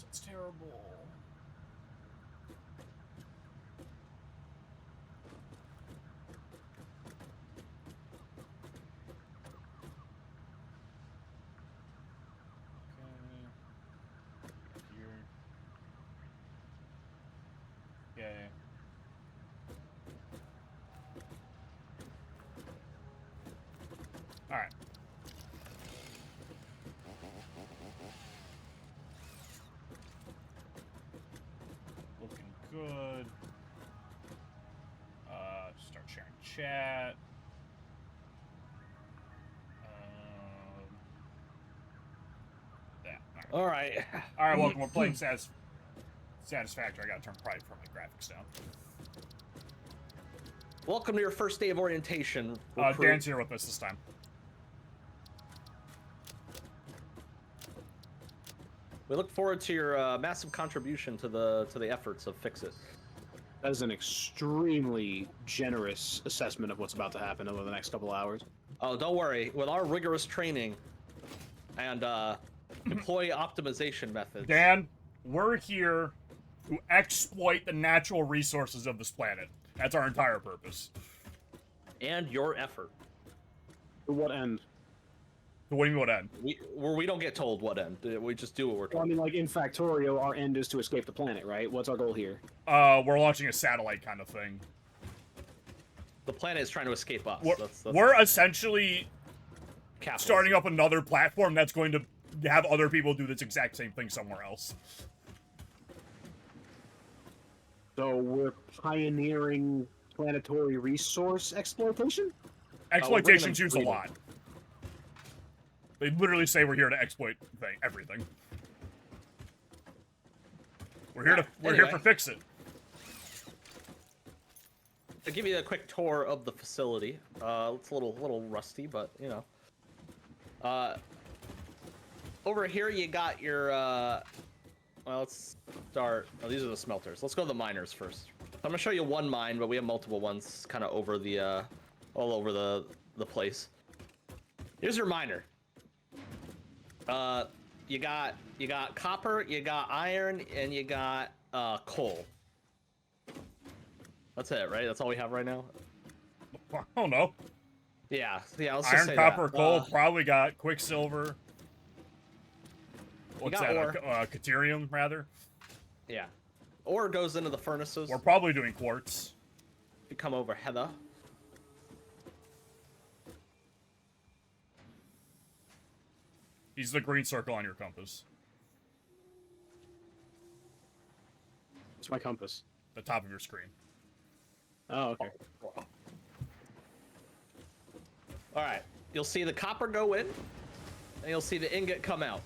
That's terrible. Yeah. All right. Looking good. Start sharing chat. That. All right. All right. Welcome. We're playing Satisfactory. I gotta turn private for my graphics down. Welcome to your first day of orientation. Dan's here with us this time. We look forward to your massive contribution to the efforts of Fix It. That is an extremely generous assessment of what's about to happen over the next couple hours. Oh, don't worry. With our rigorous training and employee optimization methods. Dan, we're here to exploit the natural resources of this planet. That's our entire purpose. And your effort. To what end? To what do you mean, what end? We don't get told what end. We just do what we're told. Well, I mean, like, in Factorio, our end is to escape the planet, right? What's our goal here? We're launching a satellite kind of thing. The planet is trying to escape us. We're essentially capitalism. Starting up another platform that's going to have other people do this exact same thing somewhere else. So we're pioneering planetary resource exploitation? Exploitation's used a lot. They literally say we're here to exploit everything. We're here for Fix It. To give you a quick tour of the facility, it's a little rusty, but you know. Over here you got your well, let's start. Oh, these are the smelters. Let's go to the miners first. I'm gonna show you one mine, but we have multiple ones kind of over the all over the place. Here's your miner. You got copper, you got iron, and you got coal. That's it, right? That's all we have right now. I don't know. Yeah. Let's iron, just say copper, that. coal. Probably got quicksilver. What's that? Ore. Caterium, rather. Yeah. Ore goes into the furnaces. We're probably doing quartz. If you come over, Heather. He's the green circle on your compass. It's my compass. The top of your screen. Oh, okay. All right. You'll see the copper go in, and you'll see the ingot come out.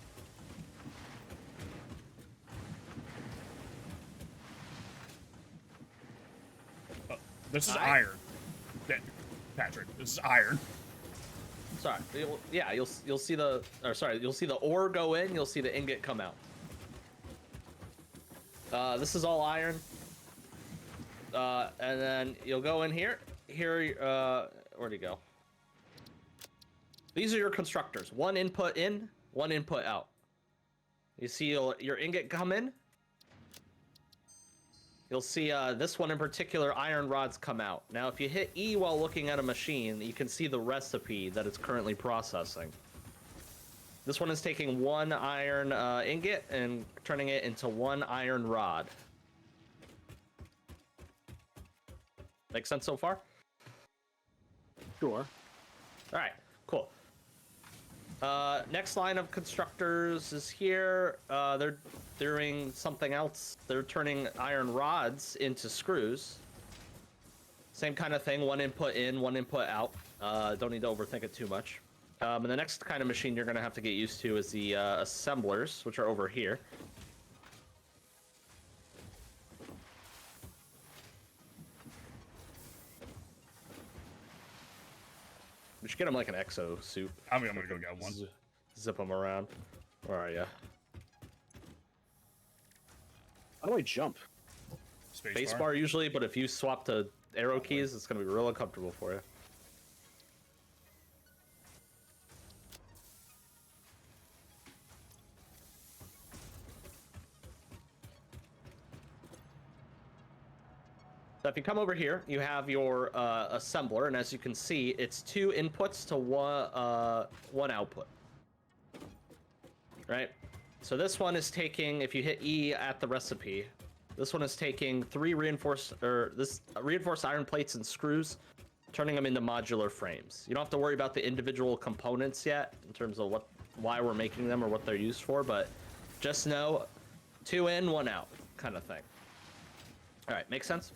This is iron. Patrick, this is iron. Sorry. You'll see the you'll see the ore go in. You'll see the ingot come out. This is all iron. And then you'll go in here. Here, where'd he go? These are your constructors. One input in, one input out. You see your ingot come in. You'll see this one in particular, iron rods come out. Now, if you hit E while looking at a machine, you can see the recipe that it's currently processing. This one is taking one iron ingot and turning it into one iron rod. Make sense so far? Sure. All right, cool. Next line of constructors is here. They're doing something else. They're turning iron rods into screws. Same kind of thing, one input in, one input out. Don't need to overthink it too much. And the next kind of machine you're gonna have to get used to is the assemblers, which are over here. We should get him like an exo suit. I'm gonna go get one. Zip him around. Where are you? How do I jump? Spacebar usually, but if you swap to arrow keys, it's gonna be real uncomfortable for you. So if you come over here, you have your assembler, and as you can see, it's 2 inputs to one output. Right? So this one is taking, if you hit E at the recipe, this one is taking 3 reinforced iron plates and screws, turning them into modular frames. You don't have to worry about the individual components yet in terms of why we're making them or what they're used for, but just know 2 in, 1 out kind of thing. All right, make sense?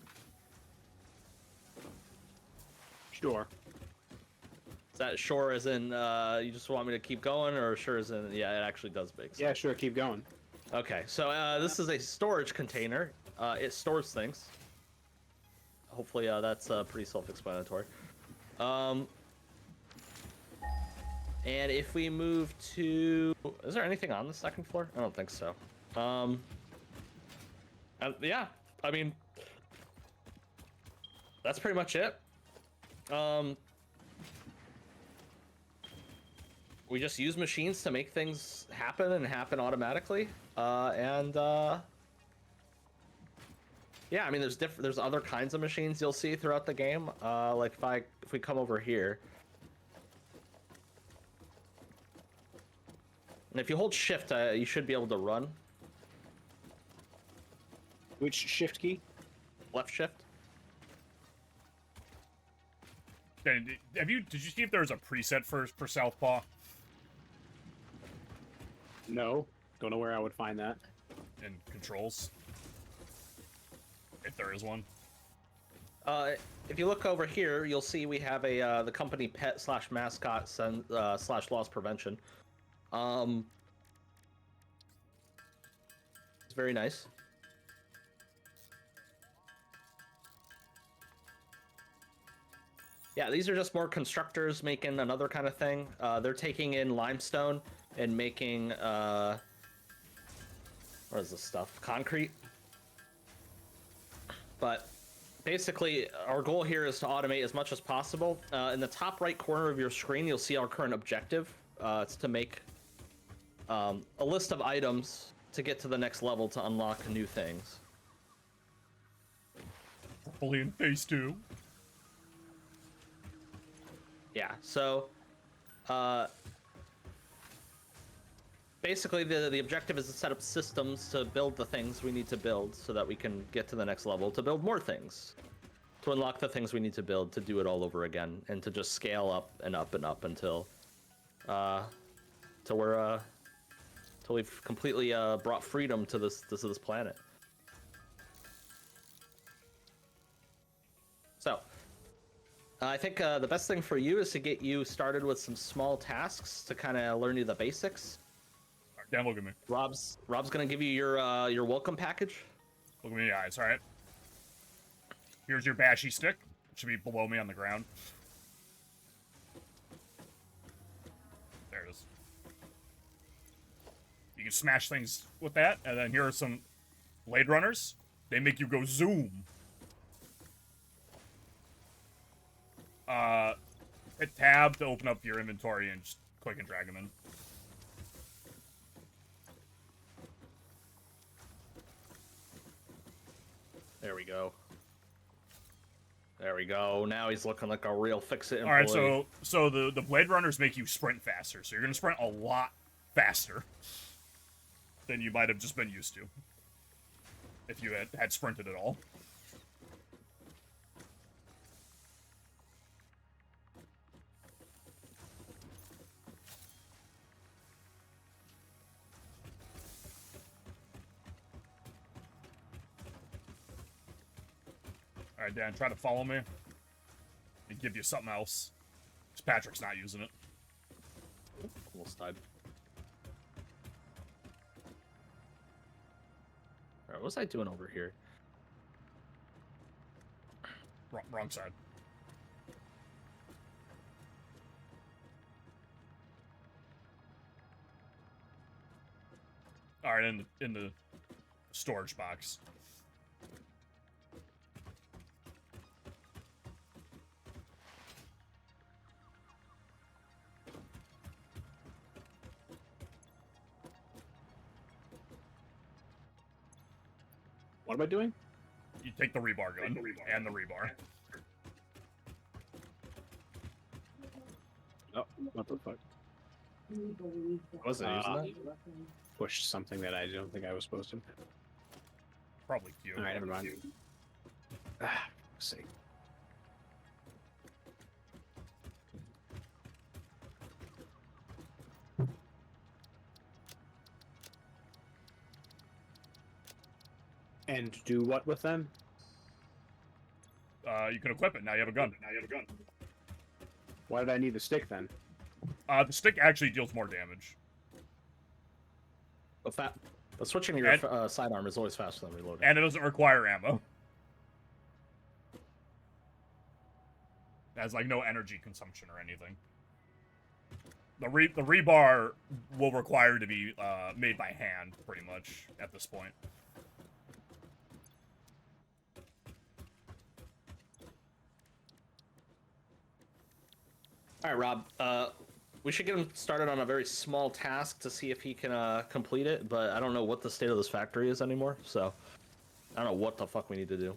Sure. Is that sure as in you just want me to keep going, or sure as in, yeah, it actually does make sense? Yeah, sure. Keep going. Okay, so this is a storage container. It stores things. Hopefully that's pretty self-explanatory. And if we move to... Is there anything on the second floor? I don't think so. Yeah, I mean... That's pretty much it. We just use machines to make things happen and happen automatically. Yeah, I mean, there's other kinds of machines you'll see throughout the game. Like if we come over here, and if you hold shift, you should be able to run. Which shift key? Left shift. Did you see if there was a preset for Southpaw? No. Don't know where I would find that. In controls? If there is one. If you look over here, you'll see we have a the company pet / mascot / loss prevention. It's very nice. Yeah, these are just more constructors making another kind of thing. They're taking in limestone and making what is this stuff? Concrete. But basically, our goal here is to automate as much as possible. In the top right corner of your screen, you'll see our current objective. It's to make a list of items to get to the next level to unlock new things. Fully in phase 2. Yeah, so basically the objective is to set up systems to build the things we need to build so that we can get to the next level, to build more things, to unlock the things we need to build, to do it all over again, and to just scale up and up and up until till we've completely brought freedom to this planet. So I think the best thing for you is to get you started with some small tasks to kind of learn you the basics. Alright, Dan, look at me. Rob's gonna give you your welcome package. Look at me in the eyes, alright? Here's your bashy stick. It should be below me on the ground. There it is. You can smash things with that, and then here are some Blade Runners. They make you go zoom. Hit tab to open up your inventory and just click and drag them in. There we go. There we go. Now he's looking like a real fix-it employee. All right, so the Blade Runners make you sprint faster, so you're gonna sprint a lot faster than you might have just been used to if you had sprinted at all. Alright, Dan, try to follow me. And give you something else. Because Patrick's not using it. Almost died. Alright, what was I doing over here? Wrong side. Alright, in the storage box. What am I doing? You take the rebar gun and the rebar. Oh, what the fuck? Wasn't using that? Pushed something that I don't think I was supposed to. Probably Q. All right, never mind. Ah, let's see. And do what with them? You can equip it. Now you have a gun. Why did I need the stick then? The stick actually deals more damage. But switching to your sidearm is always faster than reloading. And it doesn't require ammo. It has, like, no energy consumption or anything. The rebar will require to be made by hand, pretty much, at this point. All right, Rob. We should get him started on a very small task to see if he can complete it, but I don't know what the state of this factory is anymore, so I don't know what the fuck we need to do.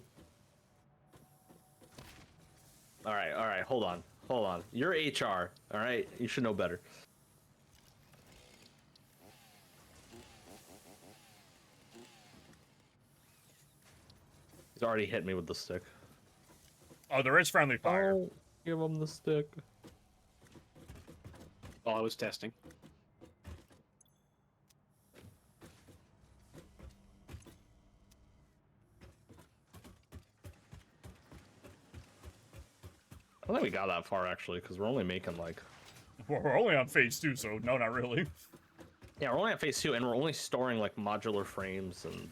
All right, hold on. You're HR, all right? You should know better. He's already hit me with the stick. Oh, there is friendly fire. Oh, give him the stick. Oh, I was testing. I don't think we got that far, actually, because we're only making, like... We're only on phase 2, so no, not really. Yeah, we're only at phase 2, and we're only storing, like, modular frames and...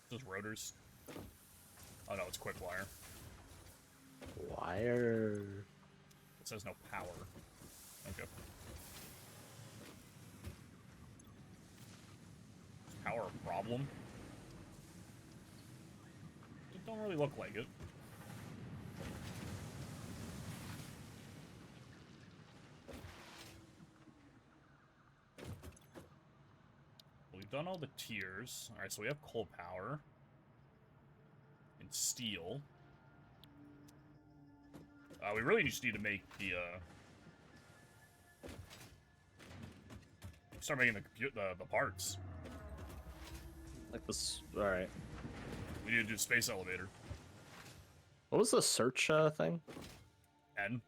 Those rotors. Oh no, it's quick wire. Wire... It says no power. Okay. Is power a problem? It don't really look like it. Well, we've done all the tiers. Alright, so we have coal power. And steel. We really just need to make the, start making the parts. Like this... Alright. We need to do space elevator. What was the search thing? N.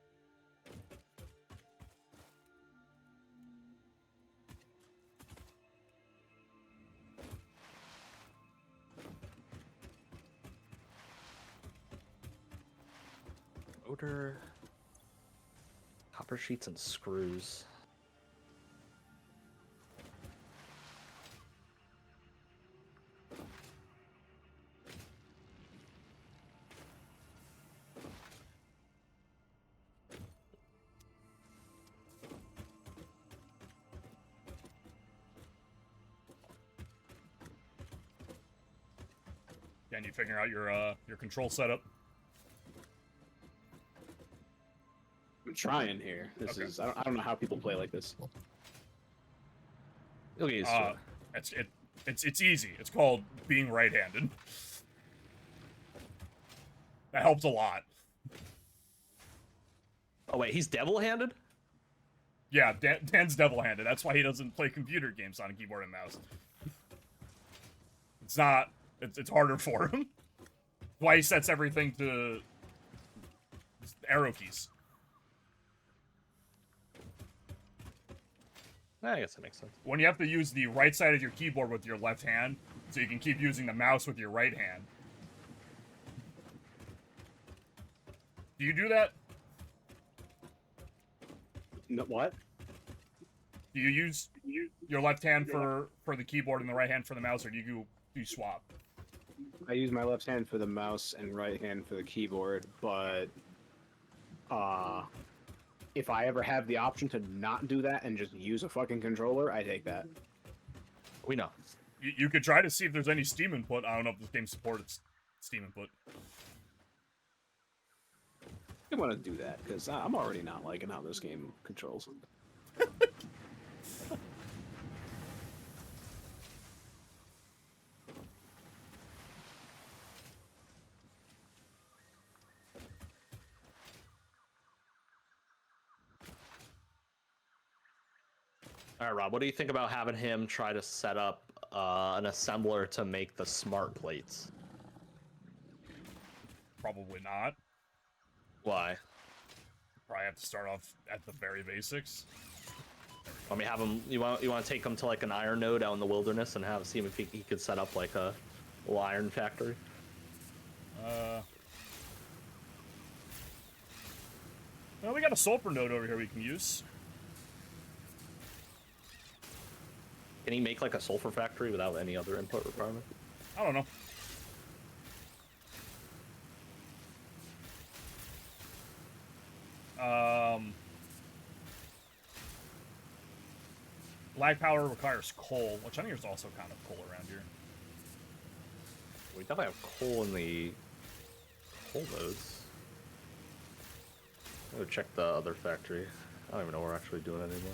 Motor... Copper sheets and screws. Can you figure out your control setup? I'm trying here. This is I don't know how people play like this. You'll get used to it. It's easy. It's called being right-handed. That helps a lot. Oh wait, he's devil-handed? Yeah, Dan's devil-handed. That's why he doesn't play computer games on a keyboard and mouse. It's not... It's harder for him. That's why he sets everything to... arrow keys. I guess that makes sense. When you have to use the right side of your keyboard with your left hand, so you can keep using the mouse with your right hand. Do you do that? No, what? Do you use your left hand for the keyboard and the right hand for the mouse, or do you swap? I use my left hand for the mouse and right hand for the keyboard, but if I ever have the option to not do that and just use a fucking controller, I take that. We know. You could try to see if there's any Steam input. I don't know if this game supports Steam input. I want to do that because I'm already not liking how this game controls. All right, Rob. What do you think about having him try to set up an assembler to make the smart plates? Probably not. Why? Probably have to start off at the very basics. I mean, have him. You want to take him to like an iron node out in the wilderness and have see if he could set up like a little iron factory. Well, we got a sulfur node over here we can use. Can he make like a sulfur factory without any other input requirement? I don't know. Lag power requires coal, which I think is also kind of coal around here. We definitely have coal in the coal nodes. I'm gonna check the other factory. I don't even know what we're actually doing anymore.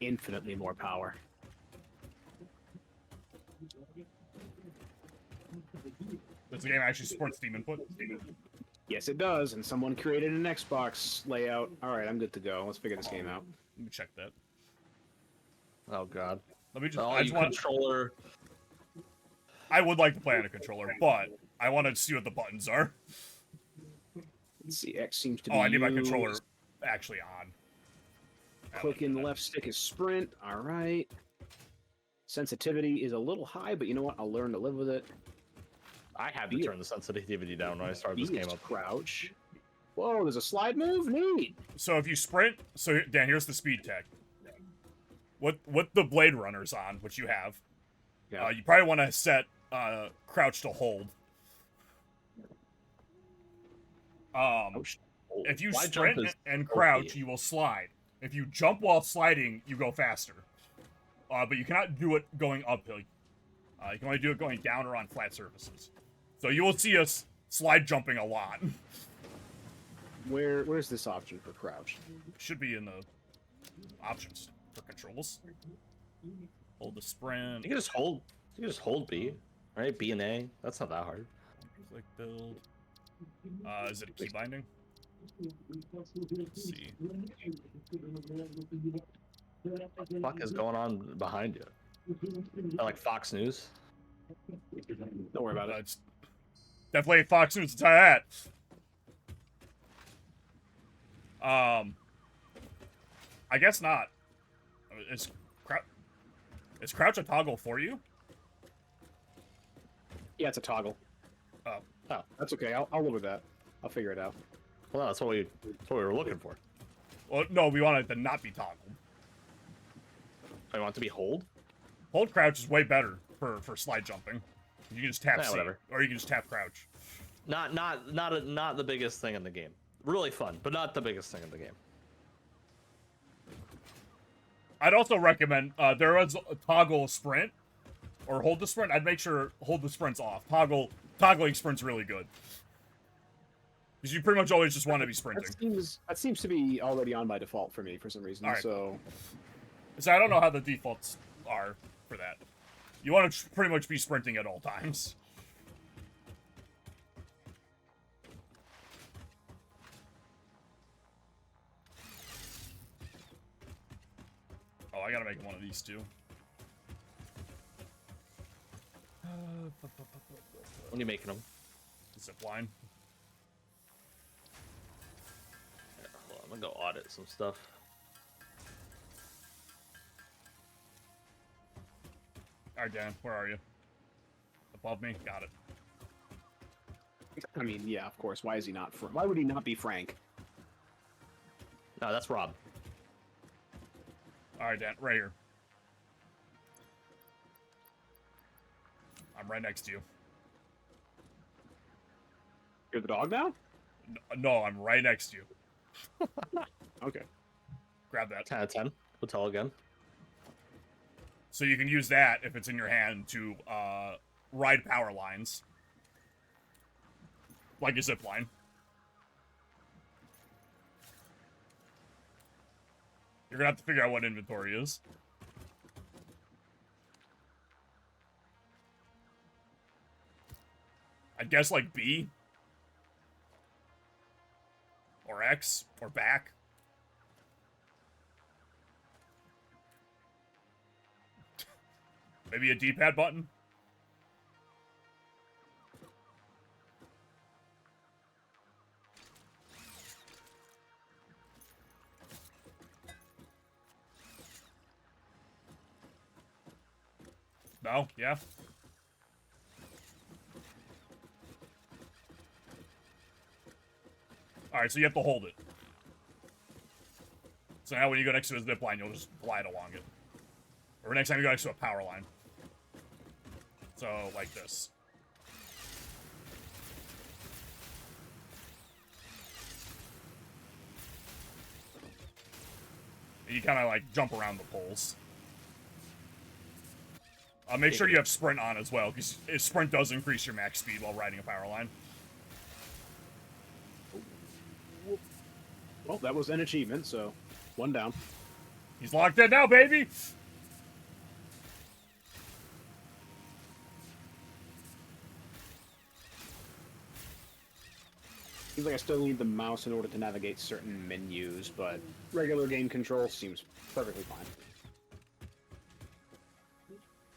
Infinitely more power. Does the game actually support Steam input? Yes, it does, and someone created an Xbox layout. All right, I'm good to go. Let's figure this game out. Let me check that. Oh god. Let me just. Oh, I just want. controller. I would like to play on a controller, but I want to see what the buttons are. Let's see, X seems to be. Oh, I need my used. controller actually on. Clicking the left stick is sprint. All right. Sensitivity is a little high, but you know what? I'll learn to live with it. I had to turn the sensitivity down when I started this B game is up. crouch. Whoa, there's a slide move? Neat. So if you sprint, so Dan, here's the speed tech. What the Blade Runner's on, which you have. Yeah. You probably want to set crouch to hold. If you Why sprint jump is and crouch, OP? you will slide. If you jump while sliding, you go faster. But you cannot do it going uphill. You can only do it going down or on flat surfaces. So you will see us slide jumping a lot. Where's this option for crouch? Should be in the options for controls. Hold the sprint. You can just hold. You can just hold B, right? B and A. That's not that hard. Click build. Is it a key binding? Let's see. What the fuck is going on behind you? Is that like Fox News? Don't worry about it. It's definitely Fox News, to tell you that. I guess not. Is crouch a toggle for you? Yeah, it's a toggle. Oh. That's okay. I'll live with that. I'll figure it out. Well, that's what we were looking for. Well, no, we want it to not be toggled. I want it to be hold. Hold crouch is way better for slide jumping. You can just tap C, whatever. or you can just tap crouch. Not the biggest thing in the game. Really fun, but not the biggest thing in the game. I'd also recommend there is a toggle sprint or hold the sprint. I'd make sure hold the sprints off. Toggling sprint's really good because you pretty much always just want to be sprinting. That seems to be already on by default for me for some reason. Alright. So So I don't know how the defaults are for that. You want to pretty much be sprinting at all times. Oh, I gotta make one of these too. When are you making them? Zip line. Hold on, I'm gonna go audit some stuff. Alright, Dan, where are you? Above me? Got it. I mean, yeah, of course. Why is he not? Why would he not be Frank? No, that's Rob. Alright, Dan, right here. I'm right next to you. You're the dog now? No, I'm right next to you. Okay. Grab that. 10 out of 10. Hotel again. So you can use that if it's in your hand to ride power lines, like a zip line. You're gonna have to figure out what inventory is. I guess like B. Or X. Or back. Maybe a D-pad button? No? Yeah? Alright, so you have to hold it. So now when you go next to a zip line, you'll just glide along it. Or next time you go next to a power line. So, like this. You kind of, like, jump around the poles. Make sure you have sprint on as well, because sprint does increase your max speed while riding a power line. Well, that was an achievement, so 1 down. He's locked in now, baby! Seems like I still need the mouse in order to navigate certain menus, but regular game control seems perfectly fine.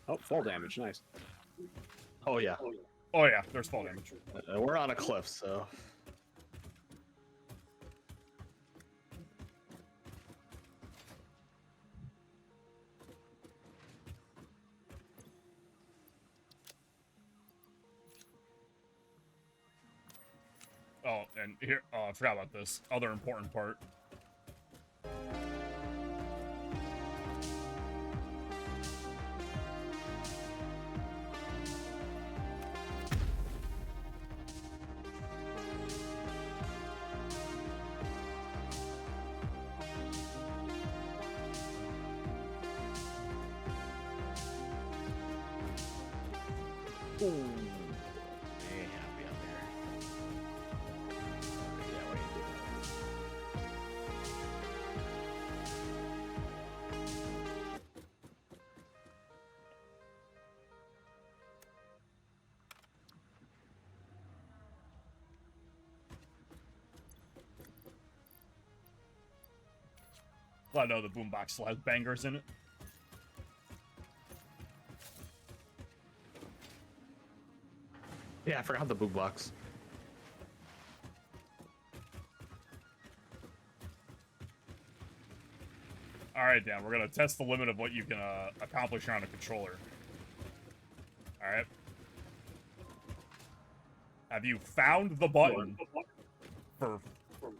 Oh, fall damage, nice. Oh yeah. Oh yeah, there's fall damage. We're on a cliff, so. Oh, and here, oh, I forgot about this. Other important part. Ooh. Hey, happy out there. Yeah, what are you doing? Well, I know the boombox still has bangers in it. Yeah, I forgot the boombox. Alright, Dan, we're gonna test the limit of what you can accomplish on a controller. Alright. Have you found the button for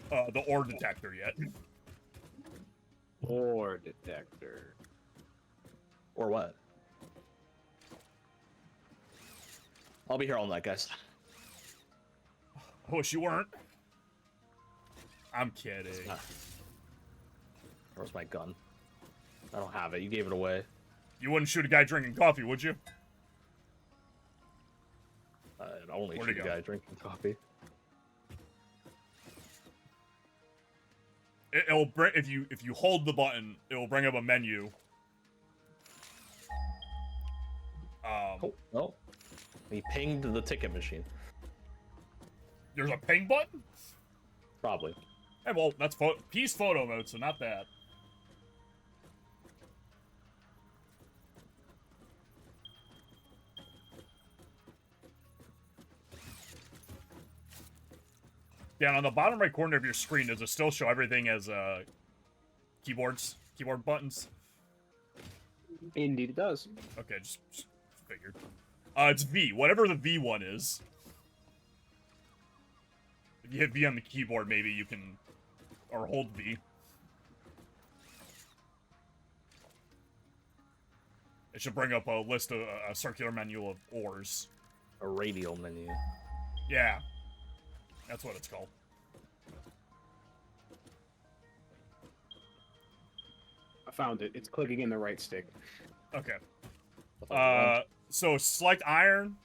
the ore detector yet? Ore detector. Or what? I'll be here all night, guys. I wish you weren't. I'm kidding. Where's my gun? I don't have it. You gave it away. You wouldn't shoot a guy drinking coffee, would you? I'd only Where'd it shoot a go? guy drinking coffee. It'll bring if you hold the button, it will bring up a menu. Oh, no. He pinged the ticket machine. There's a ping button? Probably. Hey, well, that's peace photo mode, so not bad. Down on the bottom right corner of your screen, does it still show everything as keyboard buttons? Indeed it does. Okay, just figured. It's V, whatever the V one is. If you hit V on the keyboard, maybe you can, or hold V. It should bring up a list of a circular menu of ores. A radial menu. Yeah, that's what it's called. I found it. It's clicking in the right stick. Okay. Run. So select iron.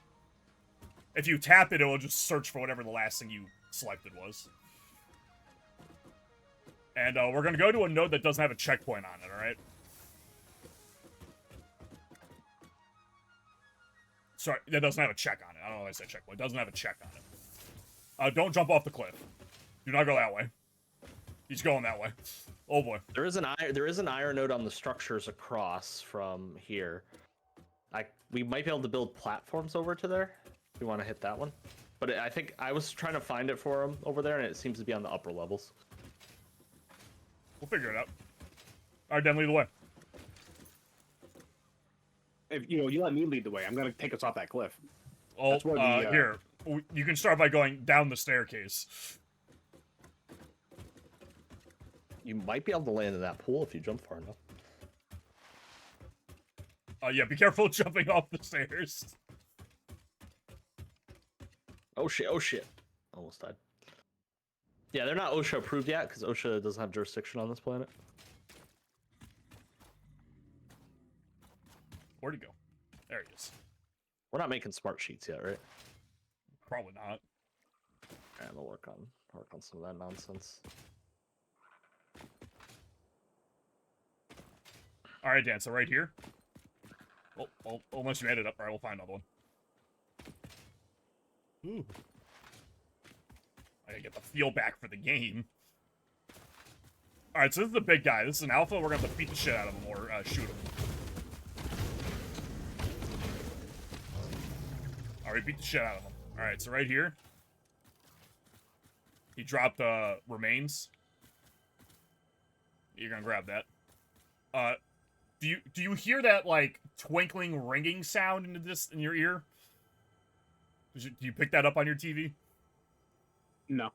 If you tap it, it will just search for whatever the last thing you selected was. And we're gonna go to a node that doesn't have a checkpoint on it, alright? Sorry, that doesn't have a check on it. I don't know why I said checkpoint. It doesn't have a check on it. Don't jump off the cliff. Do not go that way. He's going that way. Oh boy. There is an iron node on the structures across from here. We might be able to build platforms over to there. If we want to hit that one. But I think I was trying to find it for him over there, and it seems to be on the upper levels. We'll figure it out. Alright, then lead the way. If you let me lead the way, I'm gonna take us off that cliff. Oh, That's where the, here. You can start by going down the staircase. You might be able to land in that pool if you jump far enough. Yeah, be careful jumping off the stairs. Oh shit, oh shit. Almost died. Yeah, they're not OSHA approved yet, because OSHA doesn't have jurisdiction on this planet. Where'd he go? There he is. We're not making smart sheets yet, right? Probably not. And we'll work on some of that nonsense. Alright, Dan, so right here. Oh, unless you made it up. Alright, we'll find another one. Ooh. I gotta get the feel back for the game. Alright, so this is the big guy. This is an alpha. We're gonna have to beat the shit out of him or shoot him. Alright, beat the shit out of him. Alright, so right here. He dropped remains. You're gonna grab that. Do you hear that like twinkling ringing sound in your ear? Do you pick that up on your TV? No.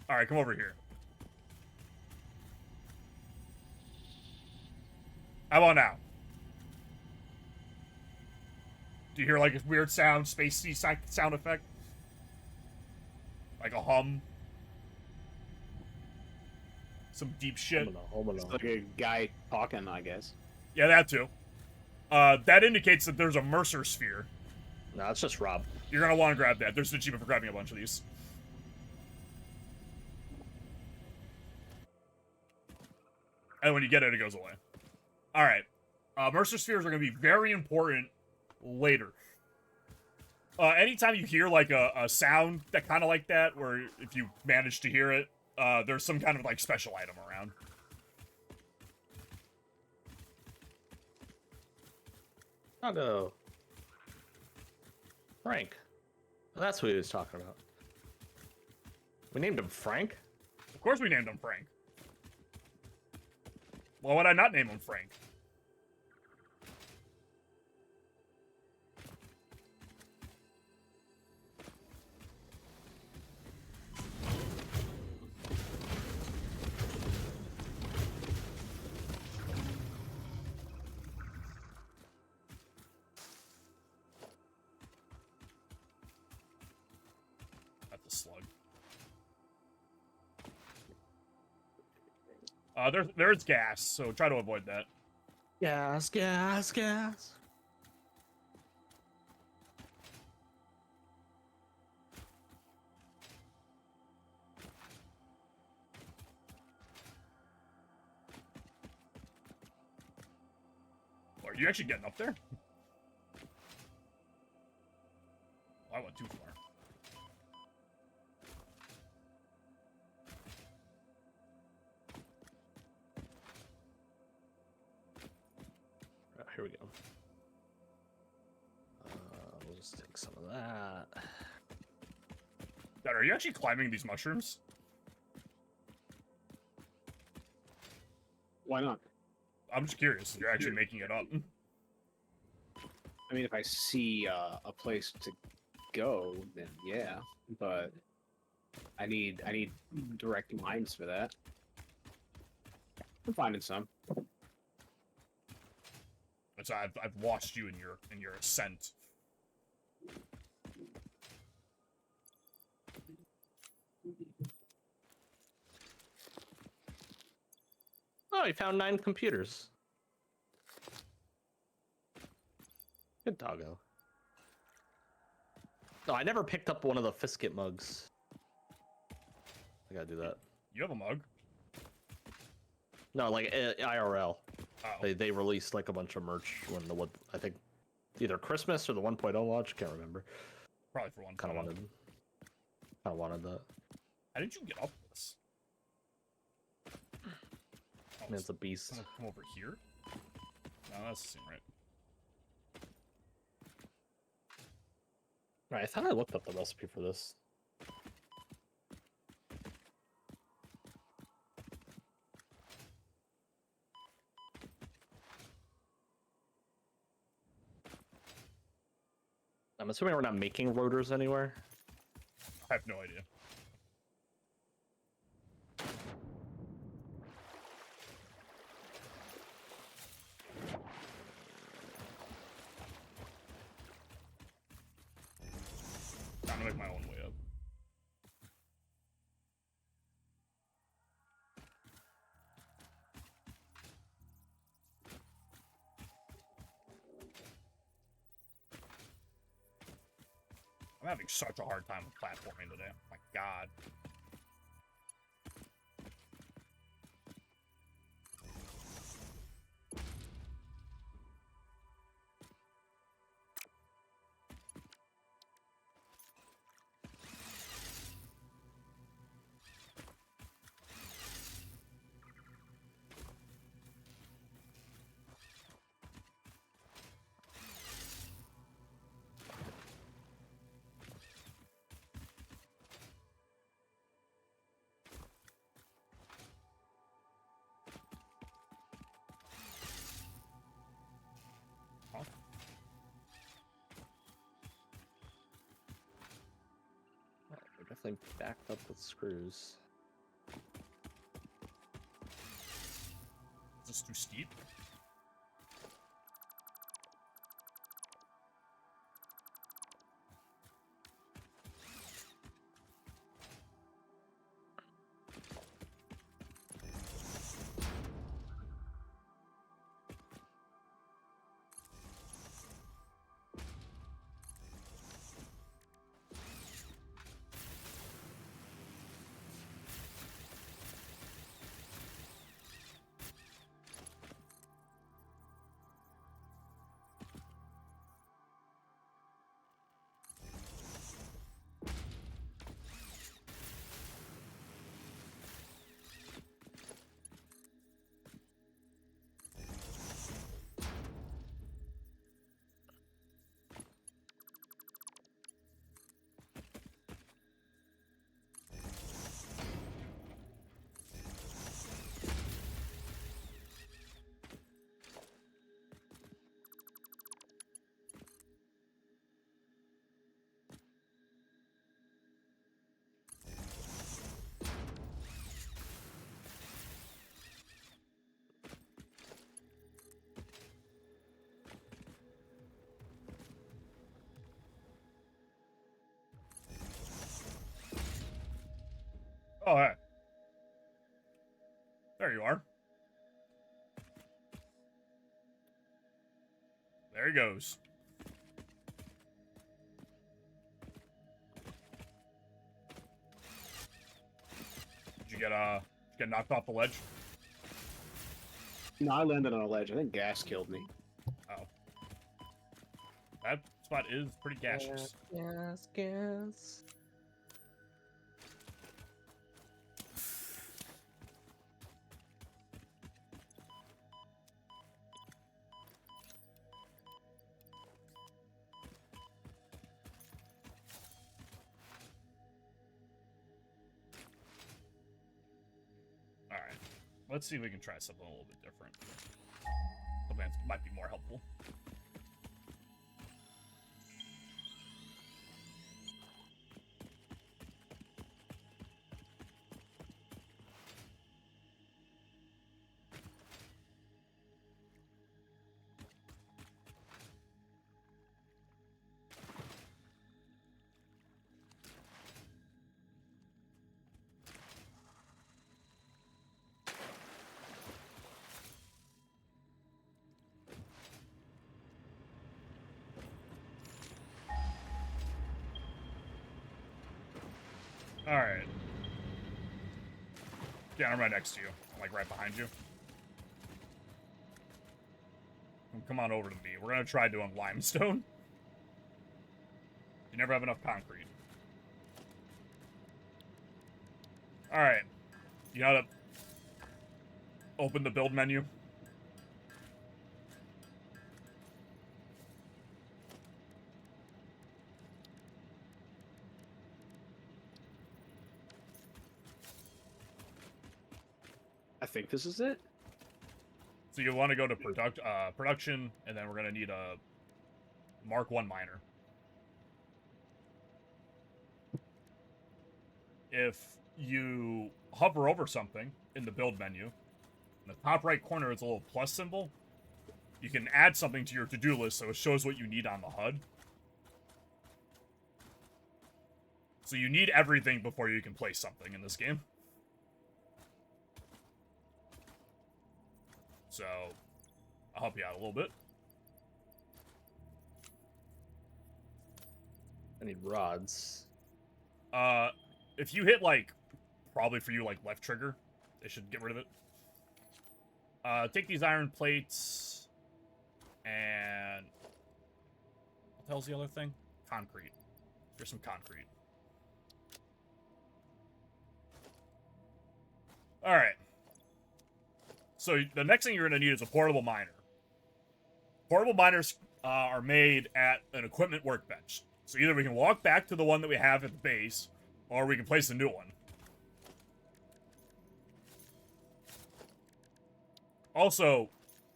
Alright, come over here. How about now? Do you hear like a weird sound, spacey sound effect? Like a hum? Some deep shit? It's like a guy talking, I guess. Yeah, that too. That indicates that there's a Mercer sphere. No, it's just Rob. You're gonna want to grab that. There's an achievement for grabbing a bunch of these. And when you get it, it goes away. Alright. Mercer spheres are gonna be very important later. Anytime you hear like a sound that kind of like that, where if you manage to hear it, there's some kind of like special item around. Tago. Frank. Well, that's what he was talking about. We named him Frank? Of course we named him Frank. Why would I not name him Frank? That's a slug. There's gas, so try to avoid that. Gas, gas, gas. Are you actually getting up there? Oh, I went too far. Here we go. We'll just take some of that. Dad, are you actually climbing these mushrooms? Why not? I'm just curious if you're actually making it up. I mean, if I see a place to go, then yeah. But I need direct lines for that. I'm finding some. So I've watched you in your ascent. Oh, you found 9 computers. Good doggo. No, I never picked up one of the Fiskit mugs. I gotta do that. You have a mug. No, like IRL. Oh. They released like a bunch of merch when I think either Christmas or the 1.0 launch. Can't remember. Probably for one. Kind of wanted that. How did you get up this? I mean, it's a beast. Come over here? No, that doesn't seem right. Right, I thought I looked up the recipe for this. I'm assuming we're not making rotors anywhere. I have no idea. I'm gonna make my own way up. I'm having such a hard time with platforming today. Oh my god. Huh? Oh, we're definitely backed up with screws. Is this too steep? Oh, hey. There you are. There he goes. Did you get knocked off the ledge? No, I landed on a ledge. I think gas killed me. Oh. That spot is pretty gaseous. Gas. Alright. Let's see if we can try something a little bit different. Something that might be more helpful. Alright. Yeah, I'm right next to you. I'm, like, right behind you. Come on over to me. We're gonna try doing limestone. You never have enough concrete. Alright. You gotta open the build menu. I think this is it. So you want to go to production, and then we're gonna need a Mark 1 miner. If you hover over something in the build menu, in the top right corner is a little plus symbol. You can add something to your to-do list so it shows what you need on the HUD. So you need everything before you can place something in this game. So, I'll help you out a little bit. I need rods. If you hit, like, probably for you, like, left trigger, they should get rid of it. Take these iron plates, and what the hell's the other thing? Concrete. Here's some concrete. Alright. So the next thing you're going to need is a portable miner. Portable miners are made at an equipment workbench. So either we can walk back to the one that we have at the base, or we can place a new one. Also,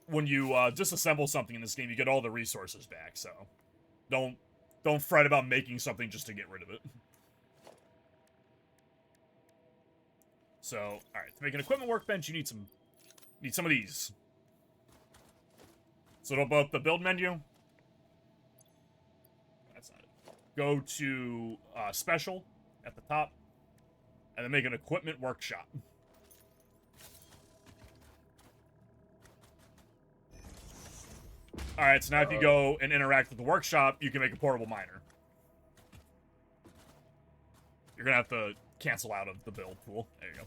when you disassemble something in this game, you get all the resources back, so don't fret about making something just to get rid of it. So, alright, to make an equipment workbench, you need some of these. So to open up the build menu. That's not it. Go to special at the top, and then make an equipment workshop. Alright, so now if you go and interact with the workshop, you can make a portable miner. You're gonna have to cancel out of the build pool. There you go.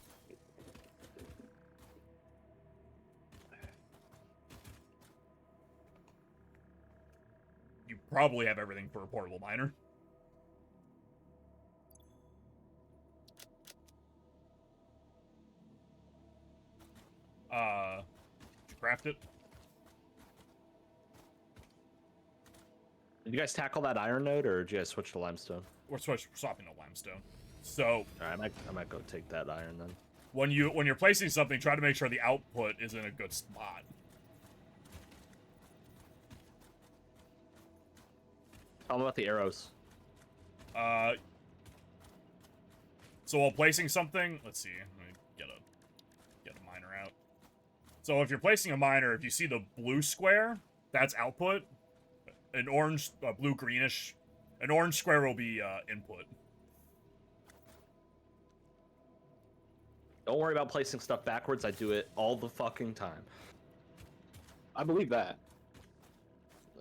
You probably have everything for a portable miner. Did you craft it? Did you guys tackle that iron node, or did you guys switch to limestone? We're swapping to limestone. So, Alright, I might go take that iron then. when you're placing something, try to make sure the output is in a good spot. Tell me about the arrows. So while placing something, let's see. Let me get a miner out. So if you're placing a miner, if you see the blue square, that's output. An orange, blue greenish, an orange square will be input. Don't worry about placing stuff backwards. I do it all the fucking time. I believe that.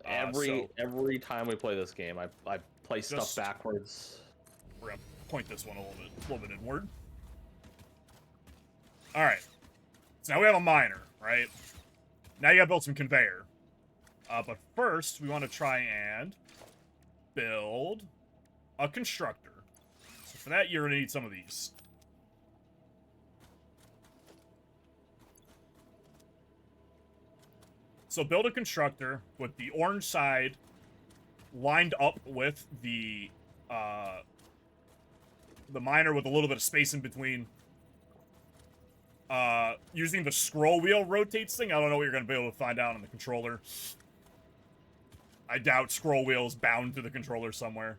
Every time we play this game, I place stuff backwards. We're gonna point this one a little bit inward. All right. So now we have a miner, right? Now you gotta build some conveyor. But first, we want to try and build a constructor. So for that, you're gonna need some of these. So build a constructor with the orange side lined up with the miner with a little bit of space in between. Using the scroll wheel rotates thing, I don't know what you're going to be able to find out on the controller. I doubt scroll wheel is bound to the controller somewhere.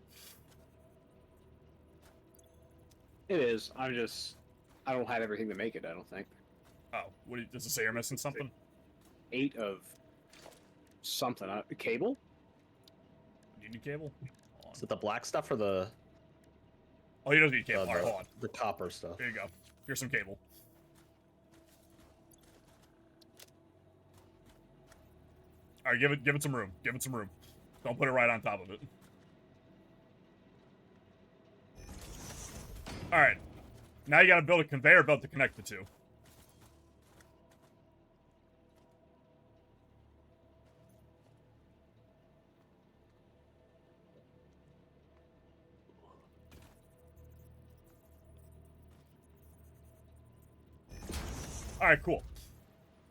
It is. I don't have everything to make it, I don't think. Oh, does it say you're missing something? 8 of something. Cable? Do you need cable? Is it the black stuff or the... Oh, you don't need cable. Alright, hold on. The copper stuff. Here you go. Here's some cable. Alright, give it some room. Give it some room. Don't put it right on top of it. All right. Now you got to build a conveyor belt to connect the two. All right, cool.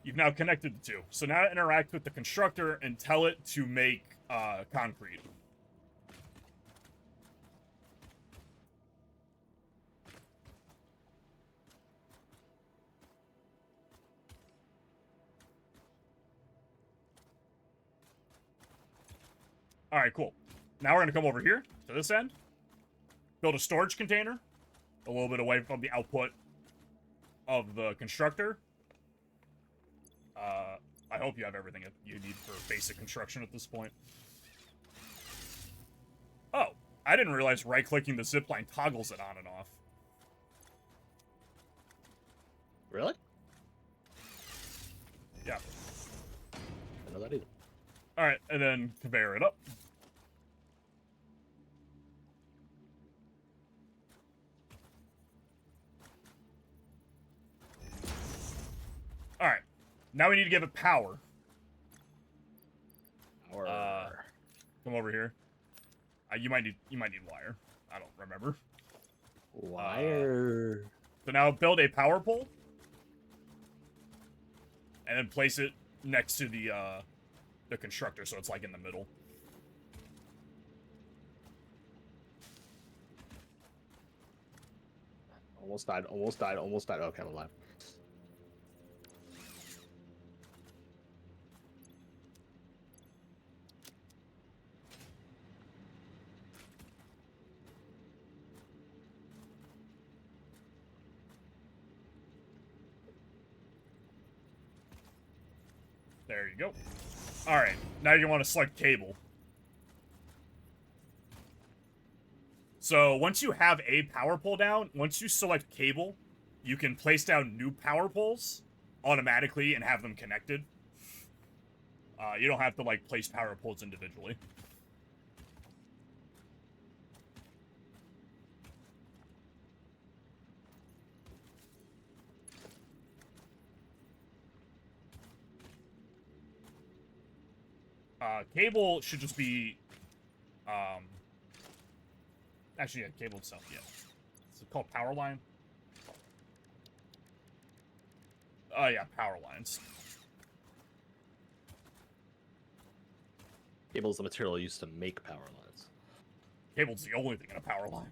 You've now connected the two. So now interact with the constructor and tell it to make concrete. All right, cool. Now we're going to come over here to this end. Build a storage container a little bit away from the output of the constructor. I hope you have everything you need for basic construction at this point. Oh, I didn't realize right-clicking the zipline toggles it on and off. Really? Yeah. I didn't know that either. All right, and then conveyor it up. All right. Now we need to give it power. Or Come over here. You might need wire. I don't remember. wire. So now build a power pole, and then place it next to the constructor, so it's like in the middle. Almost died. Almost died. Almost died. Okay, I'm alive. There you go. All right, now you want to select cable. So once you have a power pole down, once you select cable, you can place down new power poles automatically and have them connected. You don't have to like place power poles individually. Cable should just be, actually, yeah, cable itself, yeah. Is it called power line? Oh, yeah, power lines. Cable is the material used to make power lines. Cable's the only thing in a power line.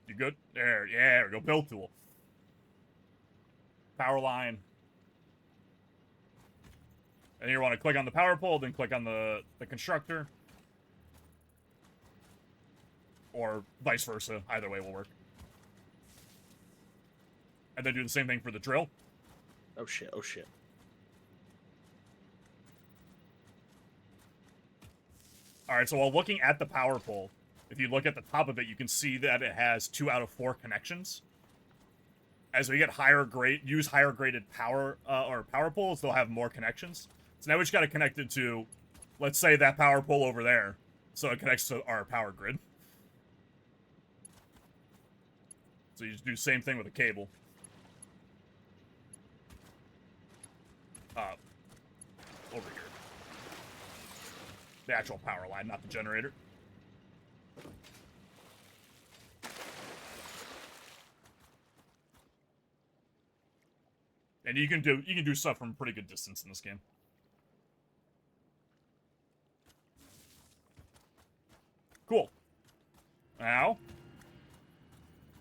You good? There, yeah, we go. Build tool. Power line. And you want to click on the power pole, then click on the constructor. Or vice versa. Either way will work. And then do the same thing for the drill. Oh shit, oh shit. Alright, so while looking at the power pole, if you look at the top of it, you can see that it has 2 out of 4 connections. As we get use higher graded power or power poles, they'll have more connections. So now we just got to connect it to, let's say, that power pole over there, so it connects to our power grid. So you just do the same thing with a cable. Over here. The actual power line, not the generator. And you can do stuff from a pretty good distance in this game. Cool. Now,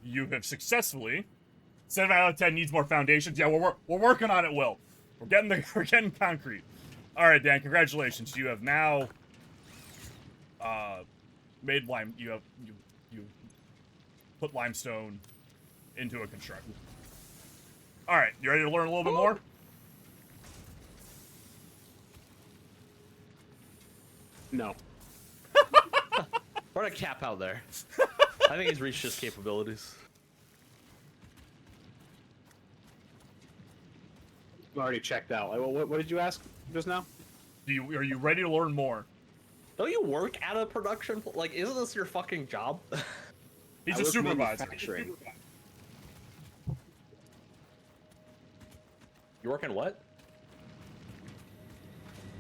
you have successfully. 7 out of 10 needs more foundations. Yeah, we're working on it, Will. We're getting concrete. All right, Dan. Congratulations. You have now made lime. You put limestone into a constructor. All right, you ready to learn a little bit more? No. What a cap out there. I think he's reached his capabilities. I've already checked out. What did you ask just now? Are you ready to learn more? Don't you work at a production? Like, isn't this your fucking job? He's I a work supervisor. manufacturing. You work in what?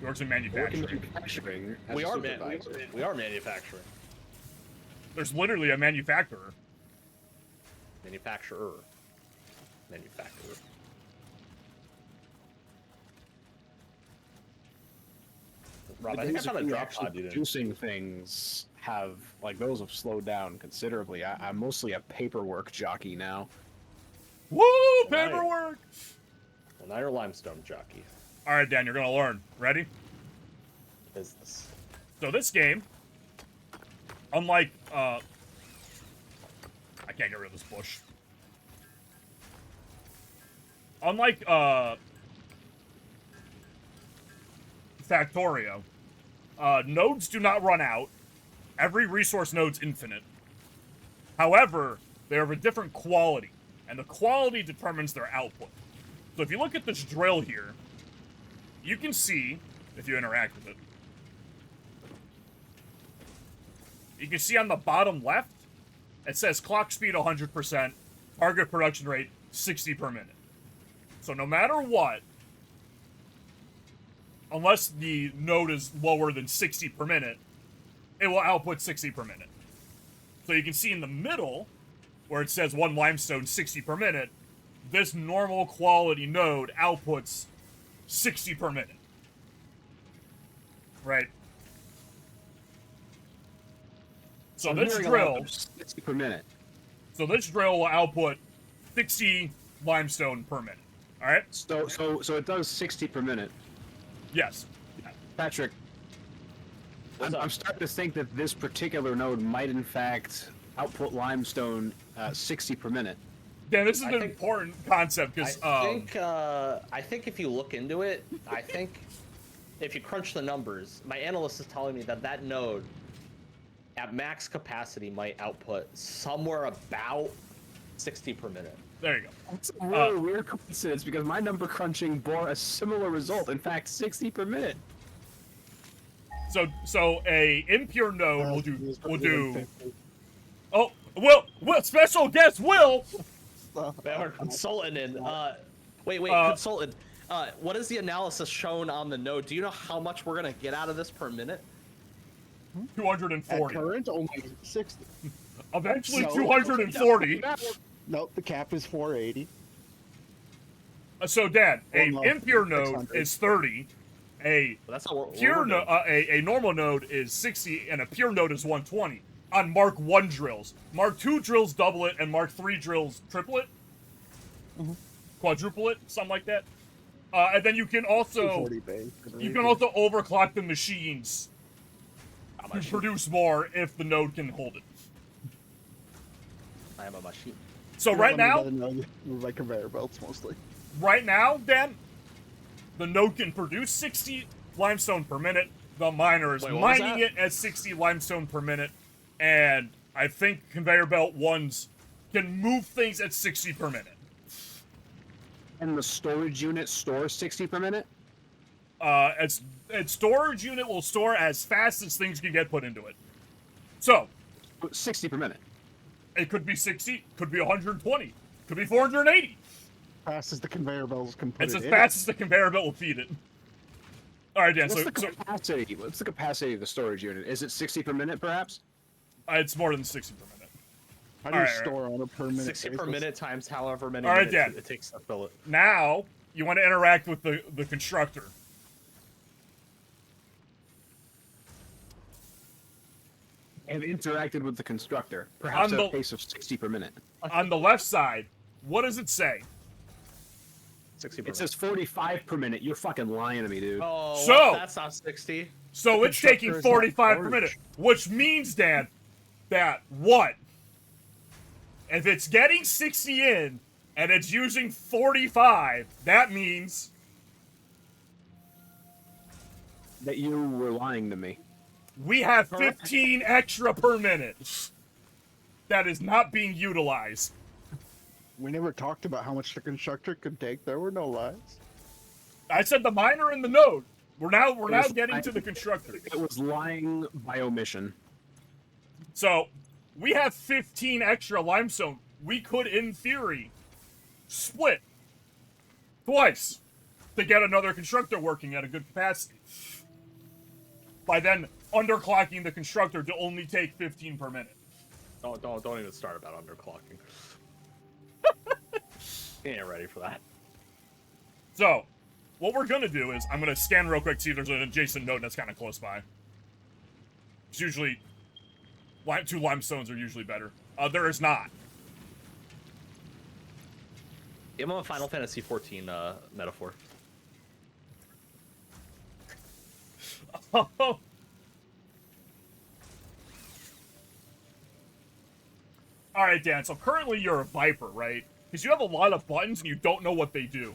He works in I work in manufacturing. manufacturing as We a are supervisor. we are manufacturing. There's literally a manufacturer. Manufacturer. Manufacturer. Rob, The I think I days found of a me drop actually pod you didn't. producing things have, like, those have slowed down considerably. I'm mostly a paperwork jockey now. Woo! Right. Paperwork! Well, now you're a limestone jockey. Alright, Dan, you're gonna learn. Ready? Business. So this game, unlike, I can't get rid of this bush. Unlike, Factorio, nodes do not run out. Every resource node's infinite. However, they're of a different quality, and the quality determines their output. So if you look at this drill here, you can see, if you interact with it, you can see on the bottom left, it says clock speed 100%, target production rate 60 per minute. So no matter what, unless the node is lower than 60 per minute, it will output 60 per minute. So you can see in the middle, where it says 1 limestone 60 per minute, this normal quality node outputs 60 per minute. Right? So I'm this hearing a drill, lot of 60 per minute. so this drill will output 60 limestone per minute. All right? So it does 60 per minute. Yes. Patrick, What's up? I'm starting to think that this particular node might, in fact, output limestone 60 per minute. Dan, this is I an think- important concept because I think if you look into it, I think if you crunch the numbers, my analyst is telling me that that node at max capacity might output somewhere about 60 per minute. there you go. It's a really weird coincidence because my number crunching bore a similar result. In fact, 60 per minute. So a impure node will do. Oh, Will, special guest Will. Our consultant in. Wait, Uh, consultant. What is the analysis shown on the node? Do you know how much we're gonna get out of this per minute? 240. At current, only 60. Eventually So- 240. Nope, the cap is 480. So Dan, a Well, no, impure node 600. is 30. A Well, that's not what pure we're node, doing. a normal node is 60, and a pure node is 120 on Mark 1 drills. Mark 2 drills double it, and Mark 3 drills triple it, quadruple it, something like that. And then you can also 240 base. overclock the machines to produce more if the node can hold it. I am a machine. So right now, Move like conveyor belts mostly. Dan, the node can produce 60 limestone per minute. The miner is Wait, what was mining that? it at 60 limestone per minute, and I think conveyor belt ones can move things at 60 per minute. And the storage unit stores 60 per minute? Its storage unit will store as fast as things can get put into it. So 60 per minute. it could be 60, could be 120, could be 480. Fast as the conveyor belts can put It's it as in. fast as the conveyor belt will feed it. All right, Dan. What's So, the capacity? What's the capacity of the storage unit? Is it 60 per minute, perhaps? it's more than 60 per minute. How do you Alright, store on a per minute 60 per basis? minute times however many All right, minutes Dan. it takes to fill it. Now you want to interact with the constructor. Have interacted with the constructor, perhaps On at a the- pace of 60 per minute. On the left side, what does it say? 60 per It says 45 per minute. You're fucking lying to me, dude. Oh, So- that's not 60. So The it's taking constructor is not 45 per storage. minute, which means, Dan, that what? If it's getting 60 in and it's using 45, that means That you were lying to me. we have 15 extra per minute. That is not being utilized. We never talked about how much the constructor could take. There were no lies. I said the miner and the node. We're now getting to the constructor. It was lying by omission. So, we have 15 extra limestone. We could, in theory, split twice to get another constructor working at a good capacity. By then underclocking the constructor to only take 15 per minute. Don't even start about underclocking. He ain't ready for that. So, what we're gonna do is, I'm gonna scan real quick, see if there's an adjacent node that's kind of close by. It's usually, 2 limestones are usually better. There is not. Give him a Final Fantasy 14 metaphor. Oh. Alright, Dan, so currently you're a Viper, right? Because you have a lot of buttons and you don't know what they do.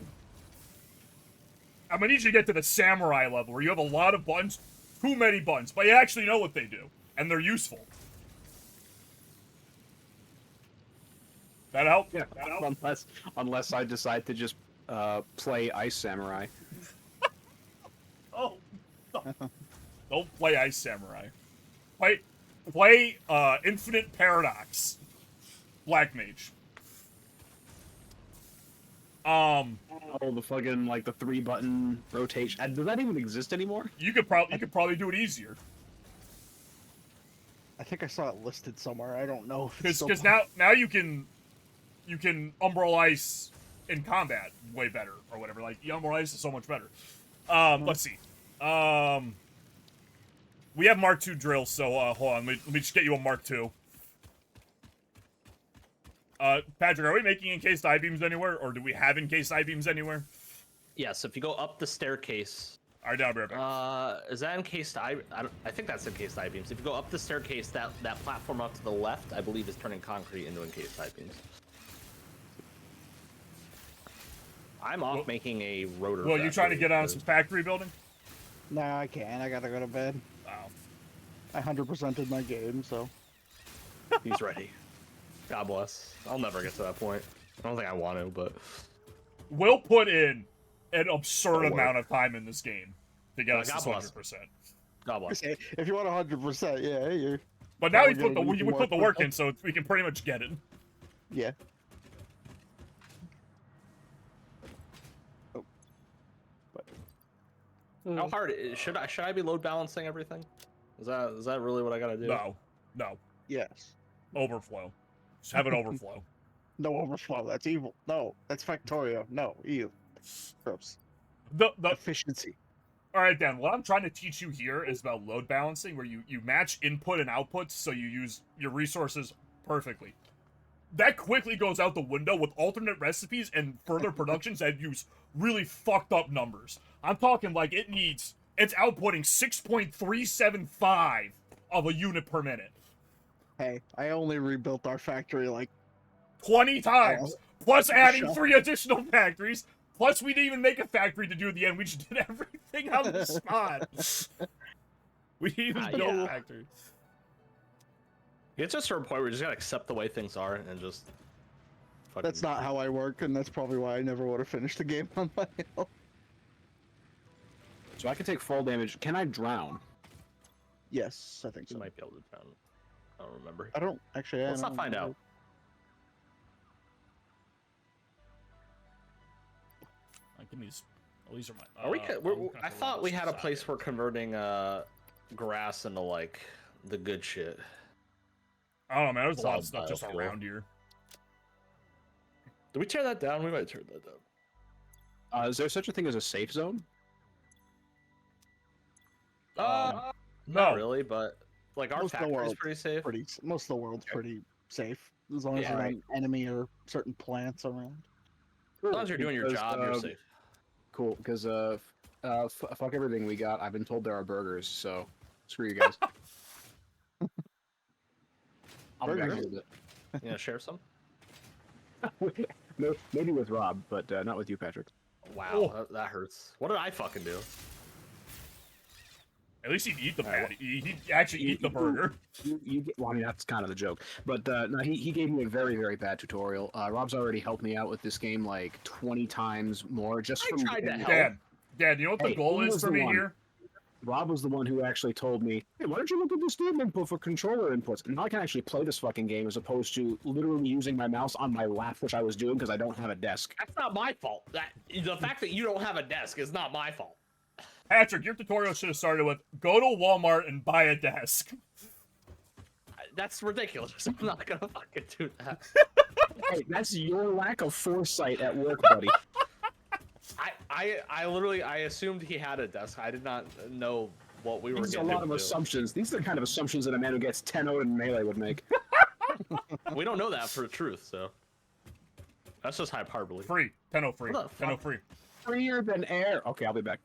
I'm gonna need you to get to the Samurai level, where you have a lot of buttons, too many buttons, but you actually know what they do, and they're useful. That help? Yeah, That help? unless I decide to just play Ice Samurai. Oh. Don't play Ice Samurai. Play Infinite Paradox. Black Mage. Oh, the fucking like the 3-button rotation. Does that even exist anymore? You could probably do it easier. I think I saw it listed somewhere. I don't know if it's Because now you can Umbral Ice in combat way better or whatever. Like Umbral Ice is so much better. Let's see. We have Mark II drills, so hold on. Let me just get you a Mark II. Patrick, are we making encased I-beams anywhere, or do we have encased I-beams anywhere? Yes, if you go up the staircase. All right, down, back. Is that encased I think that's encased I-beams. If you go up the staircase, that platform up to the left, I believe, is turning concrete into encased I-beams. I'm off making a rotor. Well, you trying to get on some factory building? Nah, I can't. I gotta go to bed. Oh. I 100%ed my game, so. He's ready. God bless. I'll never get to that point. I don't think I want to, but We'll put in an absurd Don't amount of time in this game to get us God to bless. 100%. God bless. If you want 100%, yeah, you're. But now we Probably put gonna need we more put the work for- in, so we can pretty much get it. Yeah. Oh. But. How hard should I be load balancing everything? Is that really what I gotta do? No. Yes. Overflow. Just have it overflow. No overflow. That's evil. No, that's Factorio. No, ew. Gross. The Efficiency. All right, Dan, what I'm trying to teach you here is about load balancing, where you match input and outputs so you use your resources perfectly. That quickly goes out the window with alternate recipes and further productions that use really fucked up numbers. I'm talking like it's outputting 6.375 of a unit per minute. Hey, I only rebuilt our factory like 20 times, plus adding Shut 3 additional factories, plus we didn't even make a factory to do at the end. We just did everything on the spot. We didn't even build yeah. a factory. It's just a point where you just gotta accept the way things are and just. Fucking... That's not how I work, and that's probably why I never would have finished the game on my own. So I can take fall damage. Can I drown? Yes, I think You so. might be able to drown. I don't remember. I don't actually. Let's I not don't find know. out. Give me these are my. Are we? I thought we had a place for converting grass into like the good shit. I don't know, man. There's a lot of Solid stuff just biofuel. around here. Did we tear that down? We might tear that down. Is there such a thing as a safe zone? No. Not really, but like our Most of the factory's world pretty safe. Most of the world's pretty safe as long as Yeah, there's right. an enemy or certain plants around. As long as you're doing your Because, job, you're safe. Cool, because fuck everything we got. I've been told there are burgers, so screw you guys. I'll be back in a Burgers? little You know, share some. bit. No, maybe with Rob, but not with you, Patrick. Wow, Oh. that hurts. What did I fucking do? At least he'd eat the patty. He'd actually eat the burger. You get, well, I mean, that's kind of the joke. But no, he gave me a very, very bad tutorial. Rob's already helped me out with this game like 20 times more just I from tried to getting- help. Dad, you know what the Hey, goal who is was for the me one? here? Rob was the one who actually told me, hey, why don't you look at the Steam input for controller inputs? And now I can actually play this fucking game as opposed to literally using my mouse on my lap, which I was doing because I don't have a desk. That's not my fault. The fact that you don't have a desk is not my fault. Patrick, your tutorial should have started with, go to Walmart and buy a desk. That's ridiculous. I'm not gonna fucking do that. Hey, that's your lack of foresight at work, buddy. I literally assumed he had a desk. I did not know what we were These are a getting lot of into. assumptions. These are the kind of assumptions that a man who gets 10-0 in Melee would make. We don't know that for the truth, so that's just hyperbole. Free. 10-0 free. What the 10-0 fuck? free. Freer than air. Okay, I'll be back.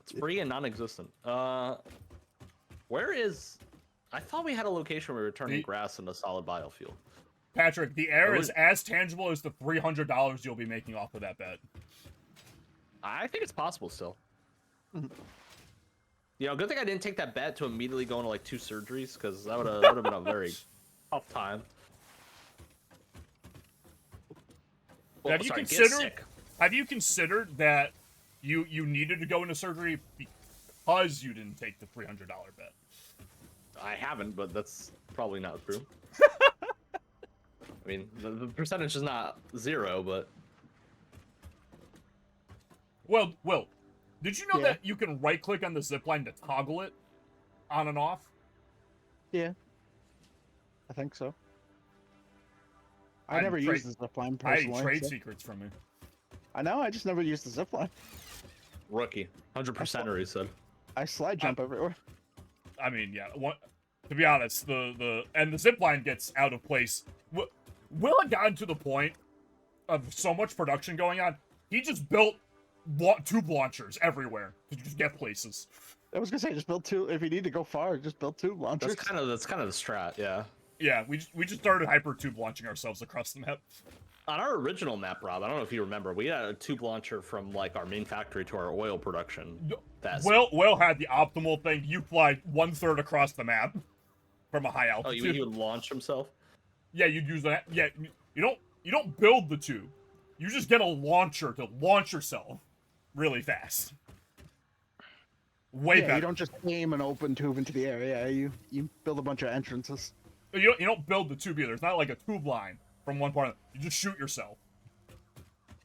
It's free and non-existent. Where is? I thought we had a location where we were turning grass into solid biofuel. Patrick, the air is as tangible as the $300 you'll be making off of that bet. I think it's possible still. You know, good thing I didn't take that bet to immediately go into like 2 surgeries, because that would have been a very tough time. Well, Have you sorry, get considered? sick. Have you considered that you needed to go into surgery because you didn't take the $300 bet? I haven't, but that's probably not true. I mean, the percentage is not 0, but Well, Will, did you know Yeah. that you can right-click on the zipline to toggle it on and off? Yeah. I think so. I I'm never trade- used the zipline I personally. hate trade so- secrets from me. I know, I just never used the zipline. rookie, 100%er, he said. I slide jump everywhere. I mean, yeah. To be honest, the zipline gets out of place. Will had gotten to the point of so much production going on. He just built tube launchers everywhere to just get places. I was gonna say, just build 2. If you need to go far, just build 2 launchers. That's kind of the strat, yeah. Yeah, we just started hyper tube launching ourselves across the map. On our original map, Rob, I don't know if you remember, we had a tube launcher from like our main factory to our oil production. That's Will had the optimal thing. You fly 1/3 across the map from a high oh, altitude. he would launch himself. Yeah, you'd use that. Yeah, you don't build the tube. You just get a launcher to launch yourself really fast. Way Yeah, better. you don't just aim an open tube into the air. Yeah, you build a bunch of entrances. You don't build the tube either. It's not like a tube line from one part. You just shoot yourself.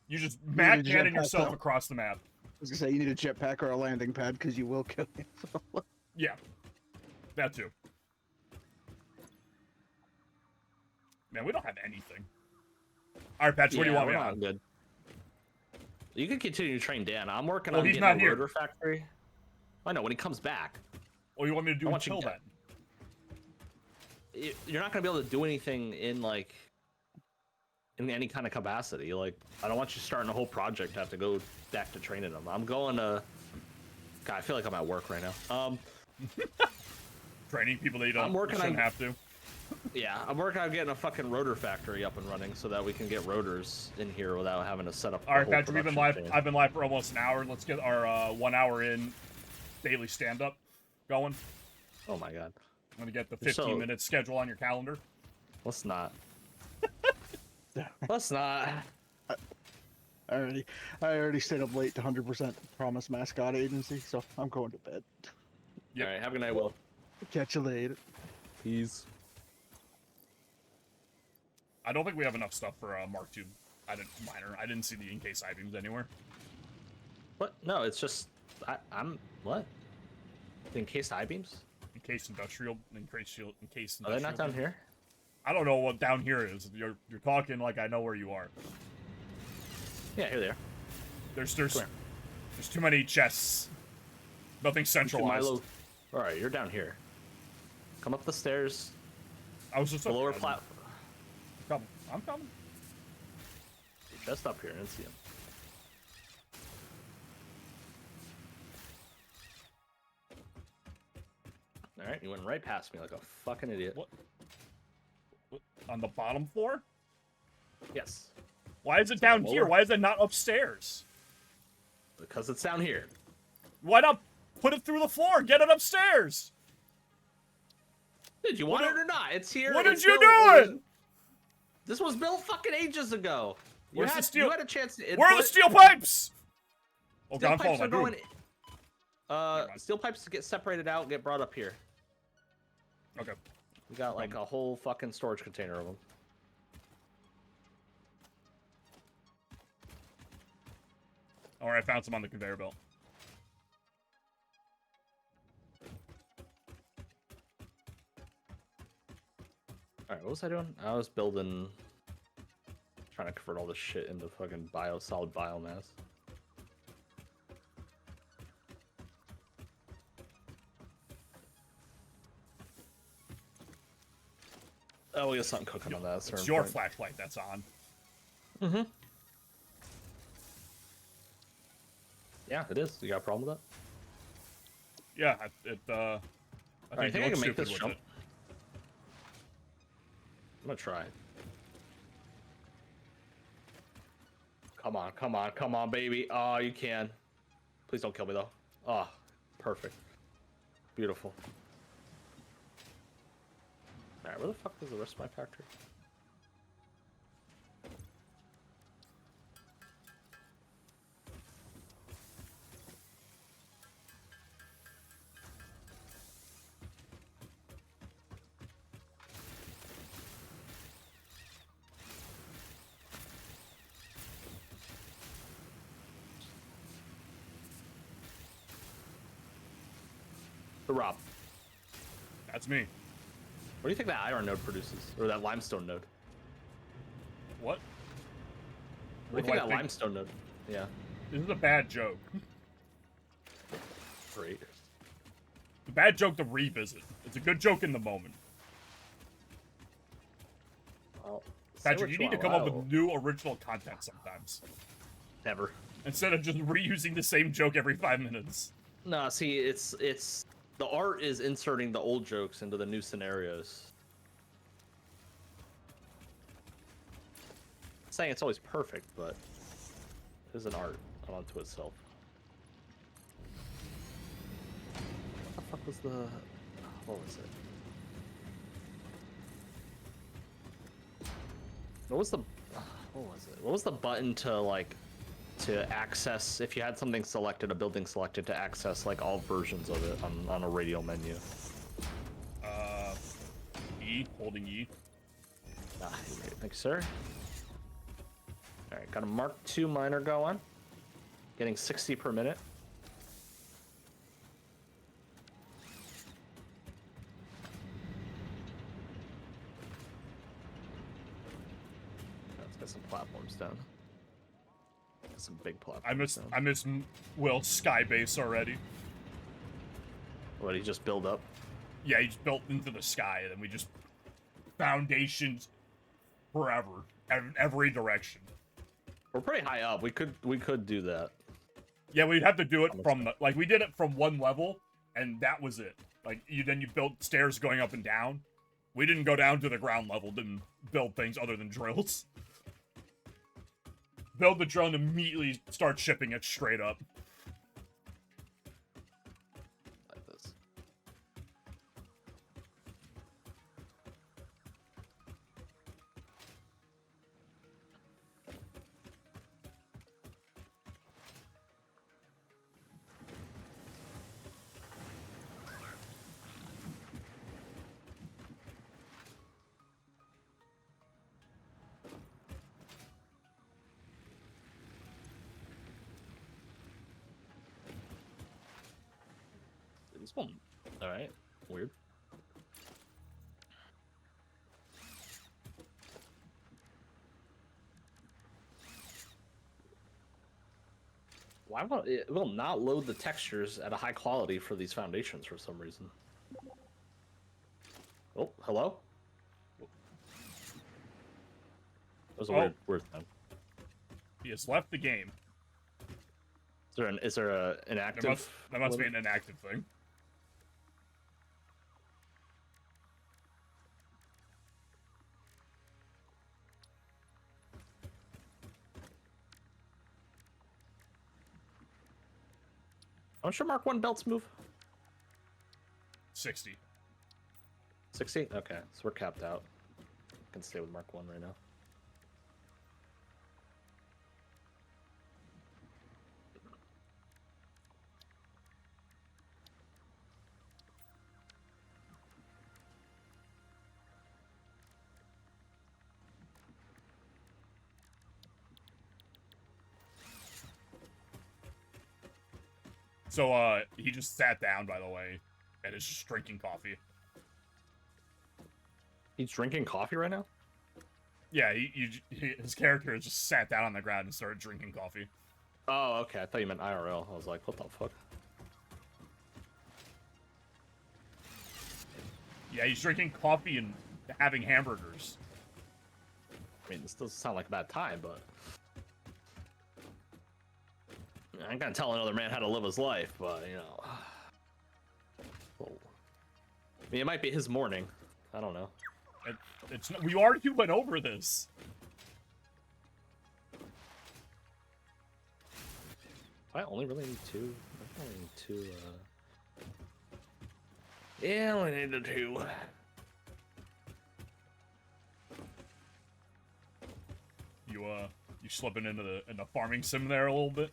You just Mac need a cannon jetpack, yourself though. across the map. I was gonna say, you need a jetpack or a landing pad because you will kill yourself. Yeah, that too. Man, we don't have anything. All right, Patch, what do you want me we're on? not good. You can continue to train Dan. I'm working Well, on he's getting not a here. rotor factory. I know, when he comes back. What do you want me to do I want you until to- then? You're not going to be able to do anything in like in any kind of capacity. Like, I don't want you starting a whole project to have to go back to training them. I'm going to God, I feel like I'm at work right now. Training people that you I'm working shouldn't on- have to. Yeah, I'm working on getting a fucking rotor factory up and running so that we can get rotors in here without having to set up. All right, the whole Patrick, we've been production live. chain. I've been live for almost an hour. Let's get our 1 hour in daily stand-up going. Oh my god, I'm gonna get the You're 15-minute schedule on your calendar. let's not. Let's not. I already stayed up late to 100% Promise Mascot Agency, so I'm going to bed. Yep. All right, have a good night, Will. Catch you later. Peace. I don't think we have enough stuff for Mark II. I didn't see the in-case I-beams anywhere. What? No, it's just I'm what? Encased I-beams? In-case industrial, in-case industrial. Are they not down beam. here? I don't know what down here is. You're talking like I know where you are. Yeah, here they are. There's Come here. too many chests. Nothing centralized. All right, you're down here. Come up the stairs. I was just The lower platform. I'm coming. You're just up here. I didn't see him. All right, you went right past me like a fucking idiot. What? On the bottom floor? Yes, Why is it down lower. here? Why is it not upstairs? because it's down here. Why not put it through the floor? Get it upstairs. Did you want it or not? It's here. What did it's you built. do it? This was built fucking ages ago. Where's the steel- You had a chance to Where are the input- steel pipes? Oh, Steel God, I'm pipes following are my going. dude. Never mind. Steel pipes get separated out and get brought up here. Okay. We got like a whole fucking storage container of them. All right, I found some on the conveyor belt. All right, what was I doing? I was trying to convert all this shit into fucking solid biomass. Oh, we got something cooking on that. It's your flashlight that's on. Mm-hmm. Yeah, it is. You got a problem with that? Yeah, I I think think you I look can make stupid this with jump. it. I'm gonna try. Come on, come on, come on, baby. Oh, you can. Please don't kill me though. Oh, perfect. Beautiful. Alright, where the fuck is the rest of my factory? The Rob. That's me. What do you think that iron node produces? Or that limestone node? What? What do you think that limestone node? Yeah. This is a bad joke. Great. It's a bad joke to revisit. It's a good joke in the moment. Well, say Patrick, what you need to want. come up Wow. with new original content sometimes. Never. Instead of just reusing the same joke every 5 minutes. No, see, it's the art is inserting the old jokes into the new scenarios. I'm saying it's always perfect, but it is an art unto itself. What the fuck was the? What was it? What was the? What was it? What was the button to access if you had something selected, a building selected, to access like all versions of it on a radial menu? E, holding E. Ah, great. Thank you, sir. All right, got a Mark II miner going. Getting 60 per minute. Let's get some platforms down. Some big platforms. I miss Will's skybase already. What, he just build up? Yeah, he just built into the sky, and then we just foundations forever, in every direction. We're pretty high up. We could do that. Yeah, we'd have to do it from like we did it from one level, and that was it. Like then you built stairs going up and down. We didn't go down to the ground level. Didn't build things other than drills. Build the drill and immediately start shipping it straight up. Like this. This one. All right. Weird. Why won't it will not load the textures at a high quality for these foundations for some reason? Oh, hello? That was a weird thing. He has left the game. Is there an active? That must be an inactive thing. I'm sure Mark 1 belts move. 60. 60? Okay, so we're capped out. I can stay with Mark 1 right now. So, he just sat down, by the way, and is just drinking coffee. He's drinking coffee right now? Yeah, his character just sat down on the ground and started drinking coffee. Oh, okay. I thought you meant IRL. I was like, what the fuck? Yeah, he's drinking coffee and having hamburgers. I mean, this doesn't sound like a bad time, but... I ain't gonna tell another man how to live his life, but, you know... Well, I mean, it might be his morning. I don't know. We already went over this. I only really need two. I only need two, Yeah, I only need the two. You slipping into the farming sim there a little bit?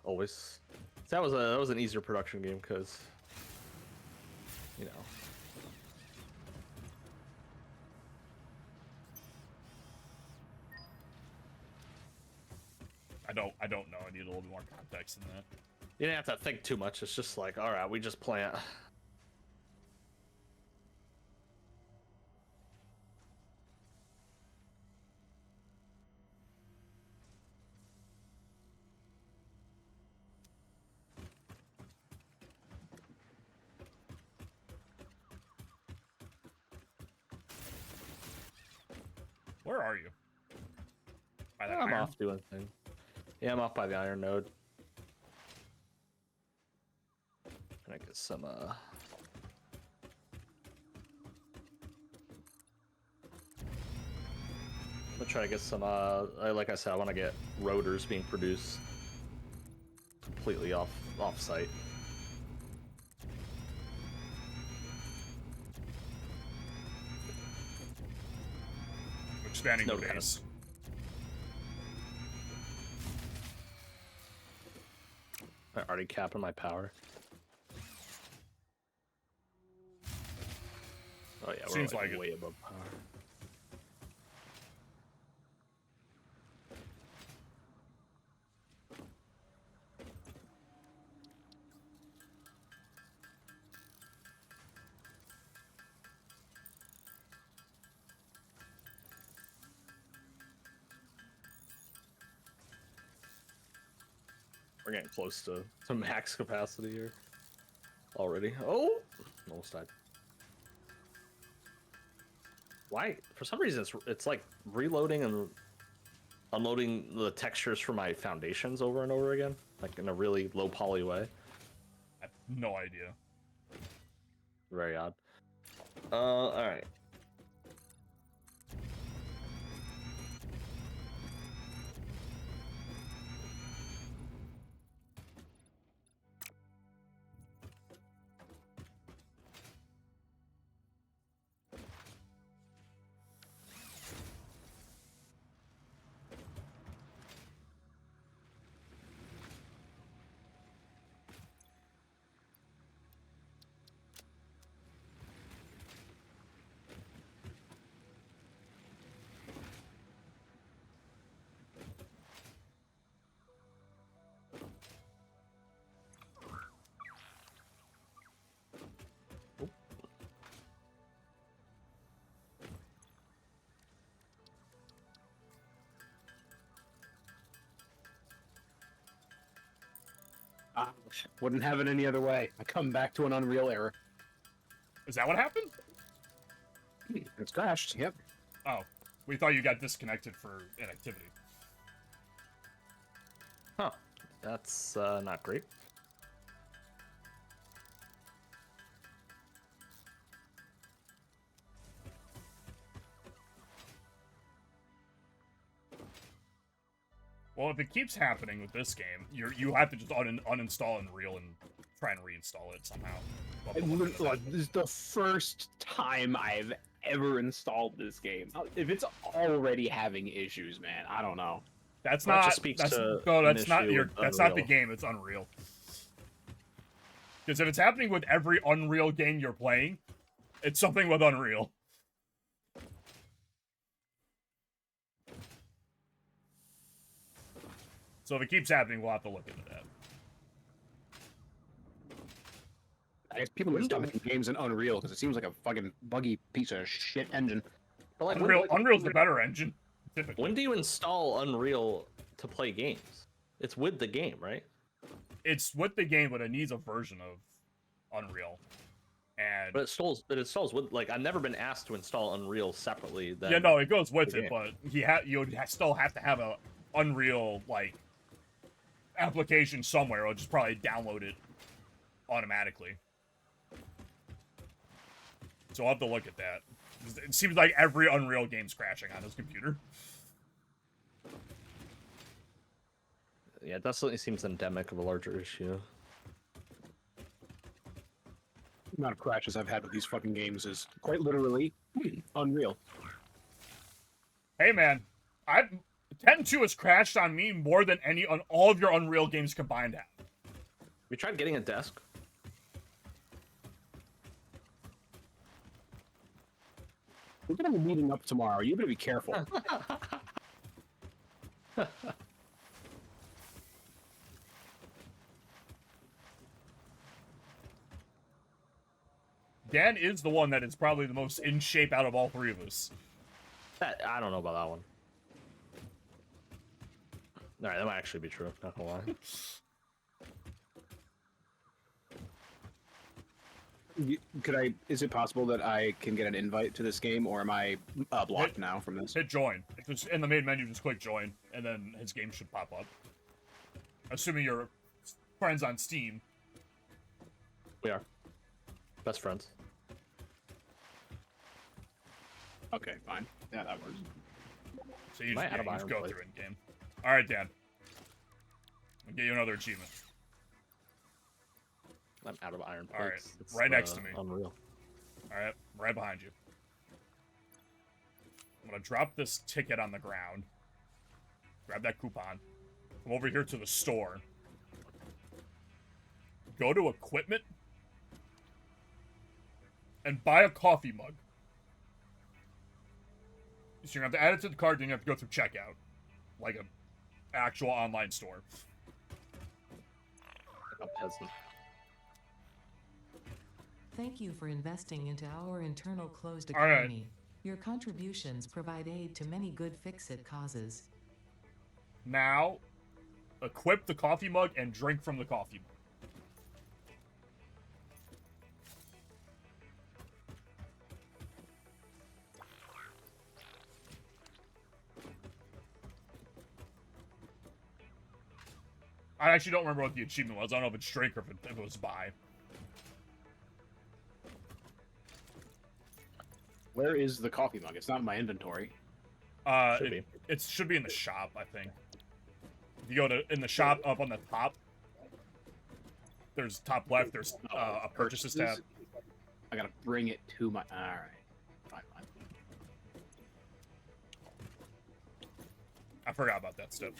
Always. That was an easier production game, because... You know... I don't know. I need a little bit more context in that. You didn't have to think too much. It's just like, all right, we just plant. Where are you? By that I'm iron? off doing thing. Yeah, I'm off by the iron node. And I get some, I'm gonna try to get some, like I said, I want to get rotors being produced completely off site. Expanding No the kind of- base. I'm already capping my power. Oh yeah, we're Seems like it. way above power. We're getting close to max capacity here already. Oh, almost died. Why? For some reason, it's like reloading and unloading the textures for my foundations over and over again, like in a really low poly way. I have no idea. Very odd. All right. Wouldn't have it any other way. I come back to an Unreal error. Is that what happened? It's crashed. Yep. Oh, we thought you got disconnected for inactivity. Huh. That's not great. Well, if it keeps happening with this game, you have to just uninstall Unreal and try and reinstall it somehow. This is the first time I've ever installed this game. If it's already having issues, man, I don't know. That's That not. just speaks That's, to no, an that's not issue your. with That's not the Unreal. game. It's Unreal. Because if it's happening with every Unreal game you're playing, it's something with Unreal. So if it keeps happening, we'll have to look into that. I guess people need to stop making games in Unreal because it seems like a fucking buggy piece of shit engine. But like, Unreal's the better engine, typically. when do you install Unreal to play games? It's with the game, right? It's with the game, but it needs a version of Unreal. And But it installs with, like, I've never been asked to install Unreal separately. Then yeah, no, it goes with Yeah. it, but you would still have to have a Unreal like application somewhere. Or just probably download it automatically. So I'll have to look at that. It seems like every Unreal game's crashing on his computer. Yeah, it definitely seems endemic of a larger issue. The amount of crashes I've had with these fucking games is quite literally unreal. Hey man, 10-2 has crashed on me more than on all of your Unreal games combined have. We tried getting a desk. We're gonna be meeting up tomorrow. You better be careful. Dan is the one that is probably the most in shape out of all three of us. I don't know about that one. All right, that might actually be true. Not gonna lie. Could I? Is it possible that I can get an invite to this game, or am I blocked now from this? Hit join. Just in the main menu, just click join, and then his game should pop up. Assuming you're friends on Steam. We are best friends. Okay, fine. Yeah, that works. So you Am I just, out of you just iron go plate? through in game. All right, Dan. I'll get you another achievement. I'm out of iron plates. All right, It's, right next to me. Unreal. All right, right behind you. I'm gonna drop this ticket on the ground. Grab that coupon. Come over here to the store. Go to equipment. And buy a coffee mug. So you're gonna have to add it to the cart, then you have to go through checkout. Like an actual online store. A peasant. Thank you for investing into our internal closed All right. economy. Your contributions provide aid to many good fix-it causes. Now, equip the coffee mug and drink from the coffee mug. I actually don't remember what the achievement was. I don't know if it's drink or if it was buy. Where is the coffee mug? It's not in my inventory. Should be. It should be in the shop, I think. If you go to in the shop up on the top, there's top left. There's a purchases tab. I gotta bring it to my. All right. Fine, fine. I forgot about that step.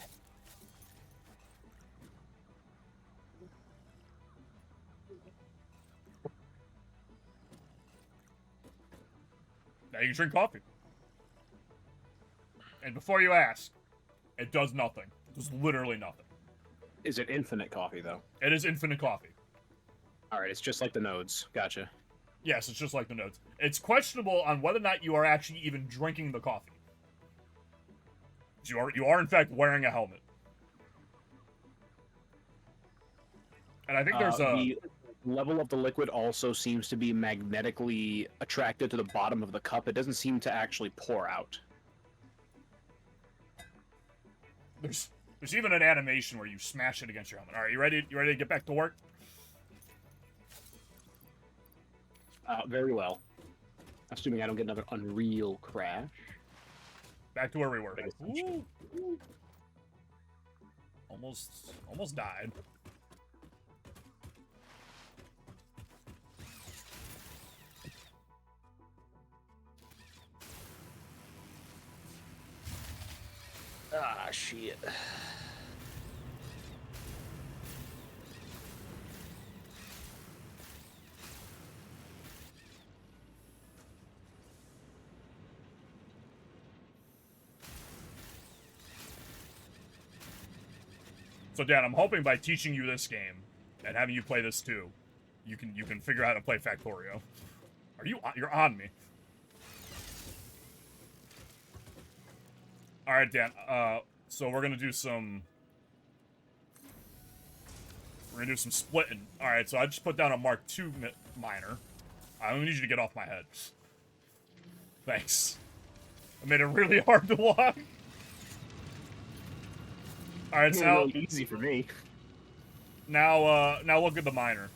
Now you can drink coffee. And before you ask, it does nothing. It does literally nothing. Is it infinite coffee though? It is infinite coffee. All right, it's just like the nodes. Gotcha. Yes, it's just like the notes. It's questionable on whether or not you are actually even drinking the coffee. You are in fact wearing a helmet. And I think there's the level of the liquid also seems to be magnetically attracted to the bottom of the cup. It doesn't seem to actually pour out. there's even an animation where you smash it against your helmet. All right, you ready? You ready to get back to work? Very well. Assuming I don't get another Unreal crash. Back to where we were. Ooh. Almost died. Ah, shit. So Dan, I'm hoping by teaching you this game and having you play this too, you can figure out how to play Factorio. You're on me. All right, Dan. So we're gonna do some splitting. All right. So I just put down a Mark II miner. I need you to get off my head. Thanks. I made it really hard to walk. All right. So now, really easy for me. now look at the miner.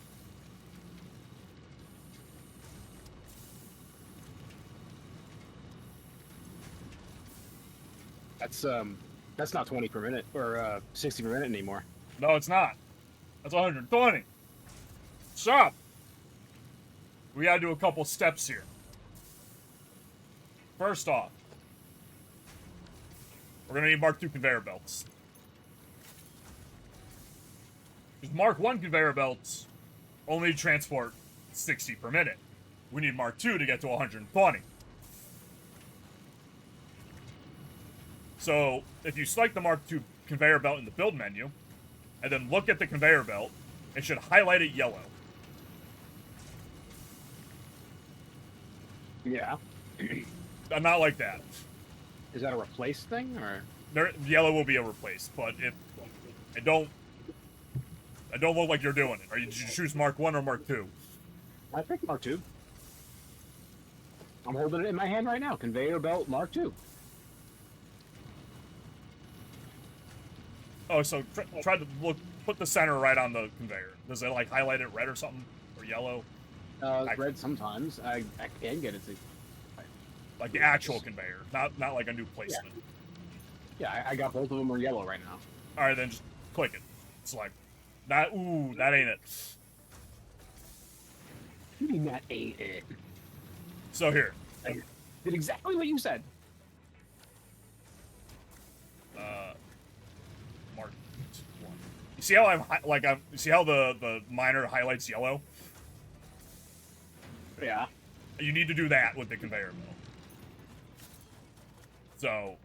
That's not 20 per minute or 60 per minute anymore. No, it's not. That's 120. Stop. We gotta do a couple steps here. First off, we're gonna need Mark II conveyor belts. Because Mark I conveyor belts only transport 60 per minute. We need Mark II to get to 120. So, if you select the Mark II conveyor belt in the build menu, and then look at the conveyor belt, it should highlight it yellow. Yeah. Not like that. Is that a replace thing or? Yellow will be a replace, but if I don't look like you're doing it. Did you choose Mark I or Mark II? I picked Mark II. I'm holding it in my hand right now. Conveyor belt Mark II. Oh, so try to put the center right on the conveyor. Does it like highlight it red or something or yellow? Red sometimes. I can get it to. Like the actual conveyor, not like a new placement. Yeah, I got both of them are yellow right now. All right, then just click it. Select. That that ain't it. You mean that ain't it? So here. I did exactly what you said. Mark I. You see how you see how the miner highlights yellow? Yeah. You need to do that with the conveyor belt. So,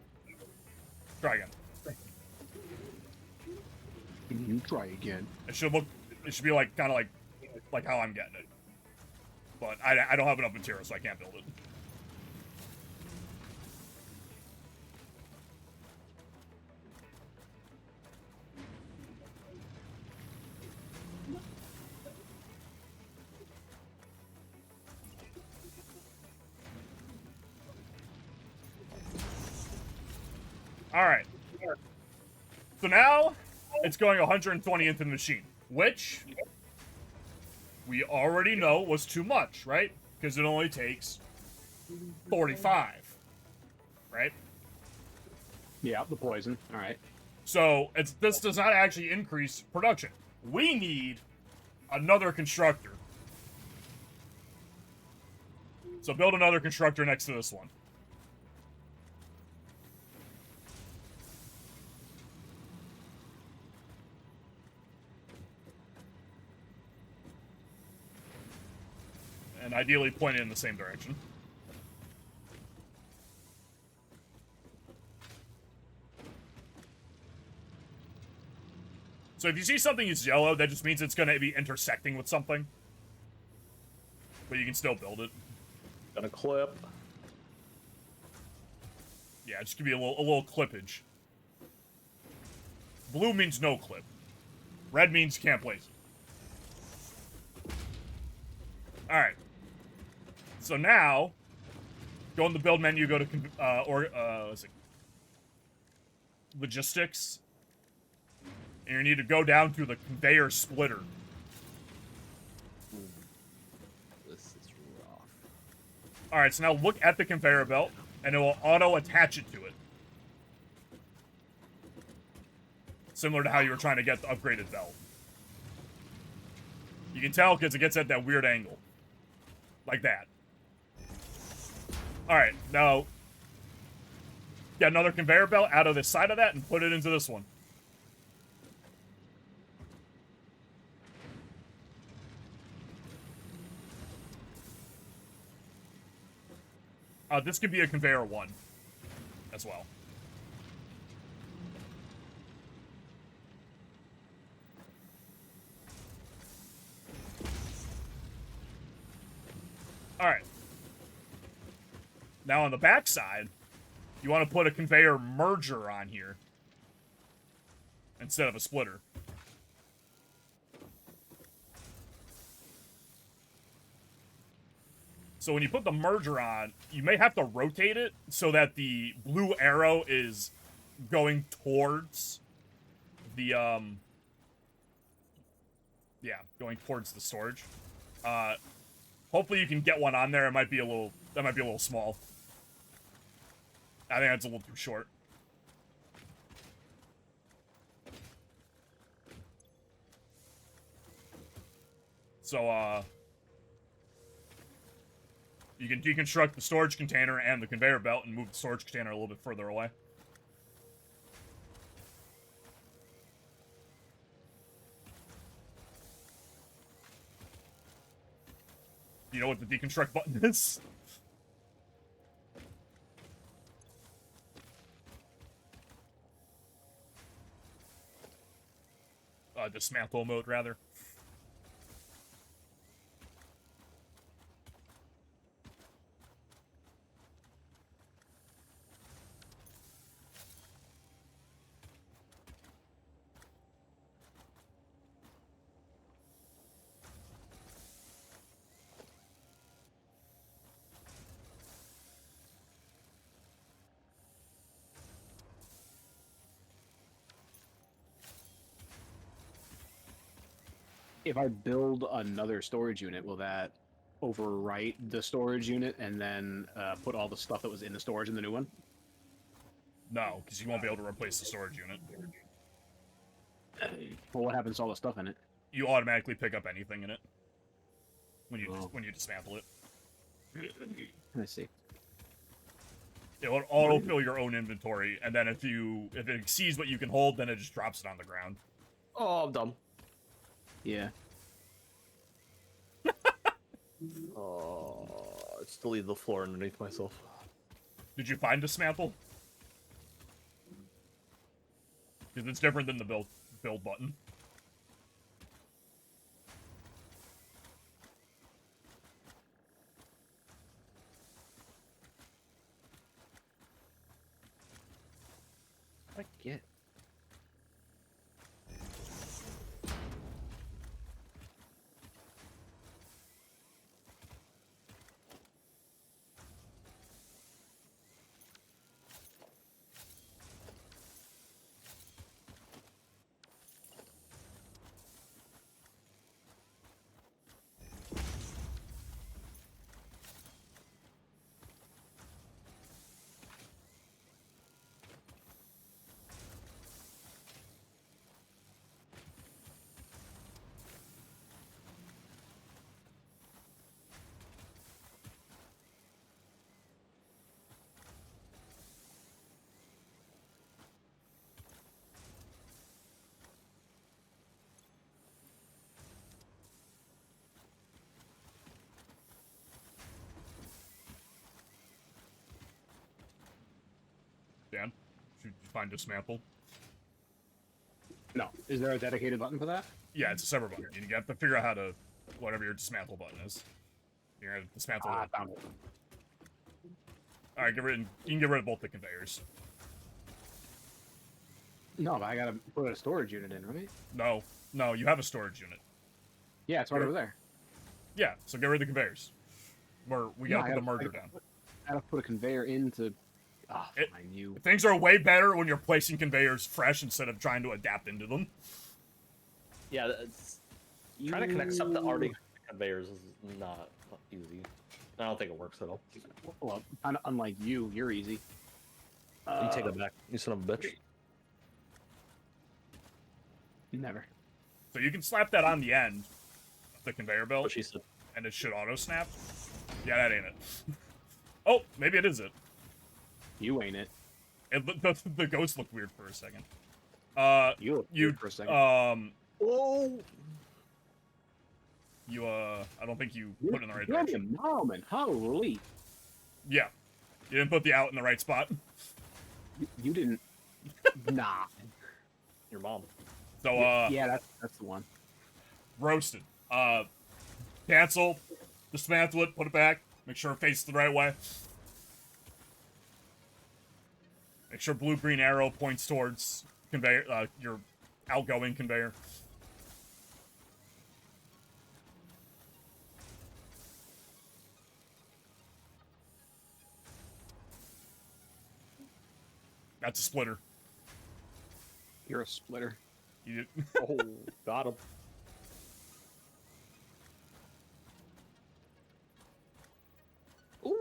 try again. Try again. It should be like kind of like how I'm getting it. But I don't have enough material, so I can't build it. All right. So now it's going 120 into the machine, which we already know was too much, right? Because it only takes 45, right? Yeah, the poison. All right. So this does not actually increase production. We need another constructor. So build another constructor next to this one. And ideally point it in the same direction. So if you see something is yellow, that just means it's going to be intersecting with something. But you can still build it. Gonna clip. Yeah, just give you a little clippage. Blue means no clip. Red means can't place it. Alright. So now, go in the build menu, go to let's see, logistics, and you need to go down to the conveyor splitter. This is rough. All right, so now look at the conveyor belt, and it will auto attach it to it, similar to how you were trying to get the upgraded belt. You can tell because it gets at that weird angle, like that. Alright, now get another conveyor belt out of this side of that and put it into this one. This could be a conveyor 1 as well. Now on the back side, you want to put a conveyor merger on here instead of a splitter. So when you put the merger on, you may have to rotate it so that the blue arrow is going towards the, yeah, going towards the storage. Hopefully you can get one on there. It might be a little, that might be a little small. I think that's a little too short. So, you can deconstruct the storage container and the conveyor belt and move the storage container a little bit further away. You know what the deconstruct button is? Dismantle mode, rather. If I build another storage unit, will that overwrite the storage unit and then put all the stuff that was in the storage in the new one? No, because you won't be able to replace the storage unit. Well, what happens to all the stuff in it? You automatically pick up anything in it when you dismantle it. I see. It will autofill your own inventory, and then if it exceeds what you can hold, then it just drops it on the ground. Oh, I'm dumb. Yeah. Oh, it's deleted the floor underneath myself. Did you find dismantle? Because it's different than the build button. I get. Dan, should you find dismantle? No. Is there a dedicated button for that? Yeah, it's a separate button. You have to figure out how to, whatever your dismantle button is. You're gonna dismantle Ah, it. I found it. All right, you can get rid of both the conveyors. No, but I gotta put a storage unit in, right? No, you have a storage unit. Yeah, it's right over there. Yeah, so get rid of the conveyors. We No, gotta put the merger down. I gotta put a conveyor into. Ah, It- I knew. Things are way better when you're placing conveyors fresh instead of trying to adapt into them. Yeah, it's, trying to connect stuff to already conveyors is not easy. I don't think it works at all. Well, kind of unlike you, you're easy. You take it back, you son of a bitch. Never. So you can slap that on the end of the conveyor belt, What she said. and it should auto-snap. Yeah, that ain't it. Oh, maybe it is it. You ain't it. The ghost looked weird for a second. You look You, weird for a second. Oh! I don't think you put it in the right You're direction. the moment. Holy. Yeah. You didn't put the out in the right spot. You didn't. Nah. Your mom. So, Yeah, that's the one. roasted. Cancel, dismantle it, put it back, make sure it faces the right way. Make sure blue-green arrow points towards conveyor, your outgoing conveyor. That's a splitter. You're a splitter. You Oh, got him. Ooh.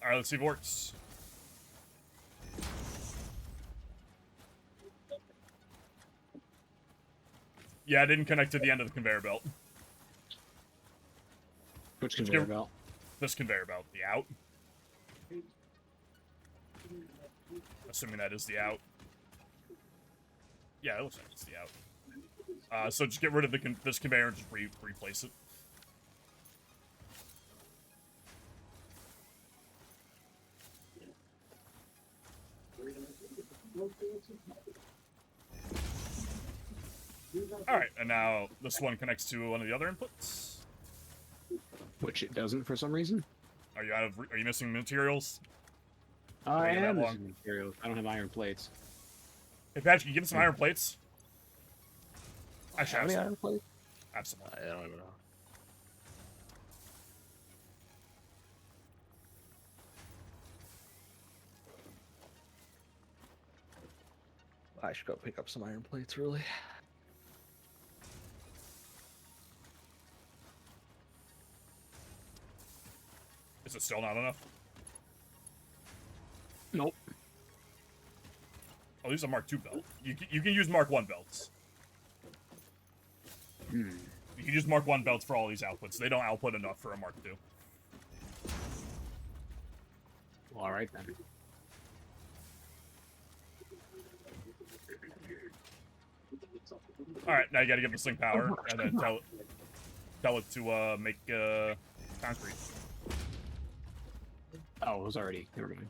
Alright, let's see if it works. Yeah, I didn't connect to the end of the conveyor belt. Which conveyor belt? This conveyor belt, the out. Assuming that is the out. Yeah, it looks like it's the out. So just get rid of this conveyor and just replace it. Alright, and now this one connects to one of the other inputs. Which it doesn't for some reason. Are you missing materials? I Waiting that am long. missing materials. I don't have iron plates. Hey, Patrick, can you give me some iron plates? I should How have many some. iron plates? Have some. I don't even know. I should go pick up some iron plates, really. Is it still not enough? Nope. Oh, these are Mark II belts. You can use Mark I belts. Hmm. You can use Mark I belts for all these outputs. They don't output enough for a Mark II. Well, all right then. Alright, now you gotta give this thing power, and then tell it to make concrete. Oh, it was already. Never mind.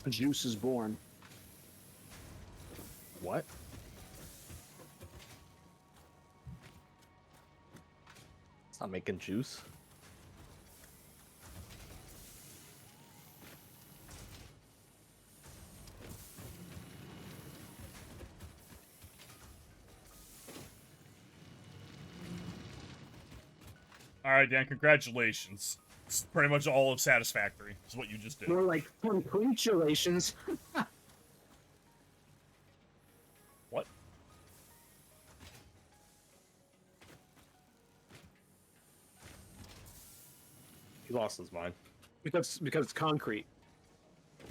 Juice is born. What? It's not making juice. Alright, Dan, congratulations. It's pretty much all of Satisfactory, is what you just did. More like congratulations. What? He lost his mind. because it's concrete.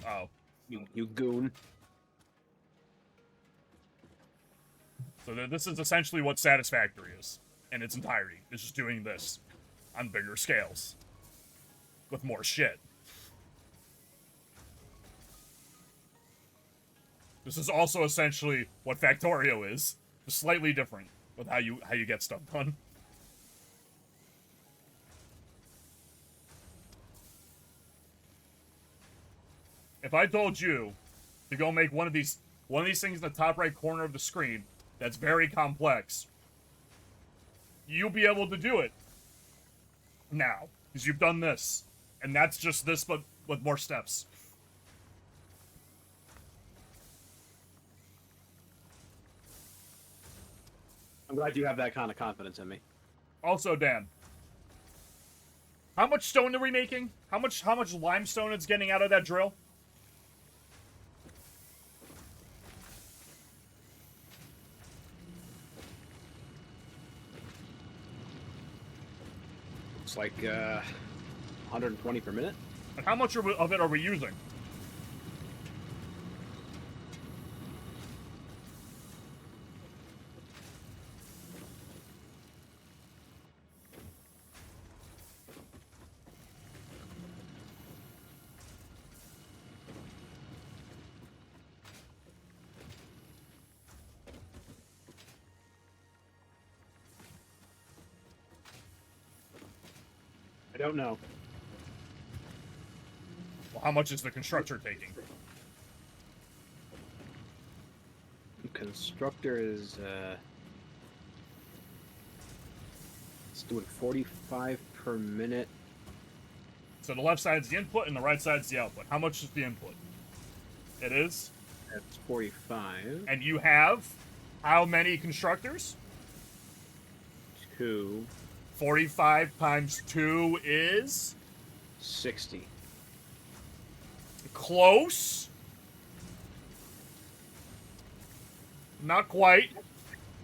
Oh. You goon. So this is essentially what Satisfactory is, in its entirety. It's just doing this on bigger scales. With more shit. This is also essentially what Factorio is, just slightly different with how you get stuff done. If I told you to go make one of these things in the top right corner of the screen that's very complex, you'll be able to do it now because you've done this, and that's just this but with more steps. I'm glad you have that kind of confidence in me. Also, Dan, how much stone are we making? How much limestone it's getting out of that drill? It's like 120 per minute. And how much of it are we using? I don't know. Well, how much is the constructor taking? Constructor is it's doing 45 per minute. So the left side's the input and the right side's the output. How much is the input? It is? That's 45. And you have how many constructors? 2. 45 times 2 is? 60. Close. Not quite.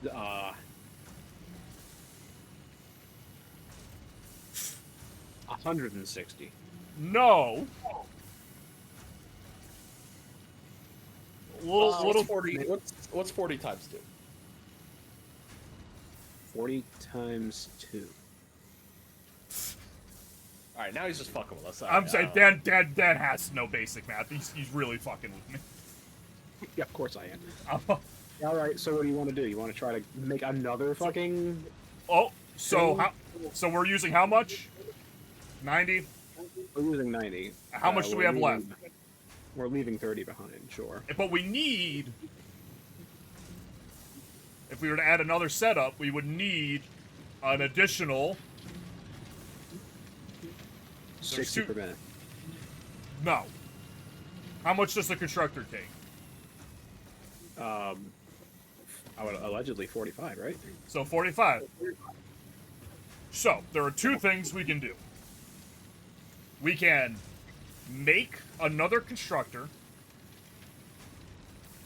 160. No. Little. What's 40? What's 40 times 2? 40 times 2. All right, now he's just fucking with us. I'm saying Dan has no basic math. He's really fucking with me. Yeah, of course I am. All right, so what do you want to do? You want to try to make another fucking... Oh, so we're using how much? 90? We're using 90. How much do we have left? We're leaving 30 behind, sure. But we need... If we were to add another setup, we would need an additional... 60 per minute. No. How much does the constructor take? I would allegedly 45, right? So 45. So, there are two things we can do. We can make another constructor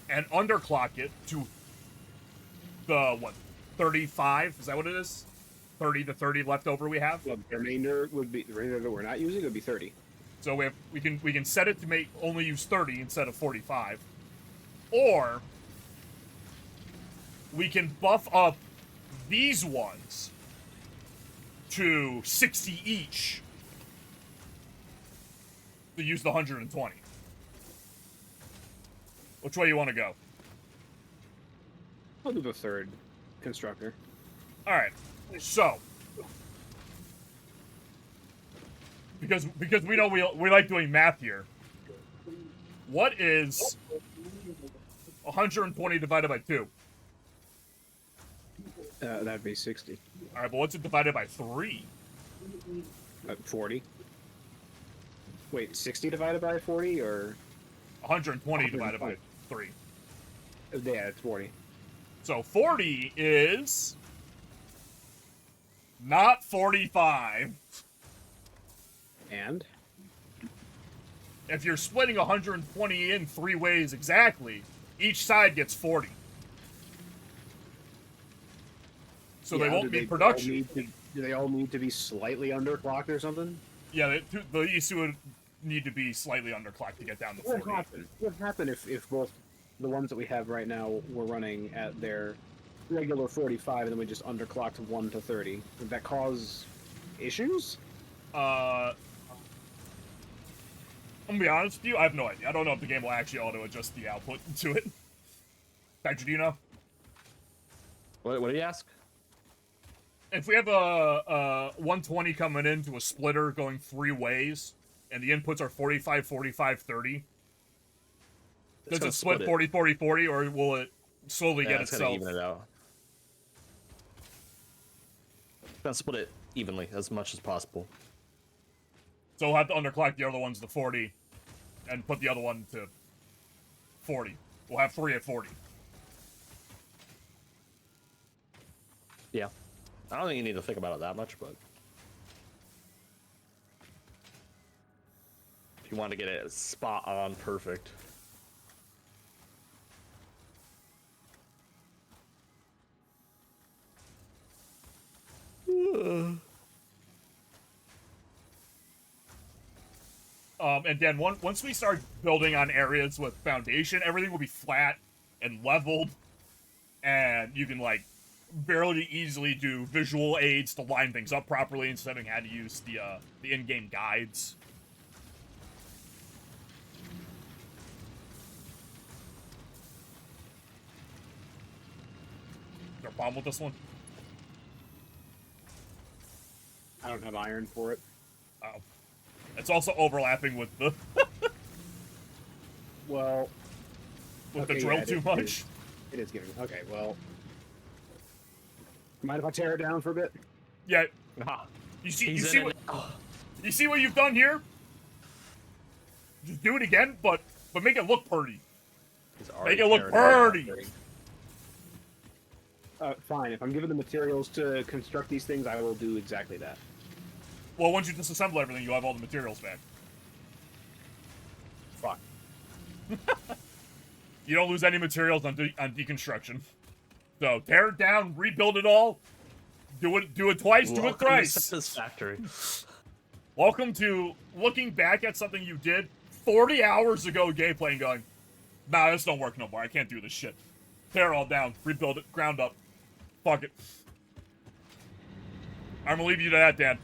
and underclock it to the, 35? Is that what it is? 30 to 30 left over we have? Well, the remainder that we're not using would be 30. So we can set it to make only use 30 instead of 45. Or we can buff up these ones to 60 each to use the 120. Which way you want to go? I'll do the third constructor. Alright, so because we know we like doing math here. What is 120 divided by 2? That'd be 60. Alright, but what's it divided by 3? 40. Wait, 60 divided by 40, or... 120 divided by 3. Yeah, it's 40. So 40 is not 45. And? If you're splitting 120 in 3 ways exactly, each side gets 40. So Yeah, they won't be production. Do they all need to be slightly underclocked or something? Yeah, these two would need to be slightly underclocked to get down to 40. What would happen if both the ones that we have right now were running at their regular 45 and then we just underclocked 1 to 30? Would that cause issues? I'm gonna be honest with you, I have no idea. I don't know if the game will actually auto-adjust the output to it. Patrick, do you know? What do you ask? If we have a 120 coming into a splitter going 3 ways, and the inputs are 45, 45, 30, does it split 40, 40, 40, or will it slowly get it's itself? gonna even it out. Gonna split it evenly as much as possible. So we'll have to underclock the other ones to 40, and put the other one to 40. We'll have 3 at 40. Yeah. I don't think you need to think about it that much, but if you want to get it spot on perfect. And then once we start building on areas with foundation, everything will be flat and leveled, and you can like barely easily do visual aids to line things up properly instead of having had to use the in-game guides. Is there a problem with this one? I don't have iron for it. Wow. It's also overlapping with the Well, with okay, the drill yeah, too much. It is giving. Okay, well, mind if I tear it down for a bit? Yeah. Ah, You see he's you in see it what now. you see what you've done here? Just do it again, but make it look pretty. He's Make already it look tearing it pretty. Fine. If I'm given the materials to construct these things, I will do exactly that. Well, once you disassemble everything, you have all the materials back. Fuck. You don't lose any materials on deconstruction. So tear it down, rebuild it all. Do it twice, do it Welcome to thrice. Satisfactory. Welcome to looking back at something you did 40 hours ago gameplay and going, nah, this don't work no more. I can't do this shit. Tear it all down, rebuild it, ground up. Fuck it. I'm gonna leave you to that, Dan.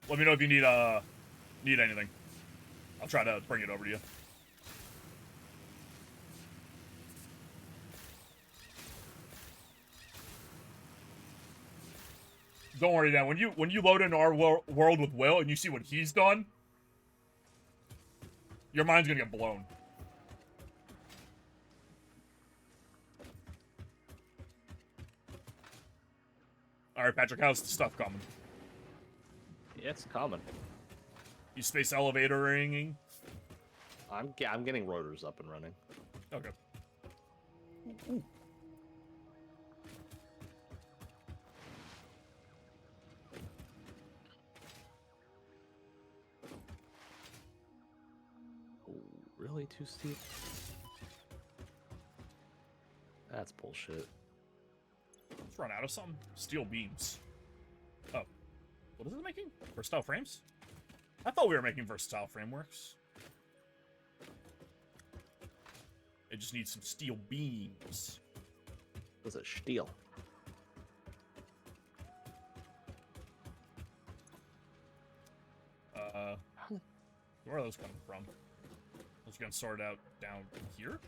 Let me know if you need anything. I'll try to bring it over to you. Don't worry, Dan. When you load into our world with Will and you see what he's done, your mind's gonna get blown. All right, Patrick, how's the stuff coming? Yeah, it's common. You space elevatoring? I'm getting rotors up and running. Okay. Ooh. Ooh, really too steep? That's bullshit. Let's run out of some steel beams. Oh. What is it making? Versatile frames? I thought we were making versatile frameworks. It just needs some steel beams. Was it steel? Where are those coming from? Those getting sorted out down here?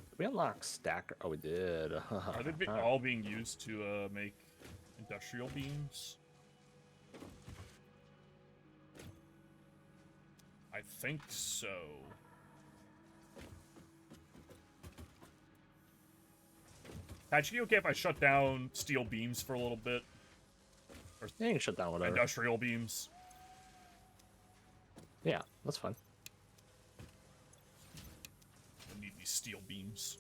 Did we unlock stacker? Oh, we did. Are they all being used to make industrial beams? I think so. Patch, you okay if I shut down steel beams for a little bit? Yeah, you can shut down whatever. Industrial beams? Yeah, that's fine. I need these steel beams.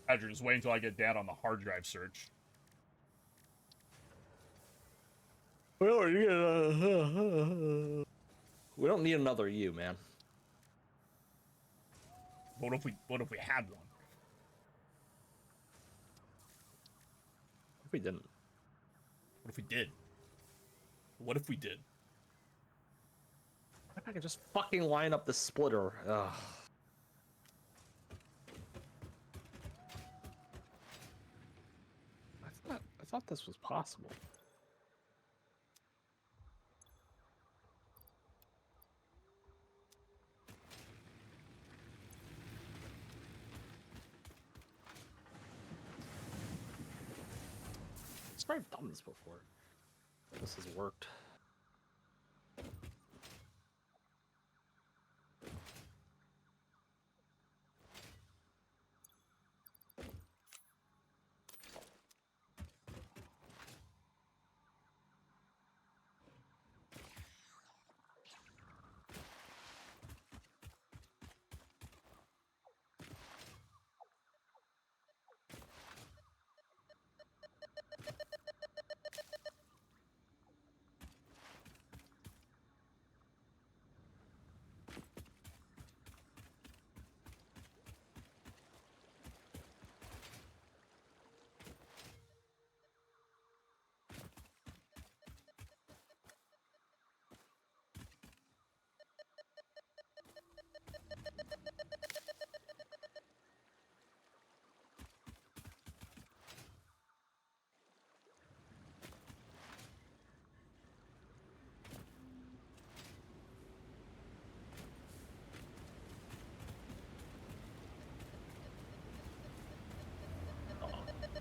Badger, just wait until I get down on the hard drive search. We don't need another you, man. What if we had one? What if we didn't? What if we did? What if we did? What if I could just fucking line up the splitter? Ugh. I thought this was possible. I swear I've done this before. This has worked.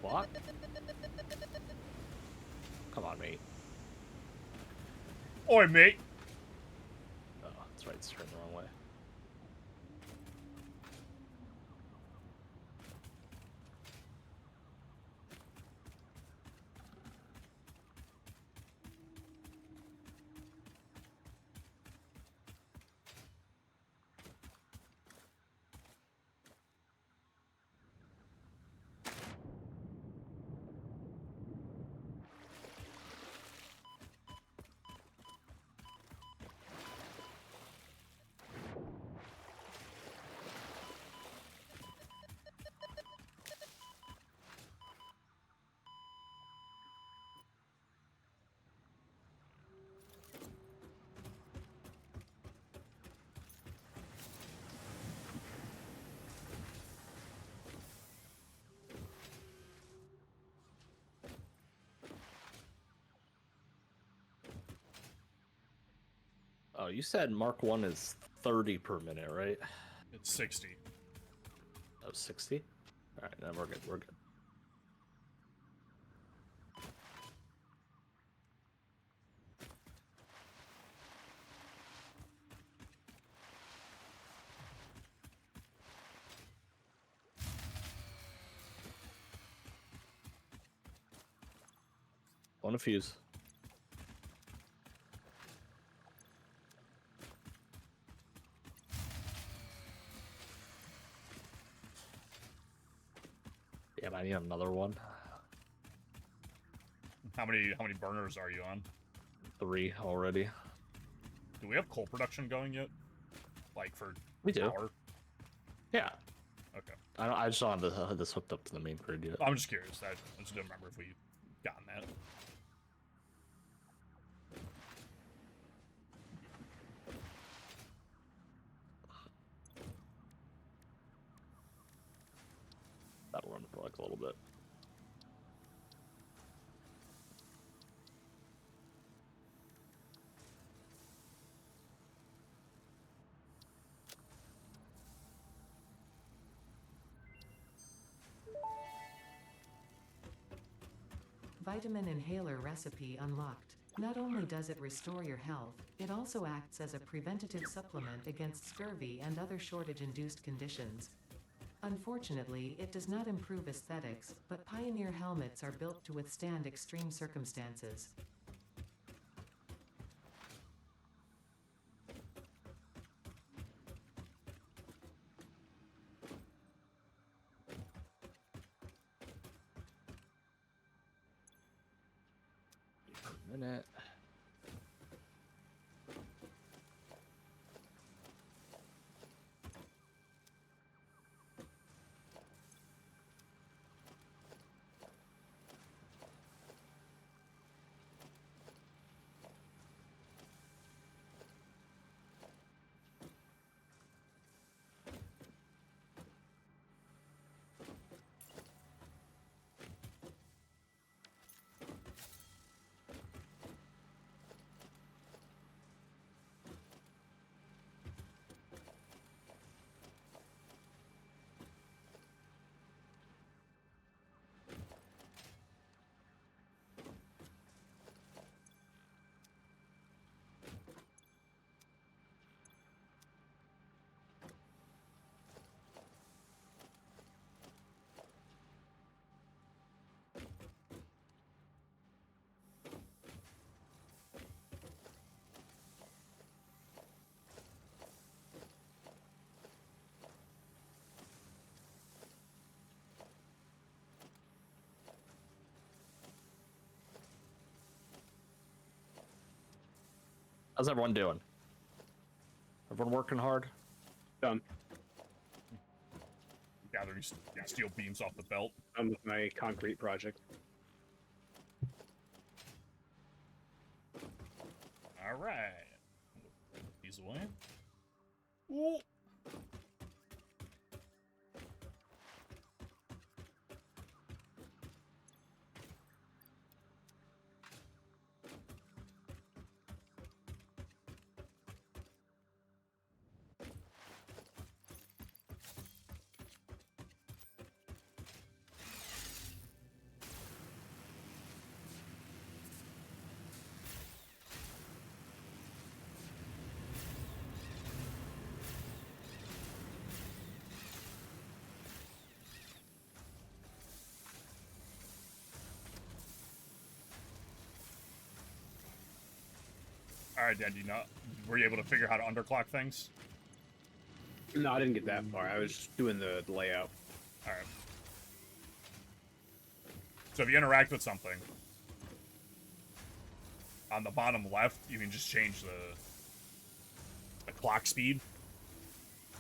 What? Come on, mate. Oi, mate. Oh, that's right. It's turned the wrong way. Oh, you said Mark 1 is 30 per minute, right? It's 60. Oh, 60? Alright, then we're good. We're good. One to fuse. Yeah, but I need another one. How many burners are you on? 3 already. Do we have coal production going yet? Like for We do. power? Yeah. Okay. I just don't have this hooked up to the main grid yet. I'm just curious. I just didn't remember if we gotten that. That'll run for like a little bit. Vitamin inhaler recipe unlocked. Not only does it restore your health, it also acts as a preventative supplement against scurvy and other shortage-induced conditions. Unfortunately, it does not improve aesthetics, but Pioneer helmets are built to withstand extreme circumstances. Per minute. How's everyone doing? Everyone working hard? Done. Gathering steel beams off the belt. Done with my concrete project. All right. These away. Ooh. right, Dan. Do you know? Were you able to figure out how to underclock things? No, I didn't get that far. I was just doing the layout. All right. So if you interact with something on the bottom left, you can just change the clock speed.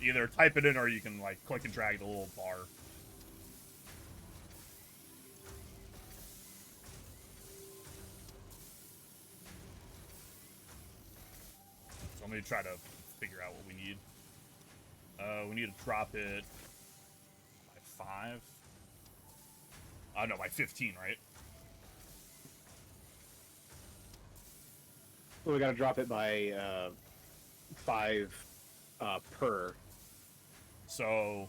Either type it in or you can like click and drag the little bar. So I'm gonna try to figure out what we need. We need to drop it by 5. No, by 15, right? Well, we got to drop it by 5 per. So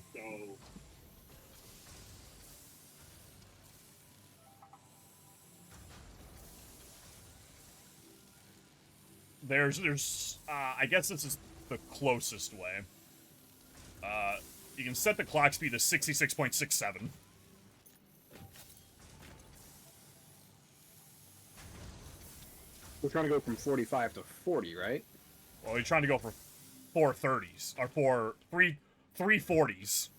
there's I guess this is the closest way. You can set the clock speed to 66.67. We're trying to go from 45 to 40, right? Well, you're trying to go for 430s or for 340s.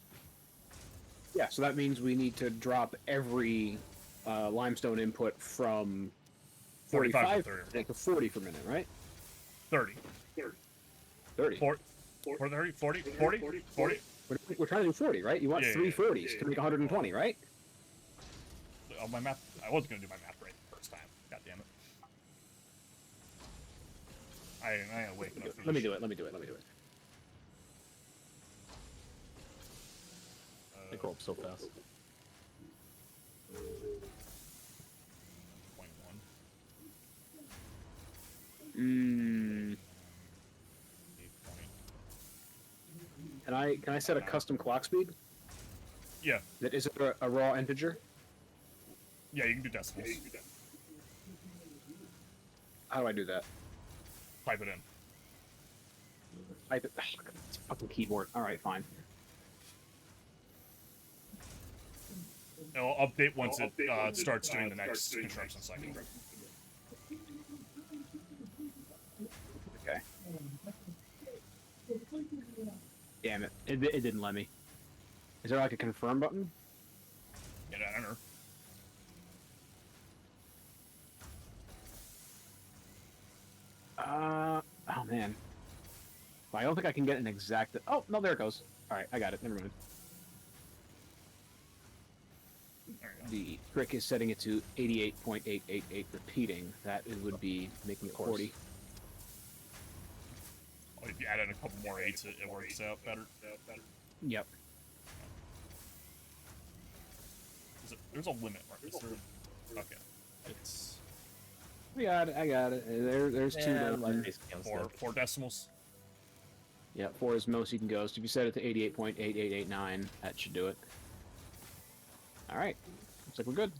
Yeah, so that means we need to drop every limestone input from 45 45 to 30. per minute to 40 per minute, right? 30. 30. 40, 40. We're trying to do 40, right? You want Yeah, 3 yeah, 40s to make 120, right? Oh, my math. I wasn't gonna do my math right the first time. God damn it. I ain't awake enough for Let me this do it. Let me do it. Let me do it. They grow up so fast. 21. Mm, 20. can I set a custom clock speed Yeah. that isn't a raw integer? Yeah, you can do decimals. How do I do that? Type it in. Type it. It's a fucking keyboard. All right, fine. It'll update once it starts doing the next construction cycle. Okay. Damn it. It didn't let me. Is there like a confirm button? Hit enter. Oh man. Well, I don't think I can get an exact. Oh no, there it goes. All right, I got it. Never mind. There you go. The trick is setting it to 88.888 repeating. That it would be making it 40. Oh, if you add in a couple more 8s, it works out better. Yep. There's a limit, right? Is there? Okay. It's I got it. There's 2 down. four decimals. Yeah, 4 is most you can go. So if you set it to 88.8889, that should do it. All right. Looks like we're good.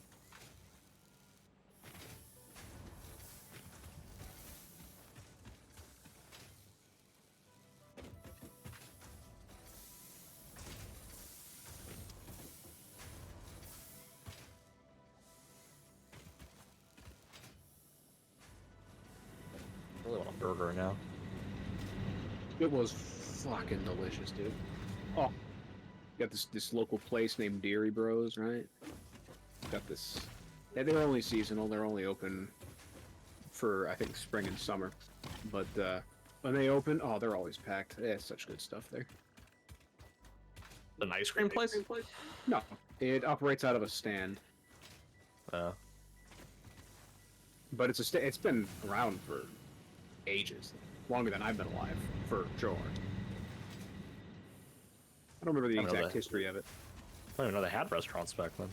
I really want a burger now. It was fucking delicious, dude. Oh, got this local place named Dairy Bros, right? Got this. Yeah, they're only seasonal. They're only open for I think spring and summer. But when they open, oh, they're always packed. They have such good stuff there. An ice cream place? No, it operates out of a stand, but it's been around for ages, longer than I've been alive, for sure. I don't remember the I know exact that. history of it. I don't even know they had restaurants back then.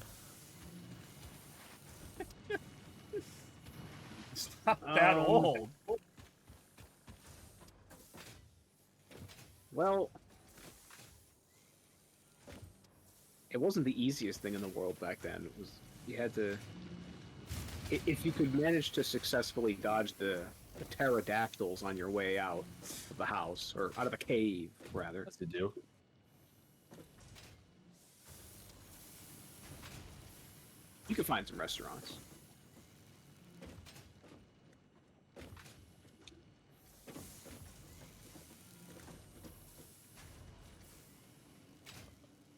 It's not that old. Well, it wasn't the easiest thing in the world back then. It was you had to if you could manage to successfully dodge the pterodactyls on your way out of the house or out of the cave, rather. That's to do. You could find some restaurants.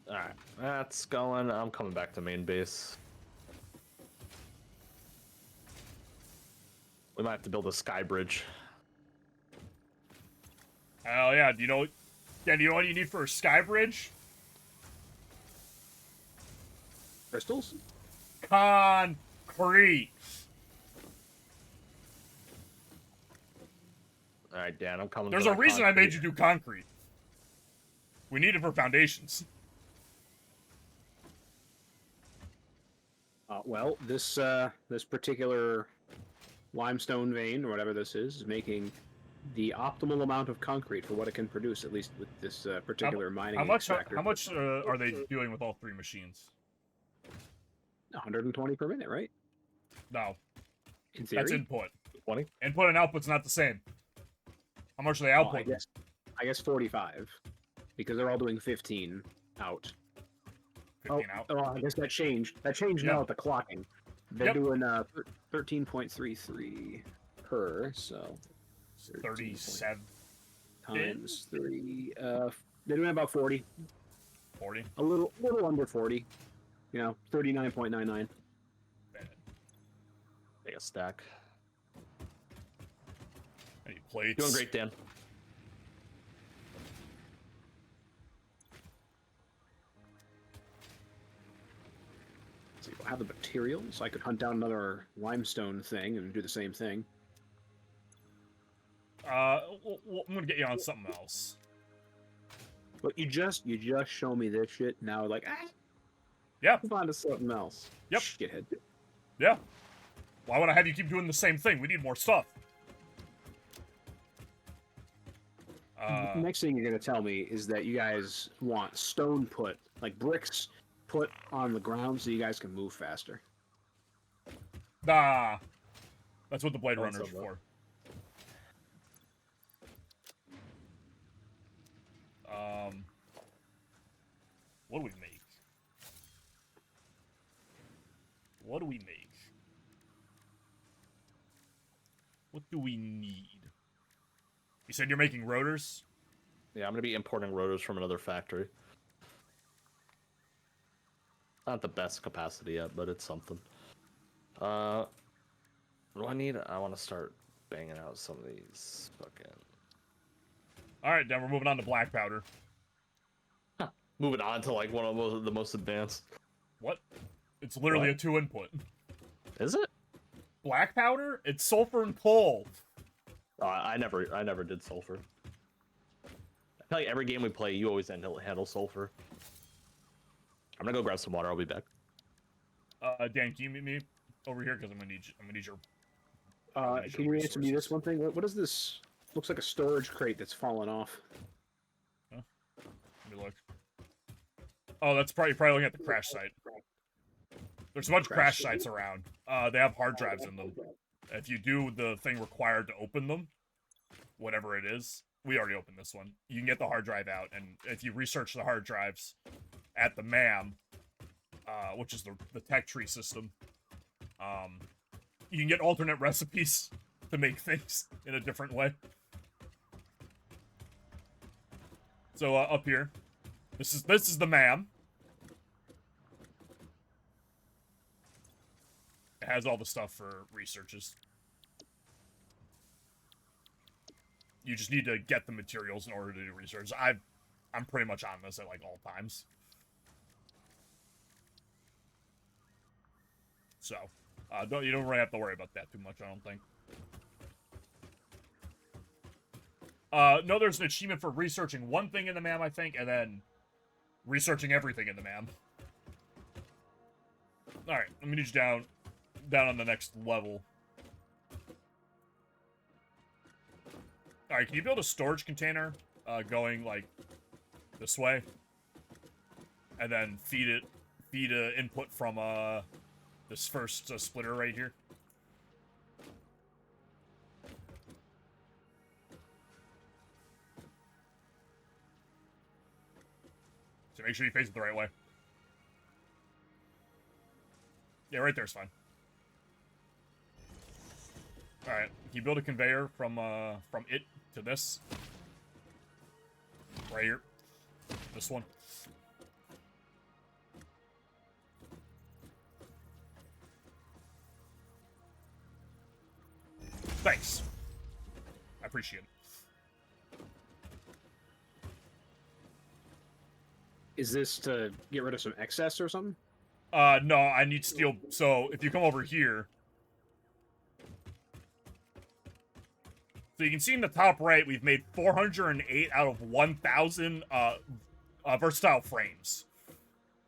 Alright, that's going. I'm coming back to main base. We might have to build a sky bridge. Oh yeah, do you know what you need for a sky bridge? Crystals? Concrete. Alright, Dan, I'm coming. There's for a that reason I made concrete. you do concrete. We need it for foundations. Well, this particular limestone vein, or whatever this is making the optimal amount of concrete for what it can produce, at least with this particular mining extractor. How much are they doing with all 3 machines? 120 per minute, right? No, In theory. that's input. 20? Input and output's not the same. How much are they Oh, outputting? I guess 45, because they're all doing 15 out. 15 out. Oh, I guess that changed. That changed Yeah. now with the clocking. They're Yep. doing 13.33 per, so 37, times 3. They're doing about 40. 40. A little under 40. 39.99. Take a stack. Any plates? Doing great, Dan. So I have the materials. I could hunt down another limestone thing and do the same thing. I'm gonna get you on something else. But you just show me this shit now. Like, Yeah. move on to something else. Yep. Shithead. Yeah. Why would I have you keep doing the same thing? We need more stuff. The next thing you're gonna tell me is that you guys want stone put, like bricks put on the ground, so you guys can move faster. Nah. That's what the Blade That's Runner's something. for. What do we make? What do we make? What do we need? You said you're making rotors? Yeah, I'm gonna be importing rotors from another factory. Not the best capacity yet, but it's something. What do I need? I want to start banging out some of these fucking... Alright, then we're moving on to black powder. Moving on to like one of the most advanced. What? It's literally What? a 2 input. Is it? Black powder? It's sulfur and coal. I never did sulfur. I feel like every game we play, you always handle sulfur. I'm gonna go grab some water. I'll be back. Dan, can you meet me over here? Because I'm gonna need your... Can you answer me this one thing? What is this? Looks like a storage crate that's fallen off. Let me look. Oh, that's probably looking at the crash site. There's a bunch of crash sites around. They have hard drives in them. If you do the thing required to open them, whatever it is, we already opened this one. You can get the hard drive out, and if you research the hard drives at the MAM, which is the tech tree system, you can get alternate recipes to make things in a different way. So up here, this is the MAM. It has all the stuff for researches. You just need to get the materials in order to do research. I'm pretty much on this at like all times. So, you don't really have to worry about that too much, I don't think. No, there's an achievement for researching one thing in the MAM, I think, and then researching everything in the MAM. Alright, let me need you down on the next level. Alright, can you build a storage container going, like, this way? And then feed a input from, this first splitter right here? So make sure you face it the right way. Yeah, right there's fine. Alright, can you build a conveyor from it to this? Right here. This one. Thanks. I appreciate it. Is this to get rid of some excess or something? No, I need steel. So if you come over here, so you can see in the top right, we've made 408 out of 1,000 versatile frames,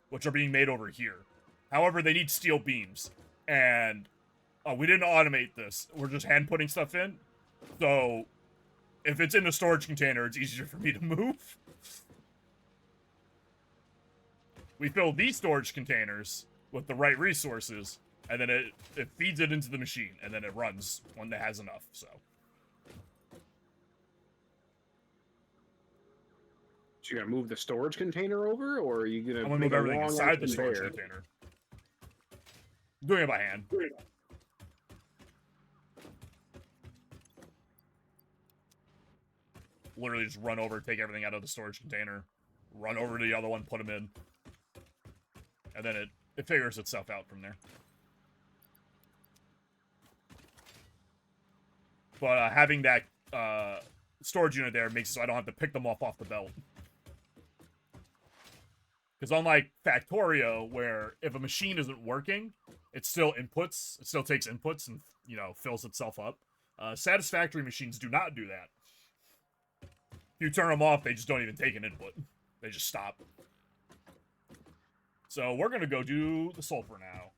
which are being made over here. However, they need steel beams, and we didn't automate this. We're just hand putting stuff in. So if it's in a storage container, it's easier for me to move. We fill these storage containers with the right resources, and then it feeds it into the machine, and then it runs when it has enough, so. So you're gonna move the storage container over, or are you gonna? I'm gonna make move a everything long inside ass the storage conveyor? container. I'm doing it by hand. Literally just run over, take everything out of the storage container, run over to the other one, put them in, and then it figures itself out from there. But having that storage unit there makes it so I don't have to pick them off the belt. Because unlike Factorio, where if a machine isn't working, it still inputs, it still takes inputs and, you know, fills itself up. Satisfactory machines do not do that. If you turn them off, they just don't even take an input. They just stop. So we're going to go do the sulfur now.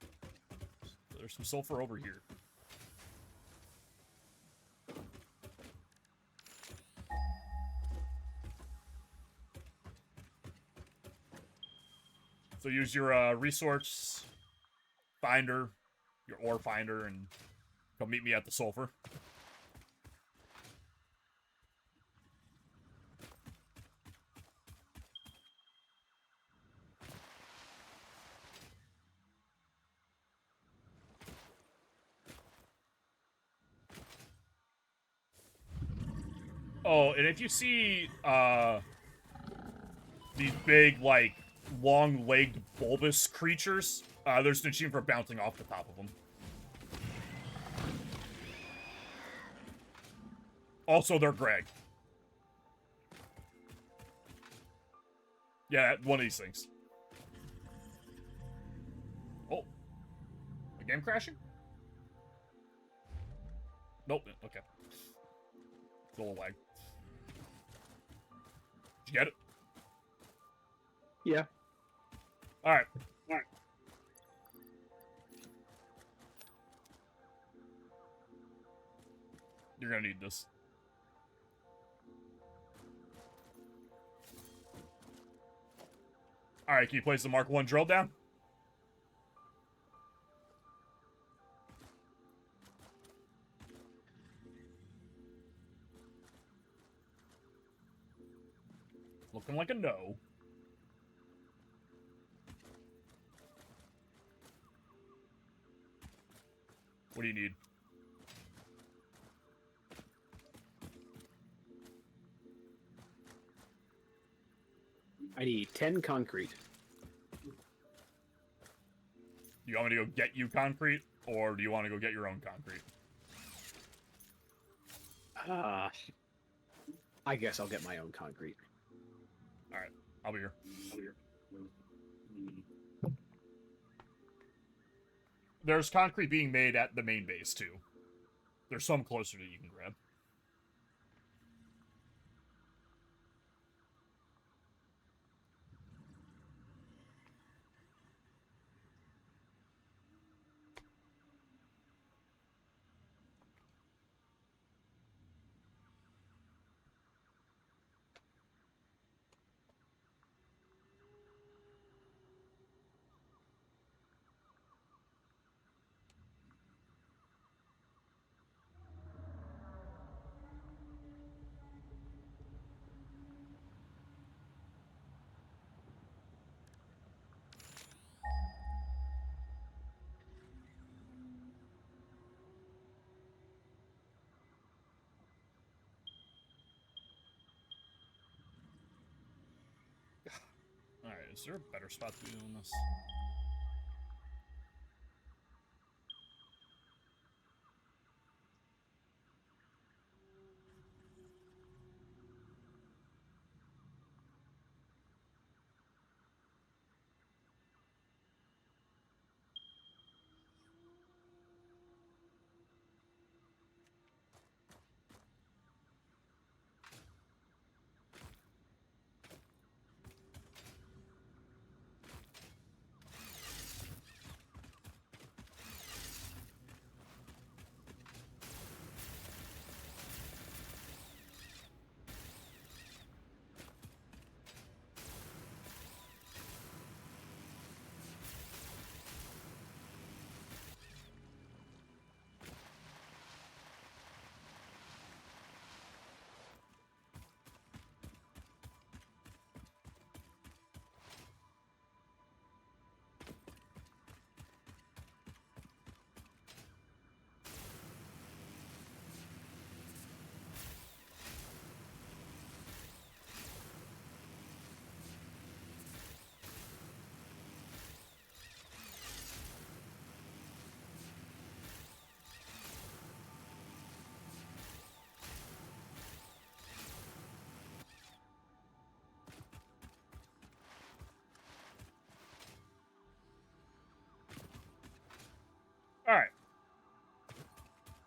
There's some sulfur over here. So use your resource finder, your ore finder, and come meet me at the sulfur. Oh, and if you see these big, like, long-legged bulbous creatures, there's an achievement for bouncing off the top of them. Also, they're Greg. Yeah, one of these things. Oh. The game crashing? Nope. Okay. It's a little lag. Did you get it? Yeah. Alright. You're gonna need this. Alright, can you place the Mark 1 drill down? Looking like a no. What do you need? I need 10 concrete. Do you want me to go get you concrete, or do you want to go get your own concrete? I guess I'll get my own concrete. Alright, I'll be here. There's concrete being made at the main base, too. There's some closer that you can grab. Alright, is there a better spot to be doing this?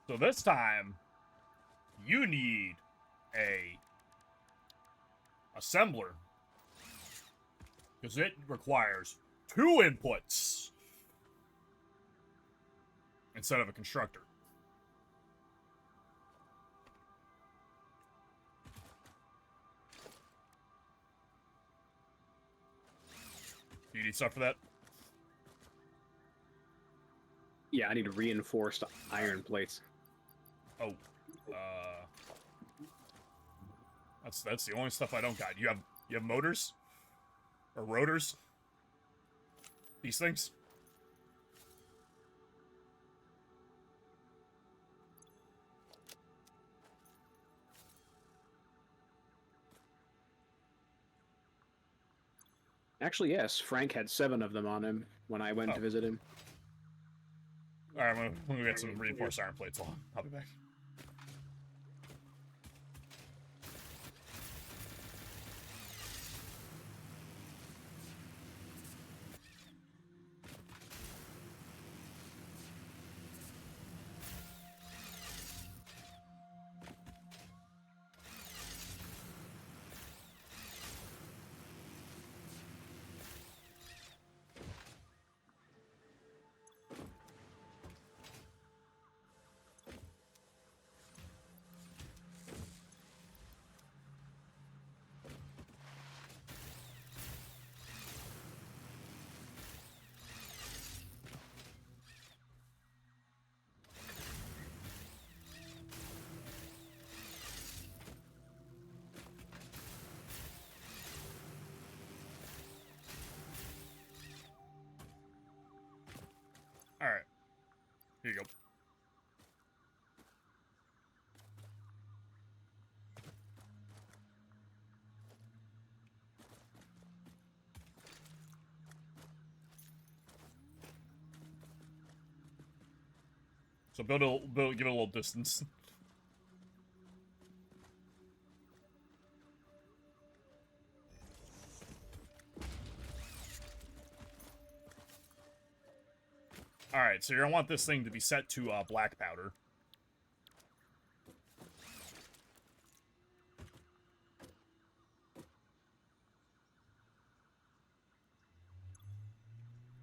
So this time, you need a assembler. Because it requires 2 inputs instead of a constructor. Do you need stuff for that? Yeah, I need reinforced iron plates. Oh, that's the only stuff I don't got. You have motors or rotors? These things? Actually, yes. Frank had 7 of them on him when I went to visit him. All right, I'm gonna get some reinforced iron plates. I'll be back. All right, here you go. So give it a little distance. All right, so you're gonna want this thing to be set to black powder.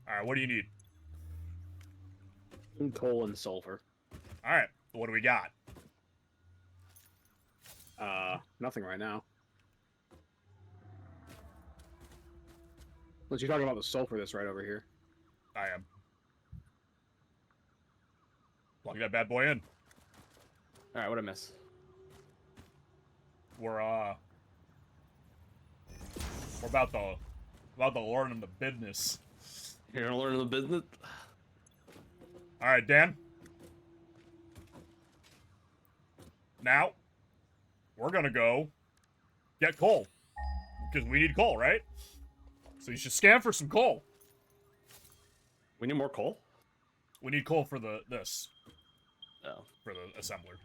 All right, what do you need? Coal and sulfur. All right, what do we got? Nothing right now. Unless you're talking about the sulfur that's right over here. I am. Plug that bad boy in. All right, what I miss? We're about to learn the business. You're gonna learn the business. All right, Dan. Now, we're gonna go get coal because we need coal, right? So you should scan for some coal. We need more coal. We need coal for this Oh. for the assembler.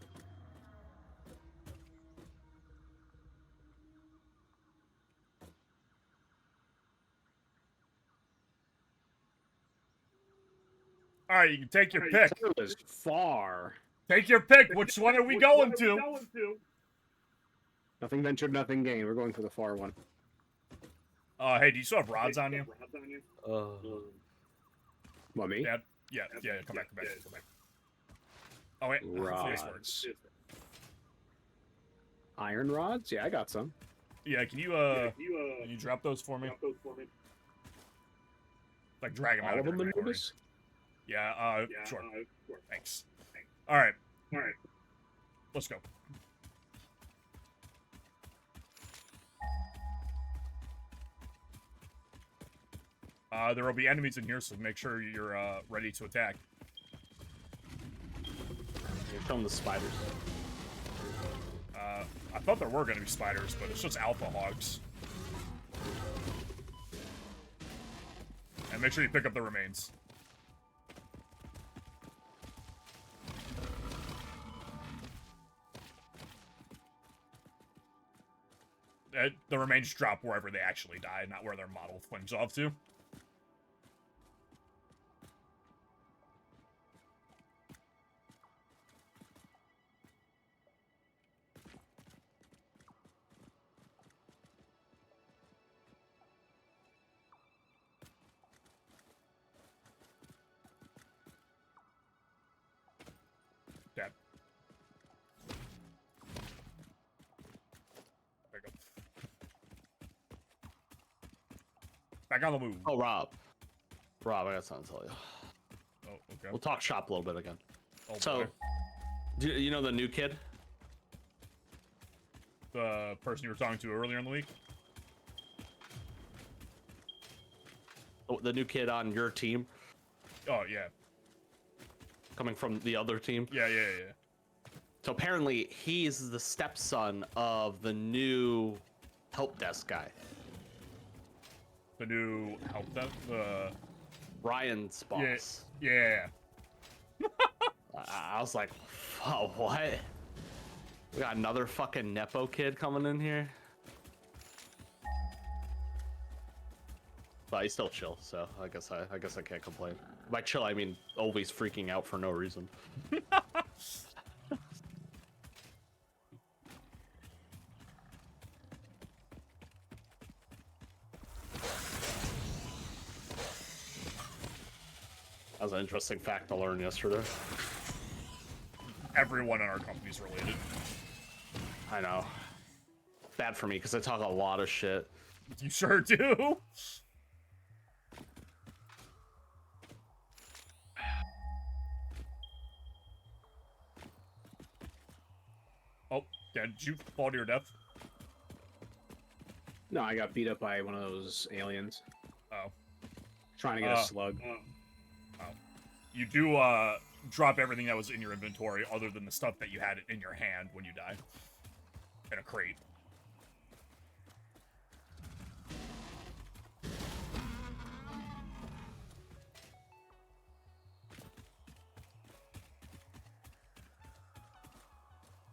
All right, you can take your pick. Coal is far. Take your pick. Which one are we going to? Nothing ventured, nothing gained. We're going for the far one. Hey, do you still have rods on you? What, me? Dad? Yeah, come back. Oh, wait. Rods. Iron rods? Yeah, I got some. Yeah, can you drop those for me? Like, drag them out All of of them in inventory. this? Yeah, sure. Thanks. All right. Let's go. There will be enemies in here, so make sure you're ready to attack. Here come the spiders. I thought there were going to be spiders, but it's just alpha hogs. And make sure you pick up the remains. The remains drop wherever they actually die, not where their model flings off to. Back on the move. Oh, Rob. Rob, I got something to tell you. Oh, okay. We'll talk shop a little bit again. Oh, So, boy. do you know the new kid? The person you were talking to earlier in the week? Oh, the new kid on your team, Oh, yeah. coming from the other team. Yeah. So apparently, he's the stepson of the new help desk guy, The new help desk. Ryan's boss. Yeah. I was like, oh, what? We got another fucking Nepo kid coming in here? But he's still chill, so I guess I can't complain. By chill, I mean always freaking out for no reason. That was an interesting fact to learn yesterday. Everyone in our company's related. I know. Bad for me, because I talk a lot of shit. You sure do. Oh, did you fall to your death? No, I got beat up by one of those aliens Oh. trying to get a slug. You do, drop everything that was in your inventory other than the stuff that you had in your hand when you die. In a crate.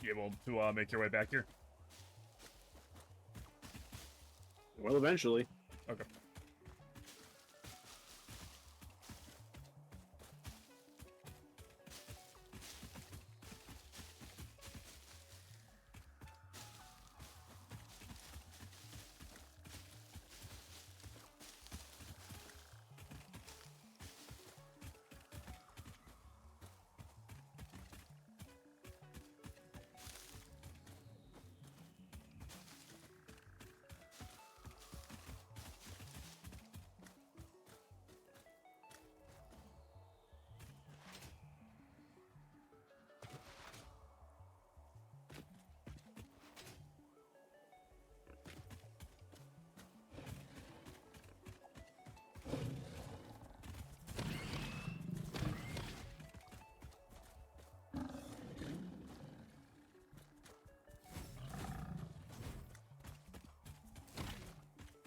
You able to, make your way back here? Well, eventually. Okay.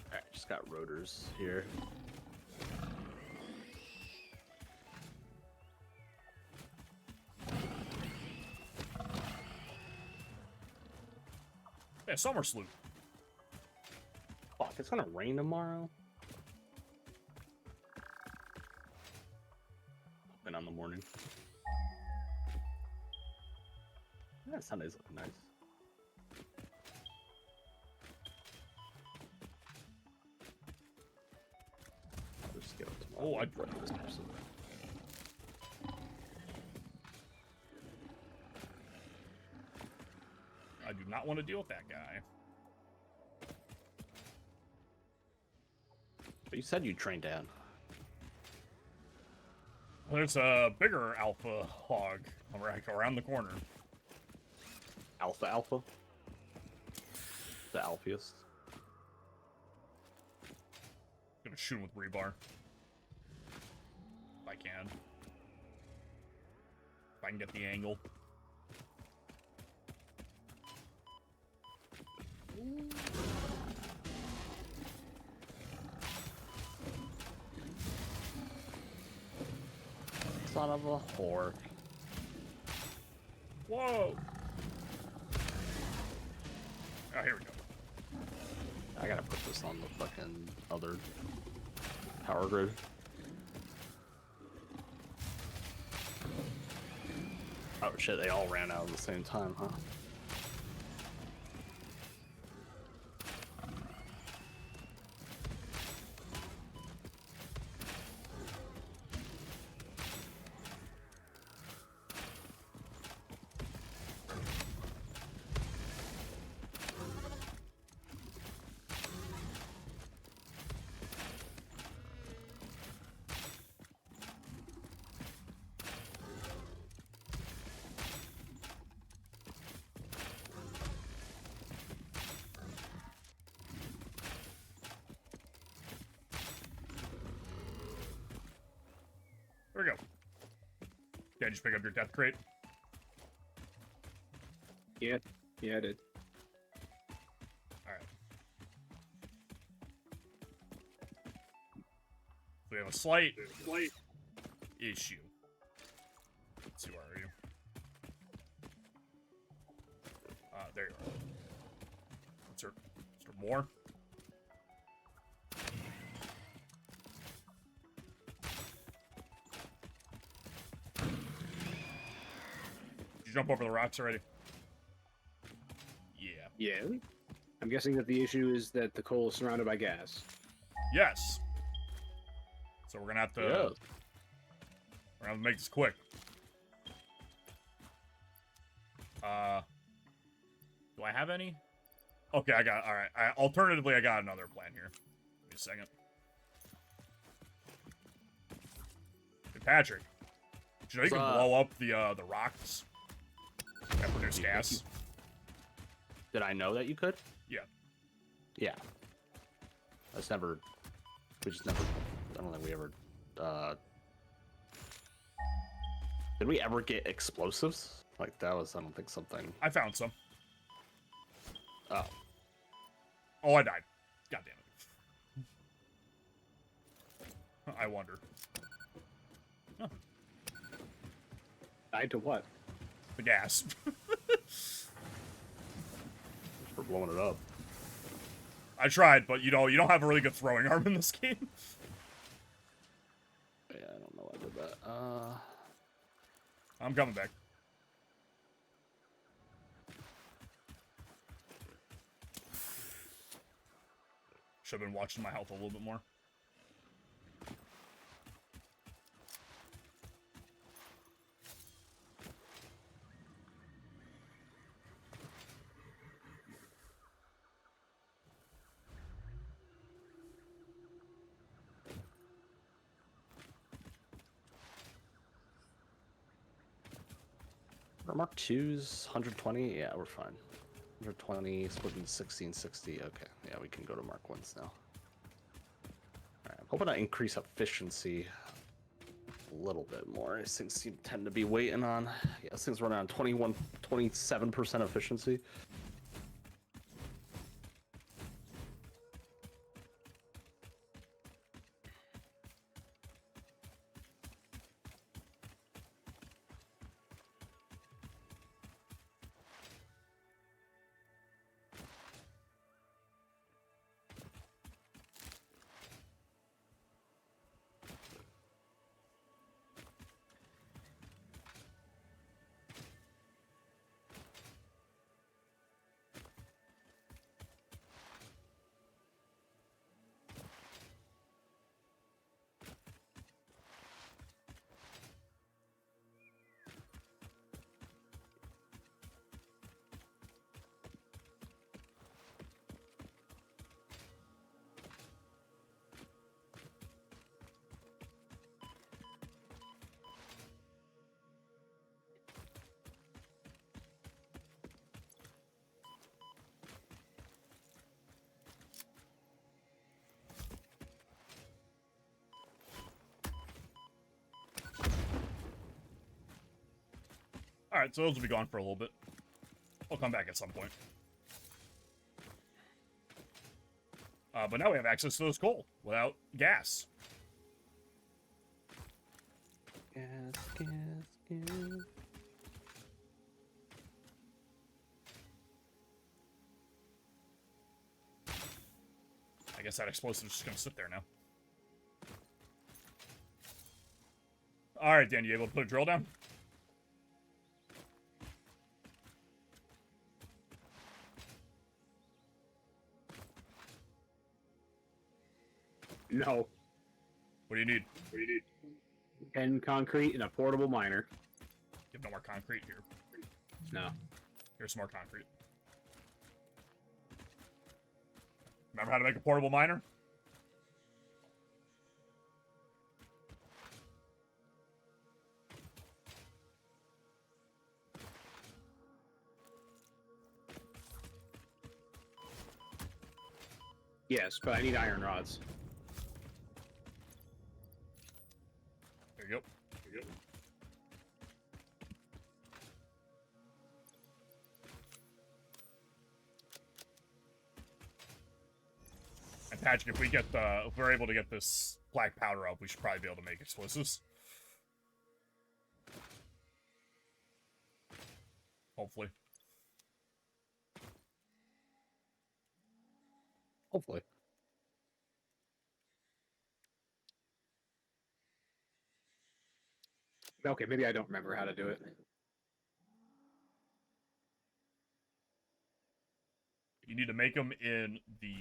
Alright, just got rotors here. Yeah, summer sloop. Fuck, it's gonna rain tomorrow? Been on the morning. Yeah, Sundays look nice. I'll just get it tomorrow. Oh, I'd run this person. I do not want to deal with that guy. But you said you trained Dan. There's a bigger alpha hog around the corner. Alpha? The alphiest. Gonna shoot him with rebar. If I can. If I can get the angle. Son of a whore. Whoa! Oh, here we go. I gotta put this on the fucking other power grid. Oh shit, they all ran out at the same time, huh? There we go. Yeah, just pick up your death crate. Yeah, I did. Alright. We have a slight issue. Let's see, where are you? There you are. Is there more? Did you jump over the rocks already? Yeah. Yeah. I'm guessing that the issue is that the coal is surrounded by gas. Yes. So we're gonna have to. Yeah. We're gonna have to make this quick. Do I have any? Okay, I got. All right. Alternatively, I got another plan here. Give me a second. Hey, Patrick, did you know you can blow up the rocks and produce gas? Did I know that you could? Yeah. Yeah. We just never, I don't think we ever, did we ever get explosives? Like, that was, I don't think, something. I found some. Oh. Oh, I died. God damn it. I wonder. Oh, Tied to what? the gas. For blowing it up. I tried, but you know, you don't have a really good throwing arm in this game. Yeah, I don't know why I did that. I'm coming back. Should have been watching my health a little bit more. Are Mark 2's 120? Yeah, we're fine. 120, split into 1660. Okay, yeah, we can go to Mark 1s now. Alright, I'm hoping I increase efficiency a little bit more. These things tend to be waiting on. Yeah, this thing's running on 27% efficiency. Alright, so those will be gone for a little bit. I'll come back at some point. But now we have access to this coal without gas. Gas. I guess that explosive is just gonna sit there now. Alright, Dan, you able to put a drill down? No. What do you need? 10 concrete and a portable miner. You have no more concrete here. No. Here's some more concrete. Remember how to make a portable miner? Yes, but I need iron rods. There you go. And Patrick, if we're able to get this black powder up, we should probably be able to make explosives. Hopefully. Hopefully. Okay, maybe I don't remember how to do it. You need to make them in the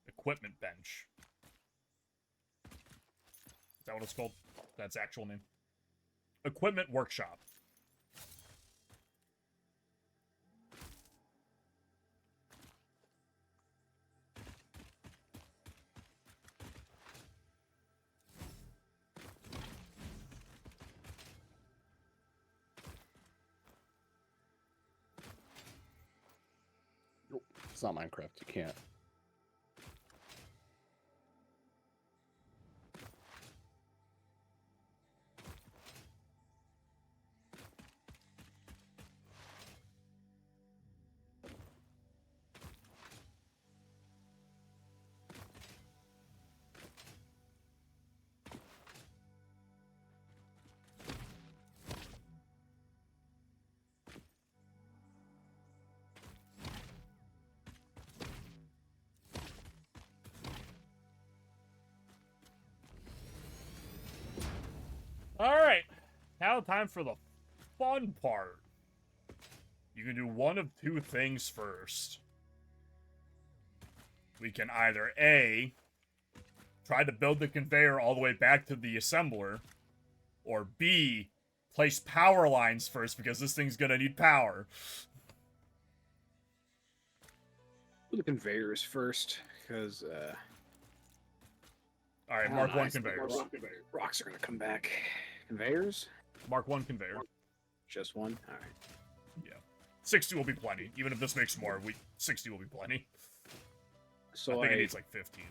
equipment bench. Is that what it's called? That's actual name. Equipment workshop. It's not Minecraft. You can't. Alright. Now time for the fun part. You can do one of two things first. We can either A, try to build the conveyor all the way back to the assembler, or B, place power lines first because this thing's gonna need power. Do the conveyors first, because Alright, mark one conveyor. Rocks are gonna come back. Conveyors? Mark one conveyor. Just one? Alright. 60 will be plenty. Even if this makes more, 60 will be plenty. So I think it needs like 15.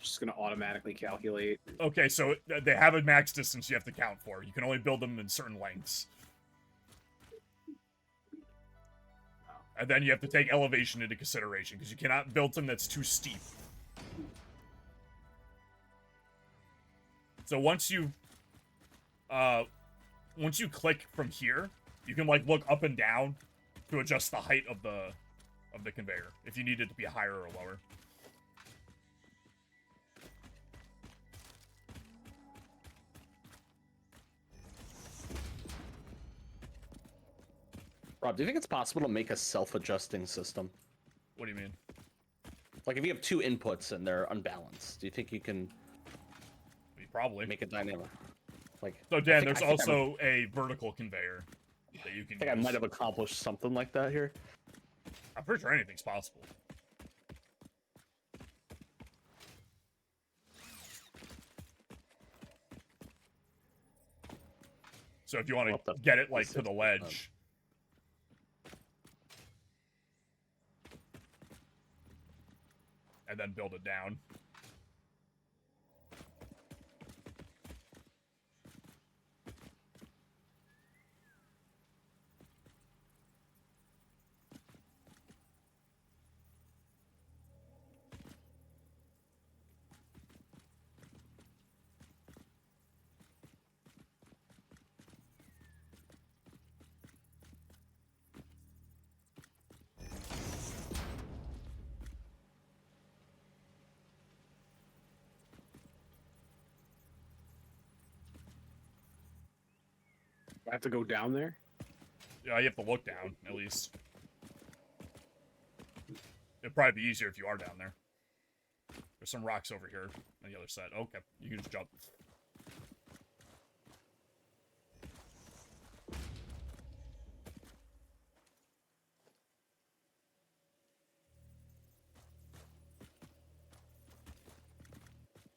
Just gonna automatically calculate. Okay, so they have a max distance you have to count for. You can only build them in certain lengths. And then you have to take elevation into consideration, because you cannot build them that's too steep. So once you click from here, you can like look up and down to adjust the height of the conveyor if you need it to be higher or lower. Rob, do you think it's possible to make a self-adjusting system? What do you mean? Like if you have two inputs and they're unbalanced, do you think you can Probably. make it dynamic? Like, So Dan, there's I think also a vertical conveyor that you can I think I use. might have accomplished something like that here. I'm pretty sure anything's possible. So if you want to get it like to the ledge. And then build it down. I have to go down there? Yeah, you have to look down, at least. It'd probably be easier if you are down there. There's some rocks over here on the other side. Okay, you can just jump.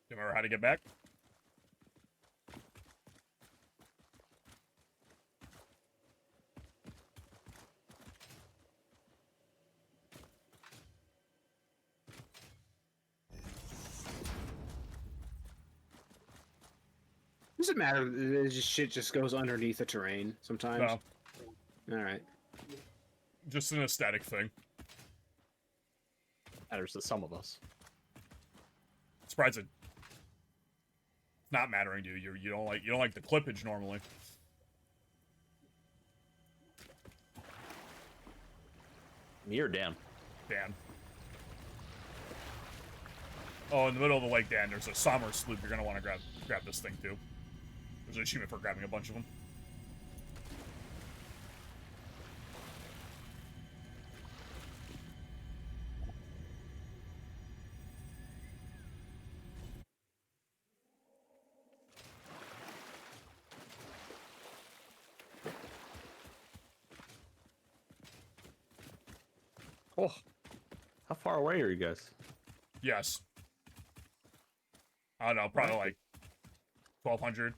You remember how to get back? Doesn't matter. Shit just goes underneath the terrain sometimes. No, All right. just an aesthetic thing. Matters to some of us. Surprised it's not mattering to you. You don't like the clippage normally. Me or Dan? Dan. Oh, in the middle of the lake, Dan, there's a Sommer sloop. You're gonna want to grab this thing too. There's an achievement for grabbing a bunch of them. Oh, how far away are you guys? Yes. I don't know, probably like 1,200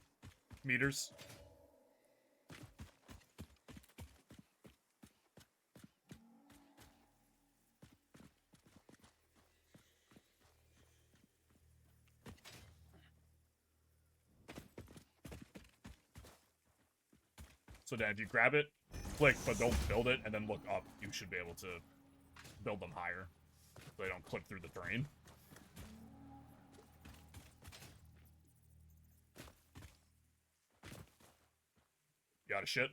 meters. So then if you grab it, click, but don't build it, and then look up, you should be able to build them higher. So they don't clip through the terrain. You got a shit?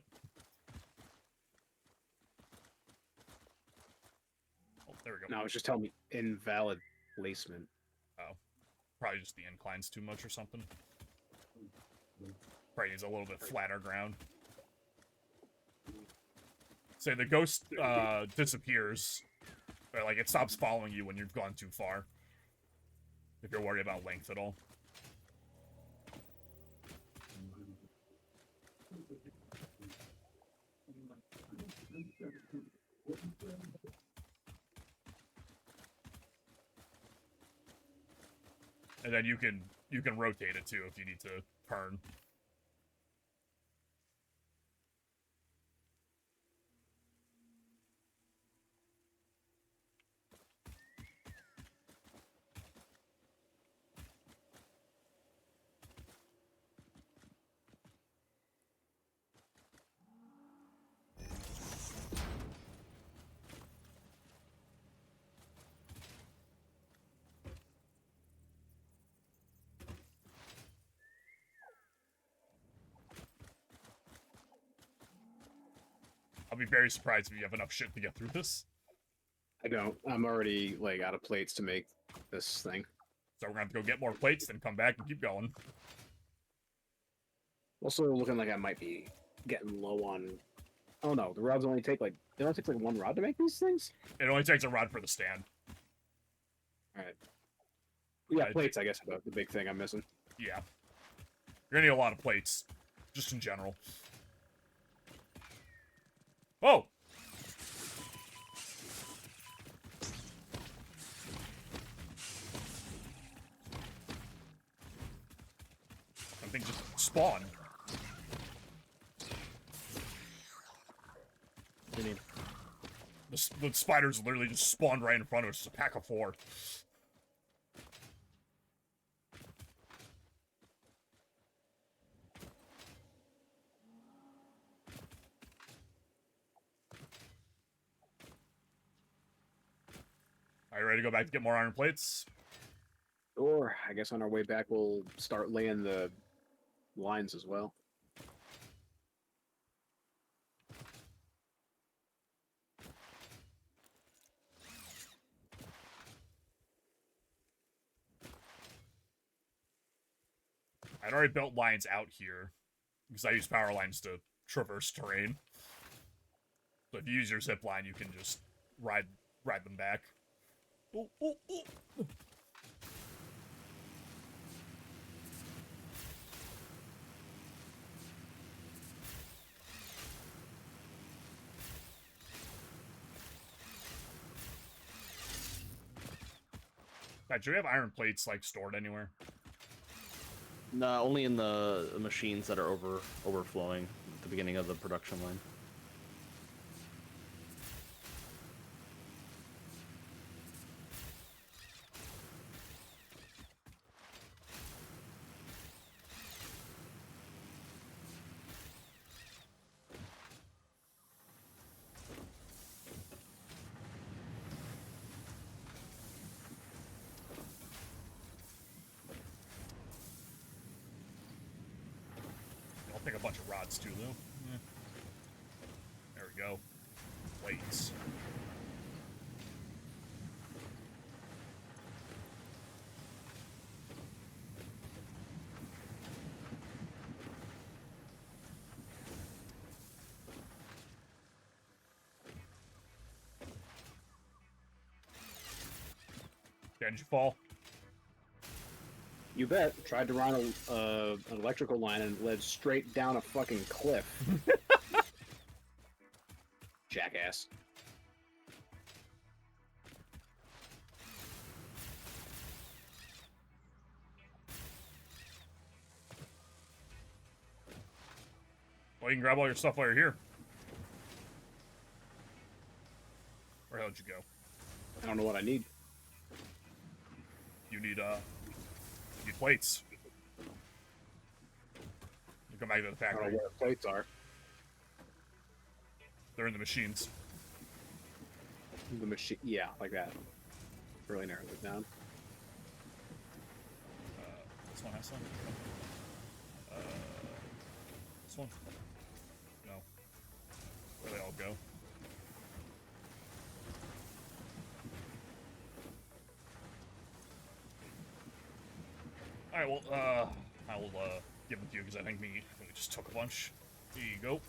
Oh, there we go. No, it was just telling me invalid placement. Oh. Probably just the incline's too much or something. Probably needs a little bit flatter ground. Say the ghost disappears. Or, like, it stops following you when you've gone too far. If you're worried about length at all. And then you can rotate it too if you need to turn. I'll be very surprised if you have enough shit to get through this. I don't. I'm already like out of plates to make this thing. So we're gonna have to go get more plates, then come back and keep going. Also looking like I might be getting low on. Oh no, the rods only take like they only take like one rod to make these things. It only takes a rod for the stand. All right. Yeah, plates. I guess about the big thing I'm missing. Yeah. You're gonna need a lot of plates, just in general. Oh! Something just spawned. What do you mean? The spiders literally just spawned right in front of us. It's a pack of 4. Are you ready to go back to get more iron plates? Or I guess on our way back we'll start laying the lines as well. I'd already built lines out here because I use power lines to traverse terrain. So if you use your zip line, you can just ride them back. Ooh, ooh, ooh. Do we have iron plates like stored anywhere? No, only in the machines that are overflowing at the beginning of the production line. I'll take a bunch of rods too, though. Yeah. There we go. Plates. Did you fall? You bet. Tried to run an electrical line and it led straight down a fucking cliff. Jackass. Well, you can grab all your stuff while you're here. Where the hell did you go? I don't know what I need. You need plates. You come back to the I don't factory. know where the plates are. They're in the machines. The machine, yeah, like that. Really narrows it down. This one has some. This one? No. Where they all go? Alright, well, I will give them to you because I think we just took a bunch. Here you go.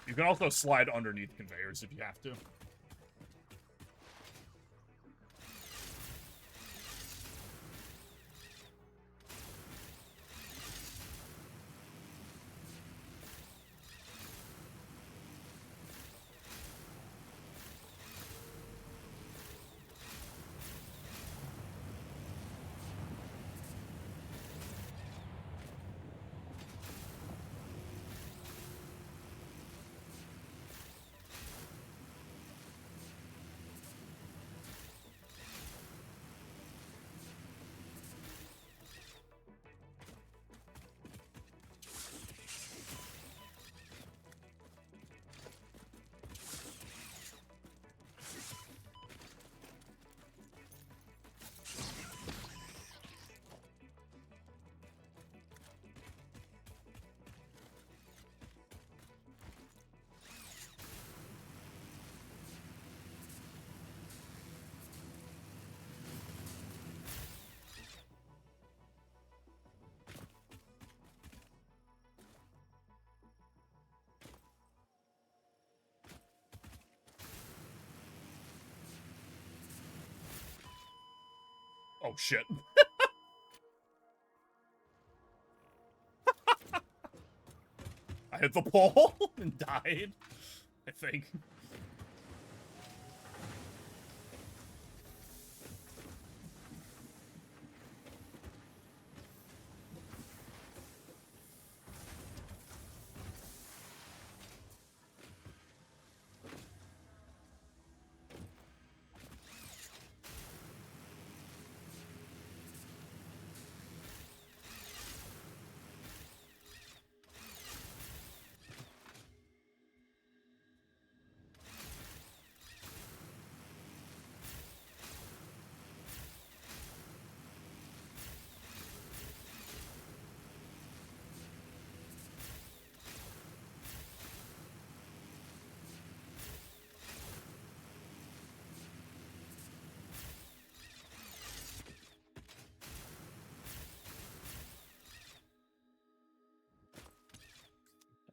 You can also slide underneath conveyors if you have to. Oh, shit. I hit the pole and died, I think.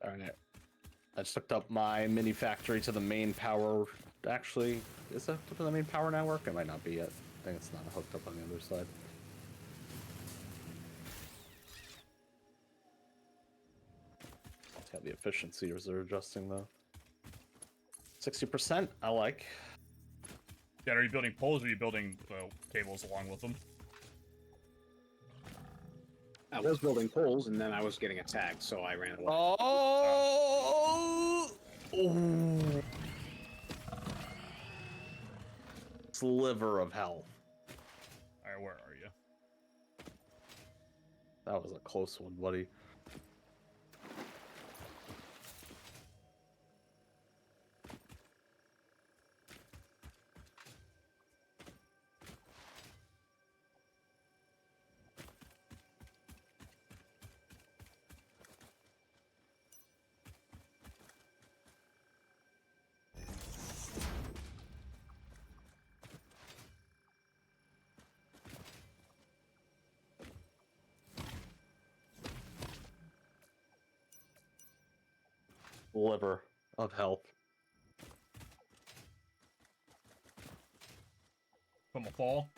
All right. I just hooked up my mini factory to the main power. Actually, is it hooked up to the main power network? It might not be yet. I think it's not hooked up on the other side. It's got the efficiency as they're adjusting though. 60%, I like. Dad, are you building poles or are you building cables along with them? I was building poles and then I was getting attacked, so I ran away. Oh! Ooh. Sliver of hell. Alright, where are you? That was a close one, buddy. sliver of health. From a fall.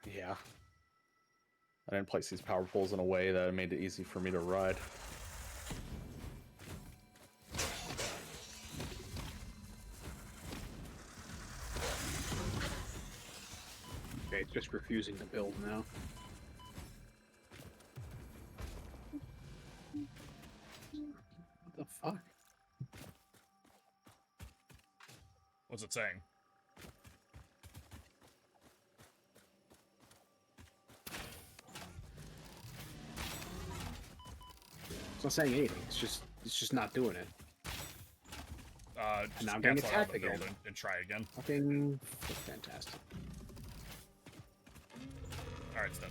Yeah. I didn't place these power poles in a way that made it easy for me to ride. Okay, it's just refusing to build now. What the fuck? What's it saying? It's not saying anything. It's just not doing it. Just now I'm getting cancel out attacked the build again. and try again. Fucking fantastic. All right, it's done.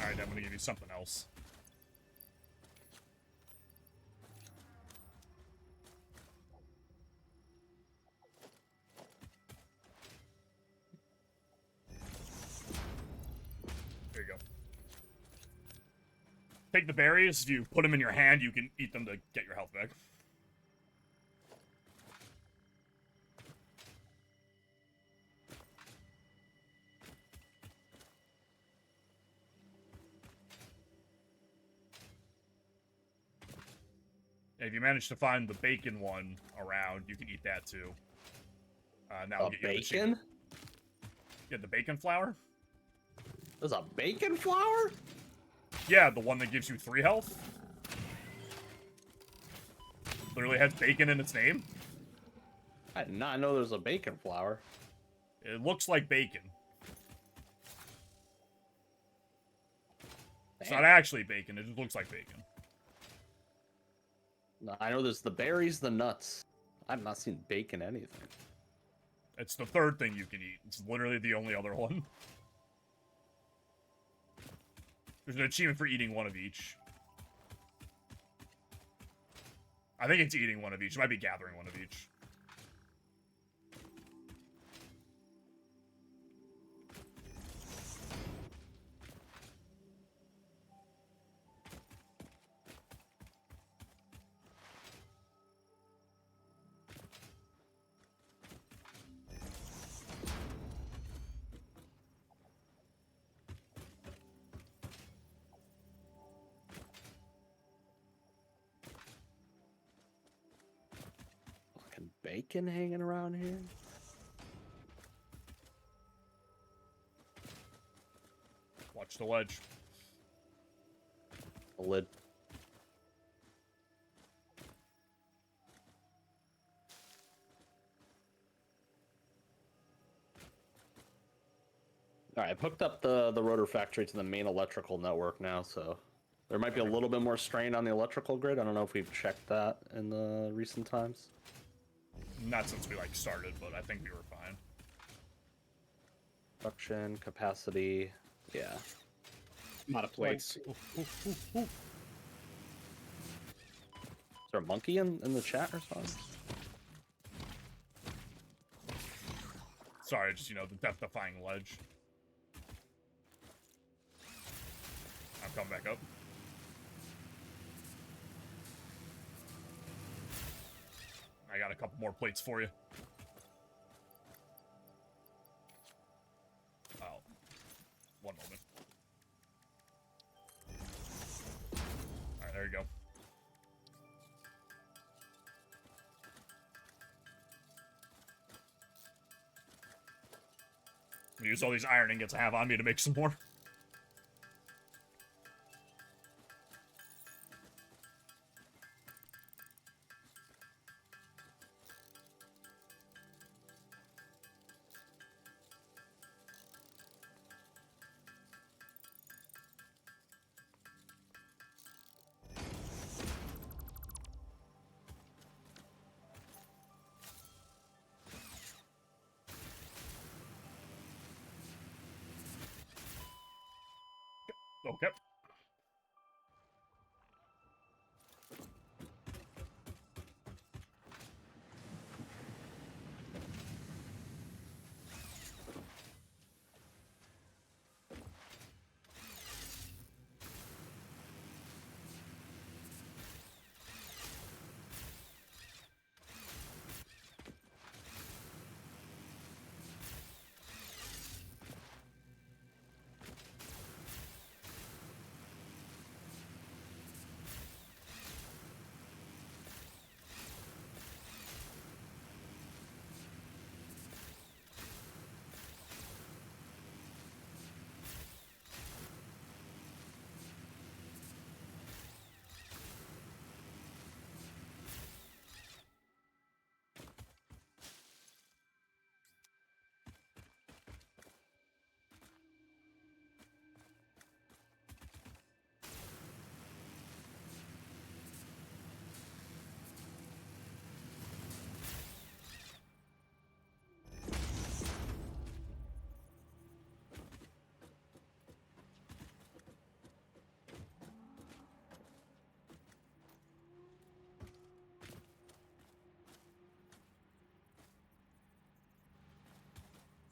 All right, I'm gonna give you something else. There you go. Take the berries. If you put them in your hand, you can eat them to get your health back. And if you manage to find the bacon one around, you can eat that too. Now A get you the bacon? Yeah, the bacon flour. There's a bacon flour? Yeah, the one that gives you 3 health. Literally has bacon in its name. I did not know there's a bacon flour. It looks like bacon. It's not actually bacon, it just looks like bacon. No, I know there's the berries, the nuts. I've not seen bacon anything. It's the third thing you can eat. It's literally the only other one. There's an achievement for eating one of each. I think it's eating one of each. It might be gathering one of each. Fucking bacon hanging around here? Watch the ledge. A lid. Alright, I've hooked up the rotor factory to the main electrical network now, so there might be a little bit more strain on the electrical grid. I don't know if we've checked that in the recent times. Not since we, like, started, but I think we were fine. Production, capacity, yeah. A lot of plates. Is there a monkey in the chat or something? Sorry, just, you know, the death-defying ledge. I'm coming back up. I got a couple more plates for you. Oh. One moment. Alright, there you go. I'm gonna use all these iron ingots I have on me to make some more. Okay.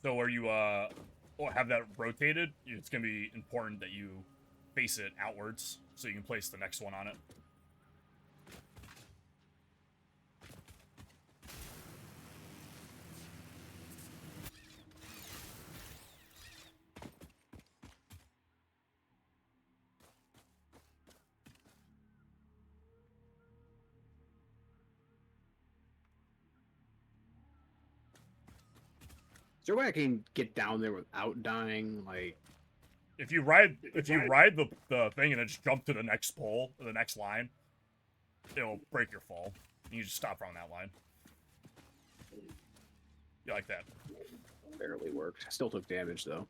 So where you have that rotated, it's gonna be important that you face it outwards so you can place the next one on it. Is there a way I can get down there without dying? Like, If you ride the thing and then just jump to the next pole, the next line, it'll break your fall. You just stop on that line. You like that? barely worked. Still took damage though.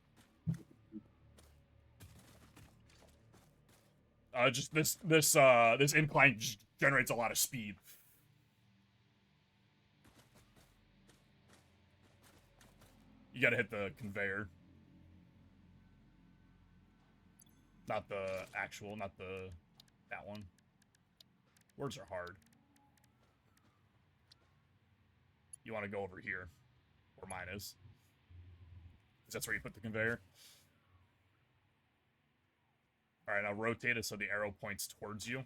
Just this incline just generates a lot of speed. You gotta hit the conveyor. Not the actual, not that one. Words are hard. You want to go over here, where mine is. 'Cause that's where you put the conveyor. Alright, now rotate it so the arrow points towards you.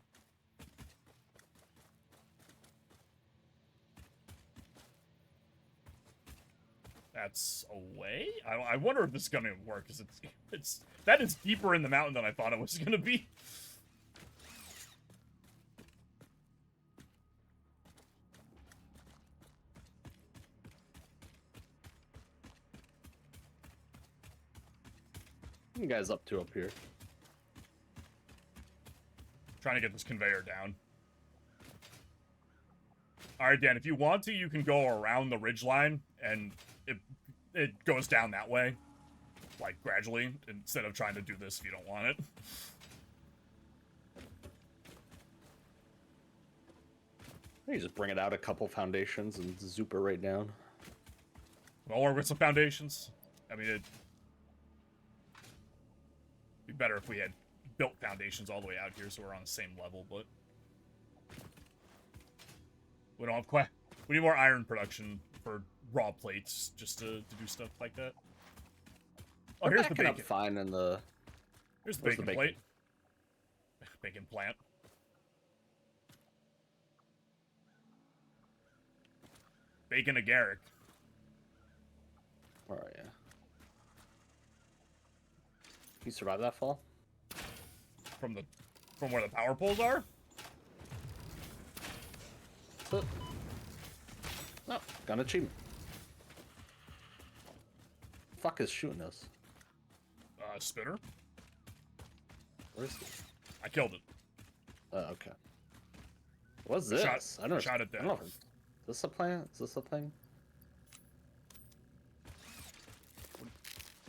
That's away? I wonder if this is gonna work, because it's that is deeper in the mountain than I thought it was gonna be. What are you guys up to up here? Trying to get this conveyor down. Alright, Dan, if you want to, you can go around the ridgeline, and it goes down that way. Like, gradually, instead of trying to do this if you don't want it. You just bring it out a couple foundations and zoop it right down. We'll work with some foundations. I mean, it'd be better if we had built foundations all the way out here so we're on the same level, but we don't have quite. We need more iron production for raw plates just to do stuff like that. Oh, here's the bacon. Fine in the. Here's the Where's bacon the plate. Bacon plant. Bacon agaric. Where are you? You survive that fall? From where the power poles are? Oh, got an achievement. Fuck is shooting us? Spinner. Where's he? I killed it. Okay. What's this? I shot it down. I don't know. Is this a plant? Is this a thing?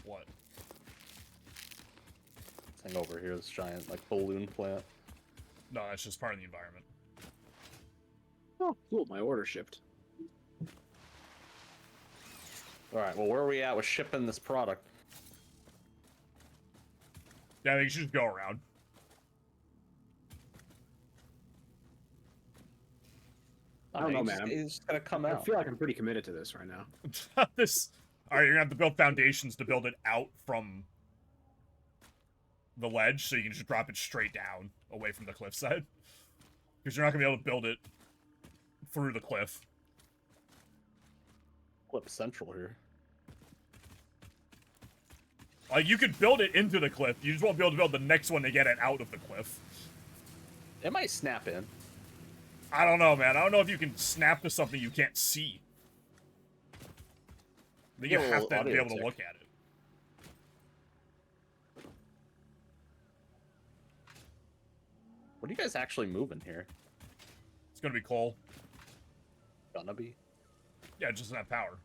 What? Thing over here, this giant like balloon plant. No, that's just part of the environment. Oh, cool. My order shipped. All right. Well, where are we at with shipping this product? Yeah, I think you should just go around. I don't know, he's man. just- He's just gonna come I out. feel like I'm pretty committed to this right now. This. All right, you're gonna have to build foundations to build it out from the ledge, so you can just drop it straight down away from the cliffside. Because you're not gonna be able to build it through the cliff. Flip central here. Like, you could build it into the cliff. You just won't be able to build the next one to get it out of the cliff. It might snap in. I don't know, man. I don't know if you can snap to something you can't see. Then you Get a have little to be audio able to tick. look at it. What are you guys actually moving here? It's gonna be coal. Gonna be. Yeah, it just doesn't have power.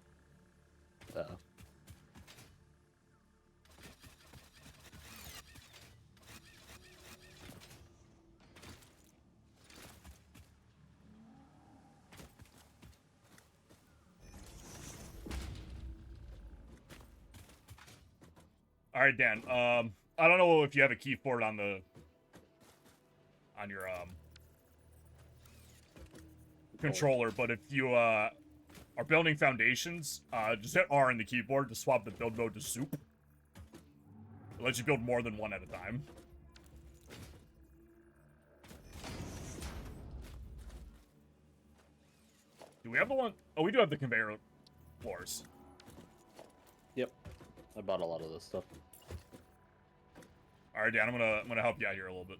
All right, Dan. I don't know if you have a key for it on your controller, but if you are building foundations, just hit R on the keyboard to swap the build mode to soup. It lets you build more than one at a time. Do we have the one? Oh, we do have the conveyor floors. Yep. I bought a lot of this stuff. All right, Dan, I'm gonna help you out here a little bit.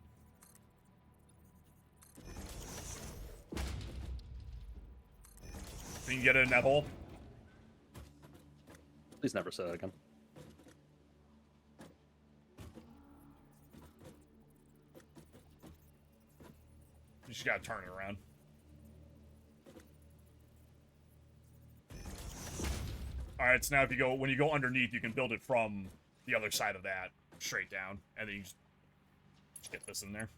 So you can get it in that hole. Please never say that again. You just gotta turn it around. All right, so now when you go underneath, you can build it from the other side of that straight down, and then you just get this in there.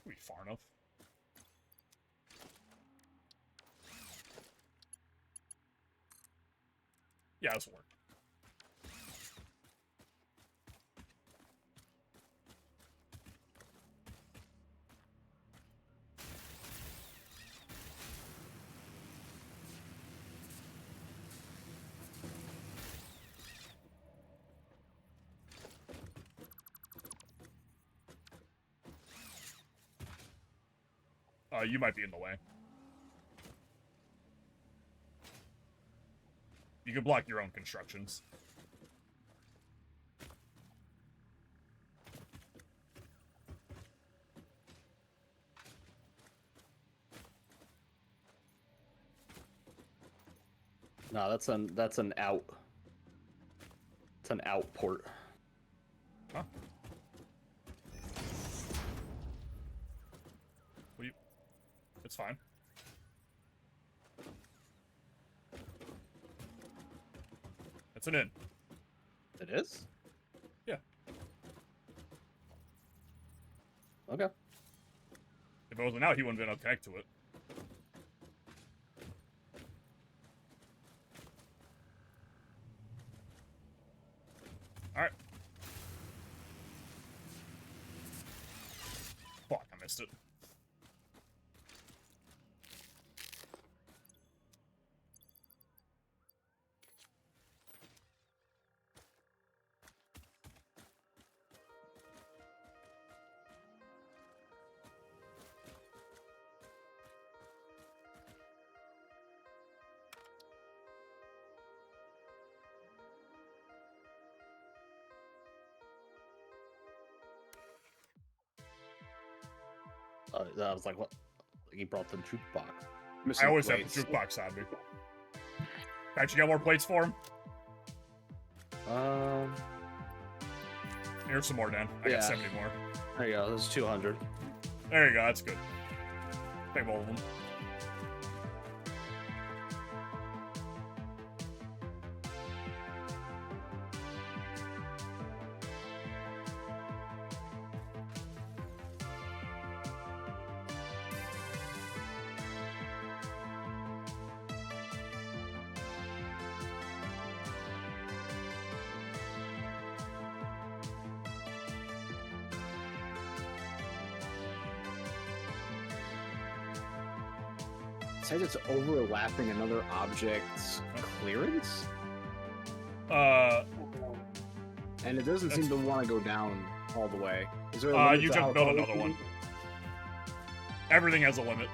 Be far enough. Yeah, this will work. You might be in the way. You can block your own constructions. No, that's an out. It's an out port. Huh? What do you... It's fine. That's an in. It is? Yeah. Okay. If it wasn't out, he wouldn't have been able to connect to it. Alright. Fuck, I missed it. I was like, what? He brought the jukebox. I Missing always plates. have the jukebox on me. Pat, you got more plates for him? Here's some more, Dan. I Yeah. got 70 more. There you go. There's 200. There you go, that's good. Take all of them. It says it's overlapping another object's clearance, and it doesn't seem to want to go down all the way. Is there a limit you to just how build far another it can one. be? Everything has a limit.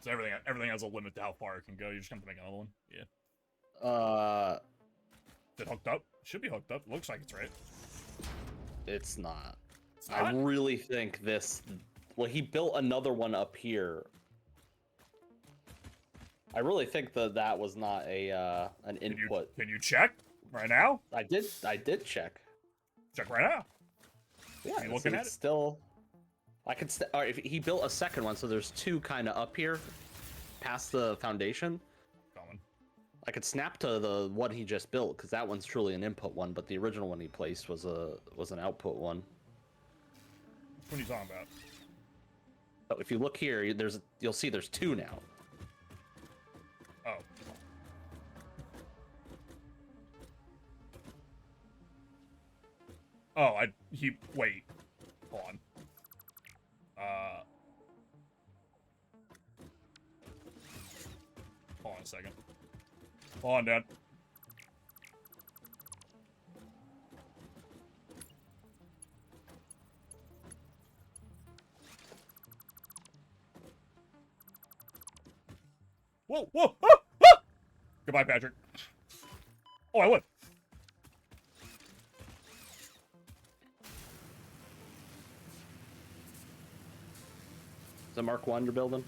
So everything has a limit to how far it can go. You just have to make another one. Yeah. Is it hooked up? It should be hooked up. Looks like it's right. It's not. It's I not? really think this. Well, he built another one up here. I really think that was not a an input. Can you check right now? I did check. Check right now. Yeah, Are you looking at it's it? still. I could. All right, if he built a second one, so there's two kind of up here, past the foundation. Coming. I could snap to the one he just built because that one's truly an input one, but the original one he placed was an output one. What are you talking about? So if you look here, you'll see there's two now. Oh. Oh, wait. Hold on. Hold on a second. Hold on, Dad. Whoa, whoa, ah, ah! Goodbye, Patrick. Oh, I would. Is that Mark 1 you're building?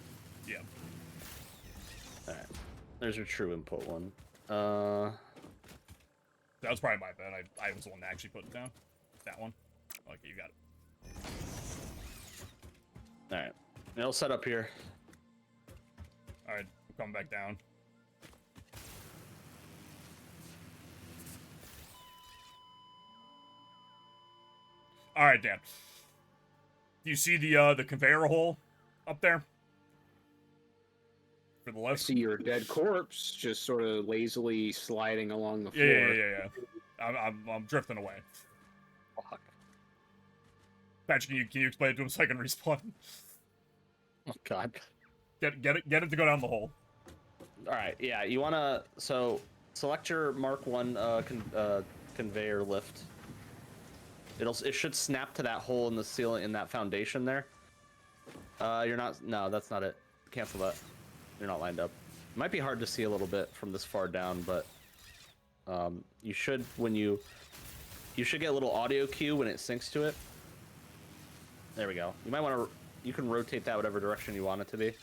Yeah. Alright. There's your true input one. That was probably my bad. I was the one that actually put it down. That one. Okay, you got it. Alright. It'll set up here. Alright, I'm coming back down. Alright, Dan. Do you see the conveyor hole up there? For the I left? see your dead corpse just sort of lazily sliding along the floor. Yeah. I'm drifting away. Fuck. Patrick, can you explain it to him so I can respawn? Oh god. Get it to go down the hole. Alright, yeah, you wanna select your Mark 1 conveyor lift. It should snap to that hole in the ceiling in that foundation there. No, that's not it. Cancel that. You're not lined up. It might be hard to see a little bit from this far down, but you should get a little audio cue when it syncs to it. There we go. You can rotate that whatever direction you want it to be.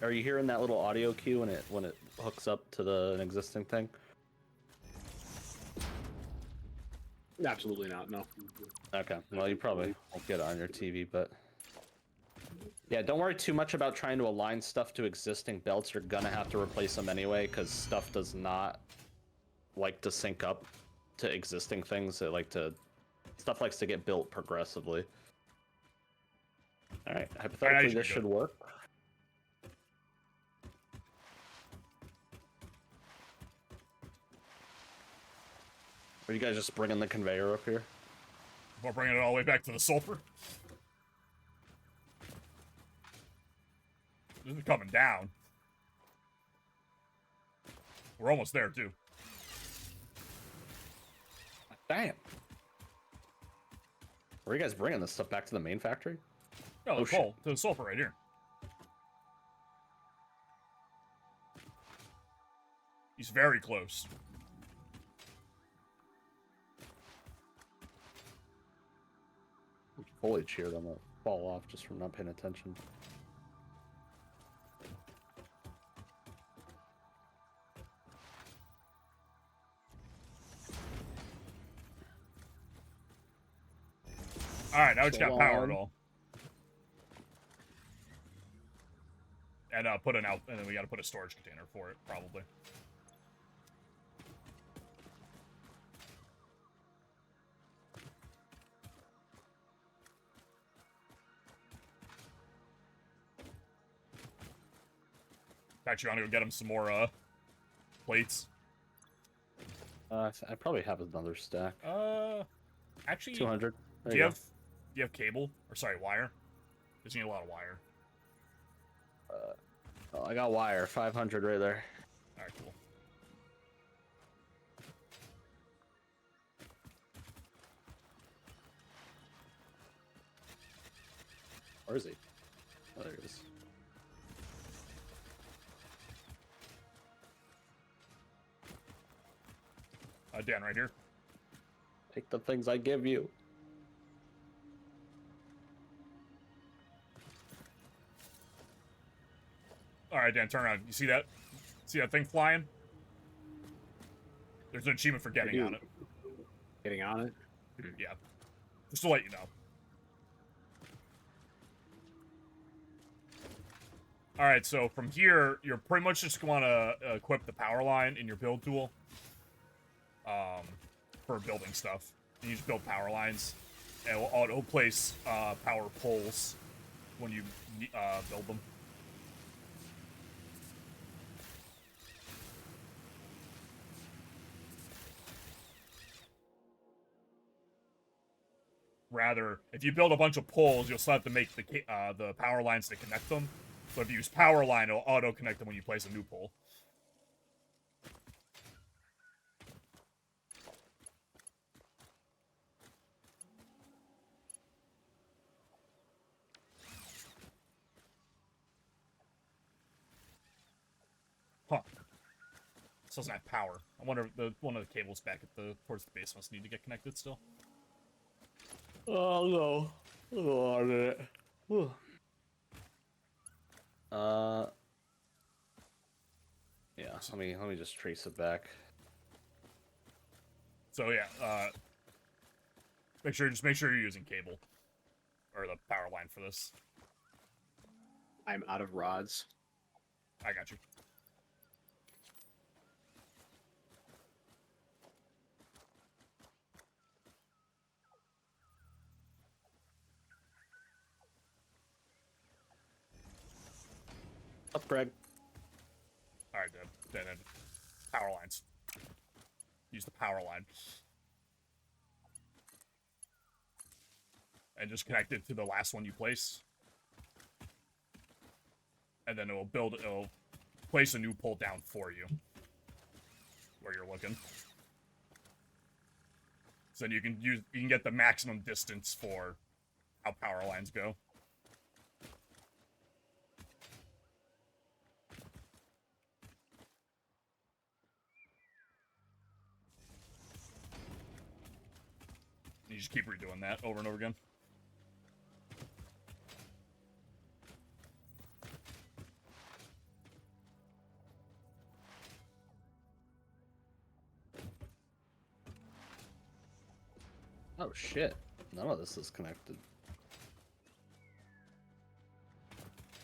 Are you hearing that little audio cue when it hooks up to an existing thing? Absolutely not, no. Okay, well you probably won't get it on your TV, but yeah, don't worry too much about trying to align stuff to existing belts. You're gonna have to replace them anyway, because stuff does not like to sync up to existing things. Stuff likes to get built progressively. All right, hypothetically this should work. Are you guys just bringing the conveyor up here? We're bringing it all the way back to the sulfur. This is coming down. We're almost there, too. Damn. Where are you guys bringing this stuff back to the main factory? No, the coal. To the sulfur right here. He's very close. Foliage here that might fall off just from not paying attention. Alright, now we just got power at all. And and then we gotta put a storage container for it, probably. Actually, I'm gonna go get him some more plates. I probably have another stack. Actually, 200. There do you you go. have cable or sorry wire? Just need a lot of wire. Oh, I got wire. 500 right there. All right, cool. Where is he? Oh, there he is. Dan, right here. Take the things I give you. All right, Dan, turn around. You see that? See that thing flying? There's an achievement for getting on it. Getting on it. Yeah. Just to let you know. All right, so from here, you're pretty much just going to equip the power line in your build tool for building stuff. You just build power lines, and it'll auto-place power poles when you build them. Rather, if you build a bunch of poles, you'll still have to make the power lines to connect them. So if you use power line, it'll auto-connect them when you place a new pole. Huh. This doesn't have power. I wonder if one of the cables back at towards the base must need to get connected still. Oh no. Oh, minute. Yeah, let me just trace it back. So yeah, make sure you're using cable or the power line for this. I'm out of rods. I got you. Up, Greg. All right, then power lines. Use the power line. And just connect it to the last one you place. And then it'll place a new pole down for you. Where you're looking. So then you can get the maximum distance for how power lines go. You just keep redoing that over and over again. Oh shit. None of this is connected.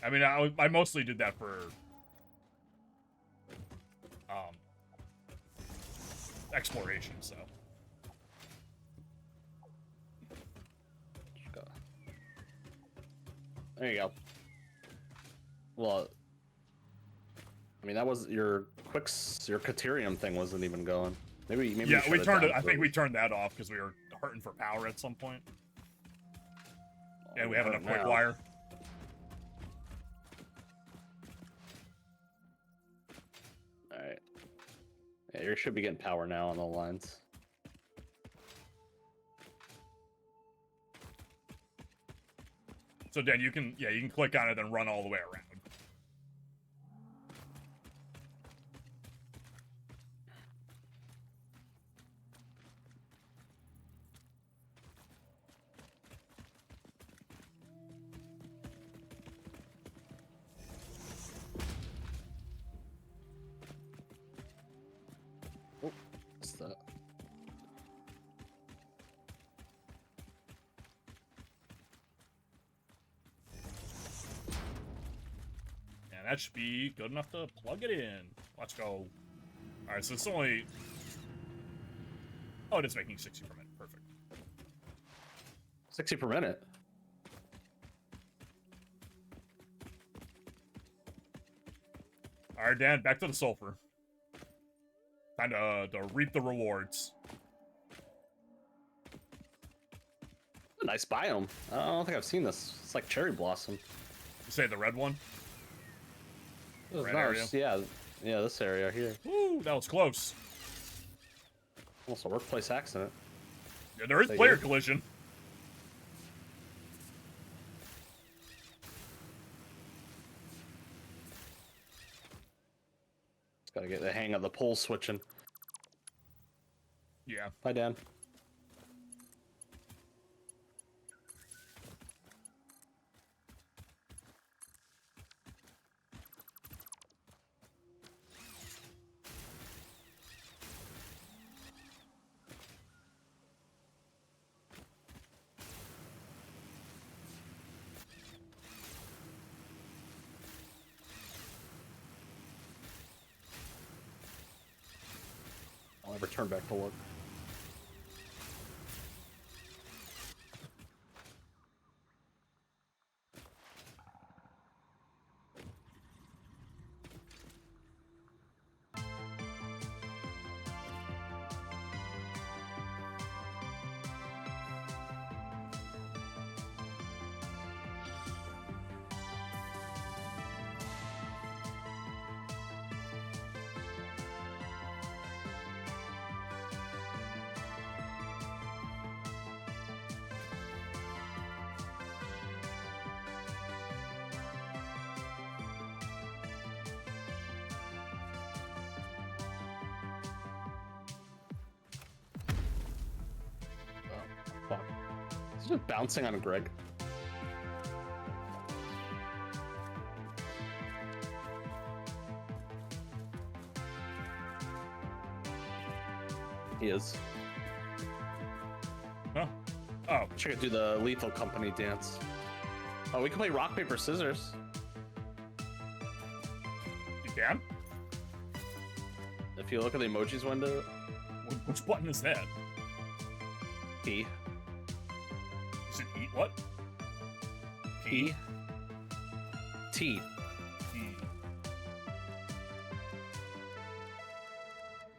I mean, I mostly did that for exploration, so. There you go. Well, I mean, that was your Caterium thing wasn't even going. Maybe Yeah, we turned it. down I think for- we turned that off because we were hurting for power at some point. And we have enough quick now. wire. All right. Yeah, you should be getting power now on the lines. So Dan, you can click on it and run all the way around. What's that? And that should be good enough to plug it in. Let's go. All right, so it's only. Oh, it is making 60 per minute. Perfect. 60 per minute. All All right, Dan, back to the sulfur. Time to reap the rewards. Nice biome. I don't think I've seen this. It's like cherry blossom. You say the red one? Red Nice. Yeah, this area here. Woo, that was close. Almost a workplace accident. Yeah, there is They player do. collision. Just gotta get the hang of the pole switching. Yeah. Bye, Dan. I'll never turn back to look. Fuck. Is it just bouncing on Greg? He is. Huh? Oh, Should do the Lethal Company dance. Oh, we can play rock, paper, scissors. you can? If you look at the emojis window, Which button is that? P. Is it eat what? P. T. E.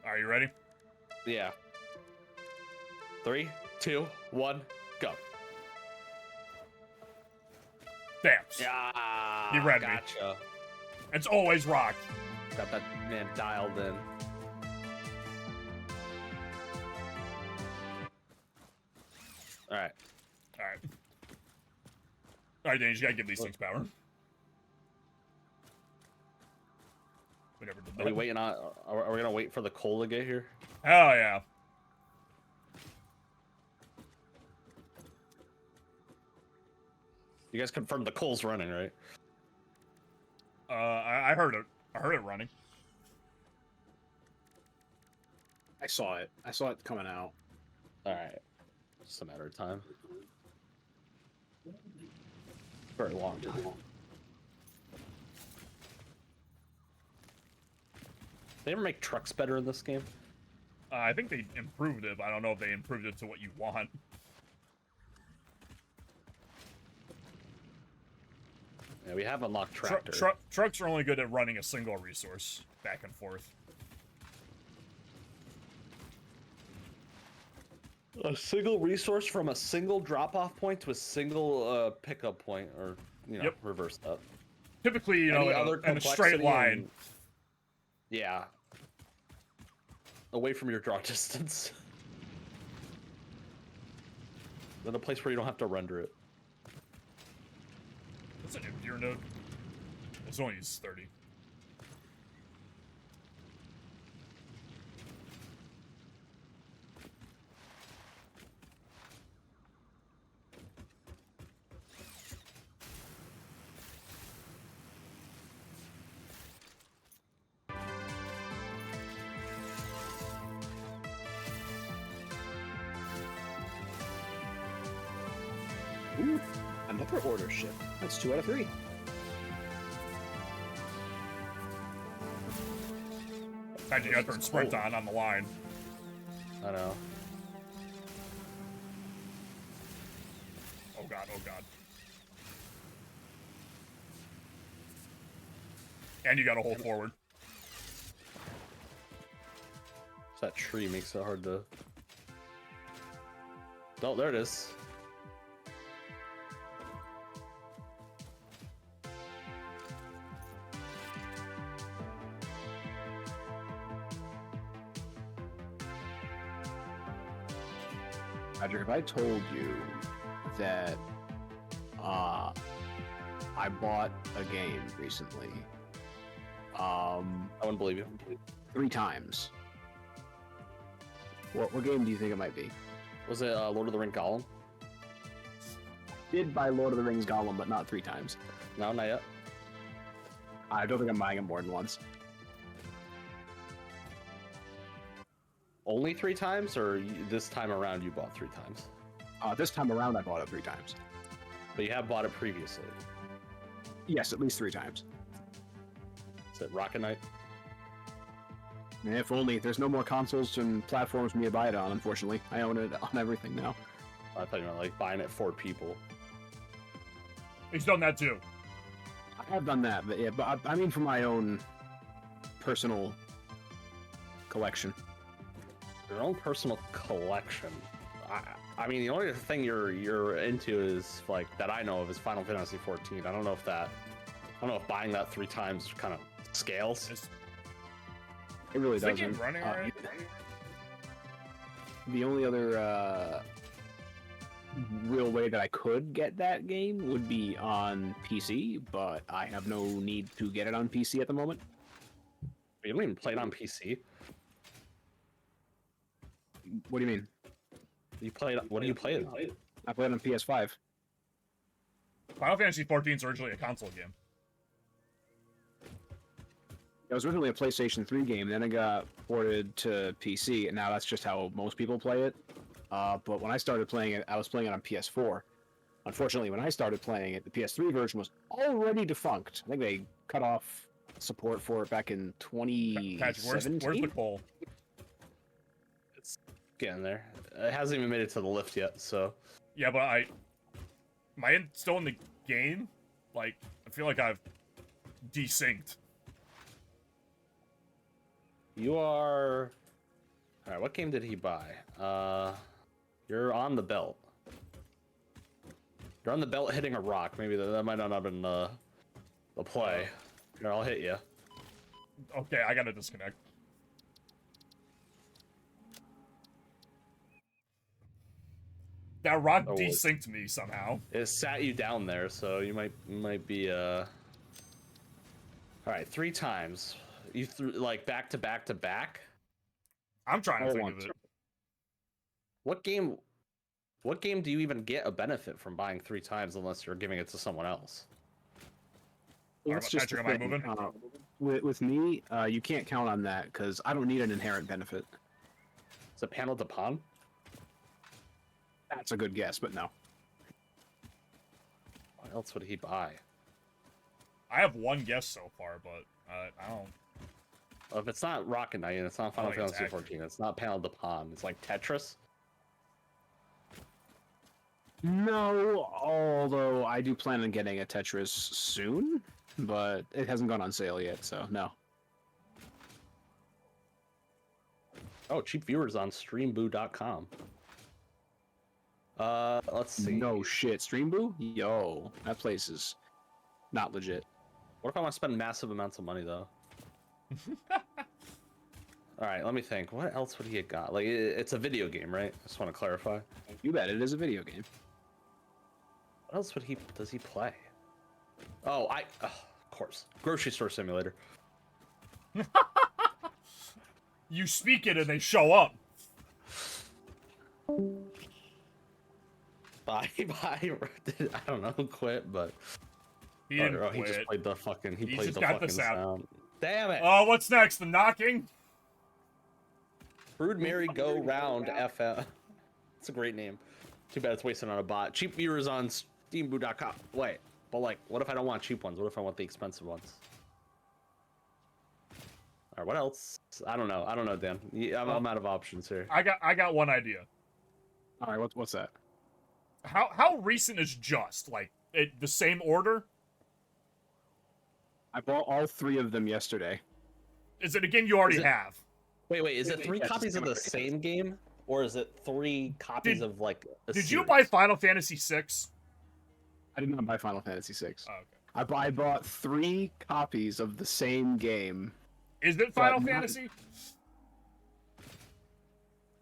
Are you ready? Yeah. 3, 2, 1, go. Damn. Yeah. He read me. Gotcha. It's always rock. Got that man dialed in. All right. All right. All right, Dan, you just gotta give these things power. We never did that. Are we waiting on? Are we gonna wait for the coal to get here? Hell yeah. You guys confirmed the coal's running, right? I heard it. I heard it running. I saw it. I saw it coming out. All right. Just a matter of time. Very long time. They ever make trucks better in this game? I think they improved it, but I don't know if they improved it to what you want. Yeah, we have unlocked tractor. Trucks are only good at running a single resource back and forth. A single resource from a single drop-off point to a single pickup point, or Yep. reverse that. Typically, you know, Any in other a straight complexity line. and- Yeah. Away from your draw distance. In a place where you don't have to render it. What's an emptier node? It's only use 30. Ooh, another order ship. That's 2 out of 3. Had you got turn sprint on the line. I know. Oh god, oh god. And you gotta hold forward. That tree makes it hard to... Oh, there it is. Roger, have I told you that I bought a game recently? I wouldn't believe you. 3 times. What game do you think it might be? Was it Lord of the Rings Gollum? Did buy Lord of the Rings Gollum, but not 3 times. No, not yet. I don't think I'm buying it more than once. Only 3 times, or this time around you bought 3 times? This time around, I bought it 3 times. But you have bought it previously. Yes, at least 3 times. Is it Rocket Knight? And if only. There's no more consoles and platforms for me to buy it on, unfortunately. I own it on everything now. I thought you were like buying it for people. He's done that too. I have done that, but yeah, but I mean for my own personal collection. Your own personal collection. I mean, the only thing you're into is like that I know of is Final Fantasy 14. I don't know if buying that 3 times kind of scales. It really Is that doesn't. game running alright? The only other real way that I could get that game would be on PC, but I have no need to get it on PC at the moment. You don't even play it on PC. What do you mean? You play it. What do you play it on? I play it on PS5. Final Fantasy 14 is originally a console game. It was originally a PlayStation 3 game, then it got ported to PC, and now that's just how most people play it. But when I started playing it, I was playing it on PS4. Unfortunately, when I started playing it, the PS3 version was already defunct. I think they cut off support for it back in 2017. Patrick, where's the coal? It's getting there. It hasn't even made it to the lift yet, so. Yeah, but am I still in the game? Like, I feel like I've desynced. You are... Alright, what game did he buy? You're on the belt. You're on the belt hitting a rock. Maybe that might not have been the play. Here, I'll hit you. Okay, I gotta disconnect. That rock desynced me somehow. It sat you down there, so you might be Alright, 3 times. You threw like back to back to back? I'm trying to think of it. What game do you even get a benefit from buying 3 times unless you're giving it to someone else? That's just the Patrick, am I thing. moving? With me, you can't count on that because I don't need an inherent benefit. Is it panel to pawn? That's a good guess, but no. What else would he buy? I have one guess so far, but I don't. Well, if it's not Rocket Knight and it's not Final think it's Fantasy 14, it's not panel to pawn. It's like Tetris. No, although I do plan on getting a Tetris soon, but it hasn't gone on sale yet, so no. Oh, cheap viewers on streamboo.com. Let's see. No shit, Streamboo? Yo, that place is not legit. What if I want to spend massive amounts of money though? All right, let me think. What else would he have got? Like, it's a video game, right? I just want to clarify. You bet it is a video game. What else does he play? Oh, of course, grocery store simulator. You speak it and they show up. Bye. I don't know, quit, but He didn't he quit. just played the fucking. He played just the got fucking the sound. sound. Damn it! Oh, what's next? The knocking? Brood Merry Go Round FM. It's a great name. Too bad it's wasted on a bot. Cheap viewers on steamboo.com. Wait, but like, what if I don't want cheap ones? What if I want the expensive ones? Alright, what else? I don't know, Dan. I'm out of options here. I got one idea. All right, what's that? How recent is Just? Like, the same order? I bought all 3 of them yesterday. Is it a game you already have? Wait. Is it three Yeah, it's copies of the democratic. same game, or is it three copies of like a Did you series? buy Final Fantasy VI? I did not buy Final Fantasy VI. Oh, okay. I bought 3 copies of the same game. Is it Final But not- Fantasy?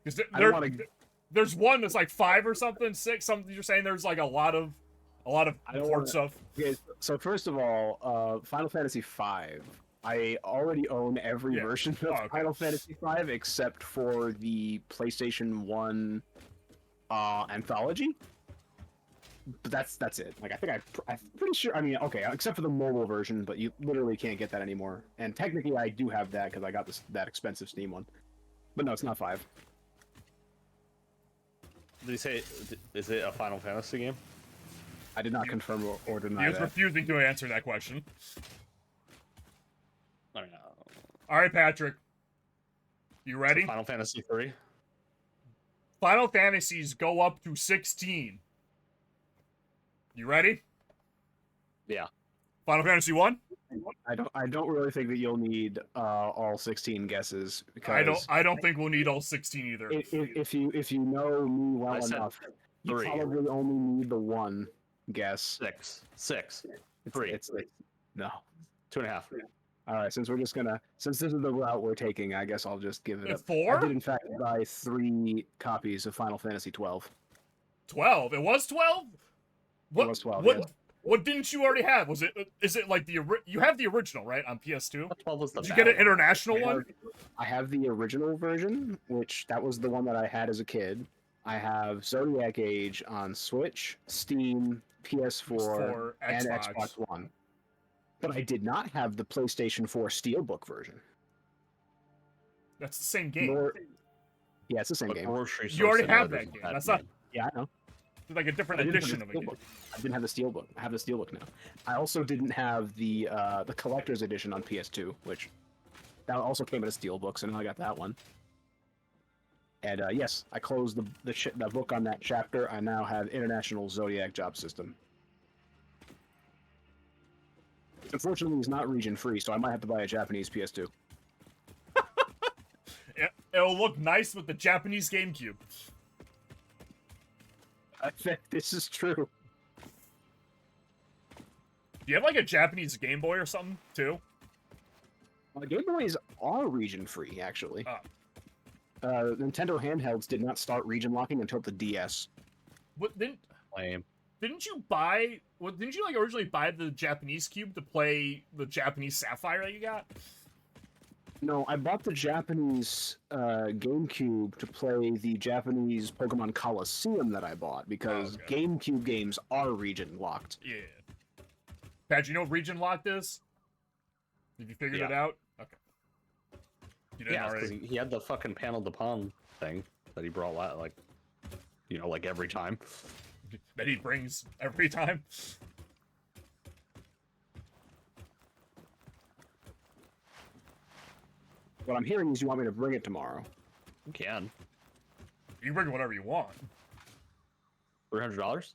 Because I don't want to. there's one that's like 5 or something, 6. Something you're saying there's like a lot of I don't port wanna- stuff. Okay, so first of all, Final Fantasy V. I already own every Yeah. version of okay. Final Fantasy V except for the PlayStation 1 anthology. But that's it. Like I'm pretty sure. I mean, okay, except for the mobile version, but you literally can't get that anymore. And technically, I do have that because I got that expensive Steam one. But no, it's not 5. Did you say? Is it a Final Fantasy game? I did not confirm or He deny is that. refusing to answer that question. I don't know. All right, Patrick. You ready? Final Fantasy 3. Final Fantasies go up to 16. You ready? Yeah. Final Fantasy 1? I don't really think that you'll need all 16 guesses because I don't think we'll need all 16 either. if you know me well I said enough, you 3. probably only need the one guess. 6. It's, 3. It's no. 2.5. All right, since this is the route we're taking, I guess I'll just give it It's up. 4? I did in fact buy 3 copies of Final Fantasy 12. 12. It was 12? What, was 12, What, yes. what didn't you already have? Is it like you have the original, right, on PS2? 12 was the Did you get an bad international one? I have the original version, which that was the one that I had as a kid. I have Zodiac Age on Switch, Steam, PS4, For and Xbox. Xbox One. But I did not have the PlayStation 4 Steelbook version. That's the same game. Yeah, it's the same But game. grocery You already store have simulator that is game. a That's bad not Yeah, I know. it's like a different I didn't have edition the of a game. Steelbook. I didn't have the Steelbook. I have the Steelbook now. I also didn't have the collector's edition on PS2, which that also came in a Steelbook, so now I got that one. And yes, I closed the book on that chapter. I now have International Zodiac Job System. Unfortunately, it's not region free, so I might have to buy a Japanese PS2. It'll look nice with the Japanese GameCube. I think this is true. Do you have like a Japanese Game Boy or something too? Game Boys are region free, actually. Nintendo handhelds did not start region locking until the DS. What Lame. didn't you buy? What didn't you like originally buy the Japanese cube to play the Japanese Sapphire that you got? No, I bought the Japanese GameCube to play the Japanese Pokemon Coliseum that I bought because okay. GameCube games are region locked. Yeah. Pat, you know what region locked is? Did you figure it out? Okay. You didn't Yeah, because already. he had the fucking panel de pon thing that he brought like every time. That he brings every time. What I'm hearing is you want me to bring it tomorrow. You can. You can bring whatever you want. $300?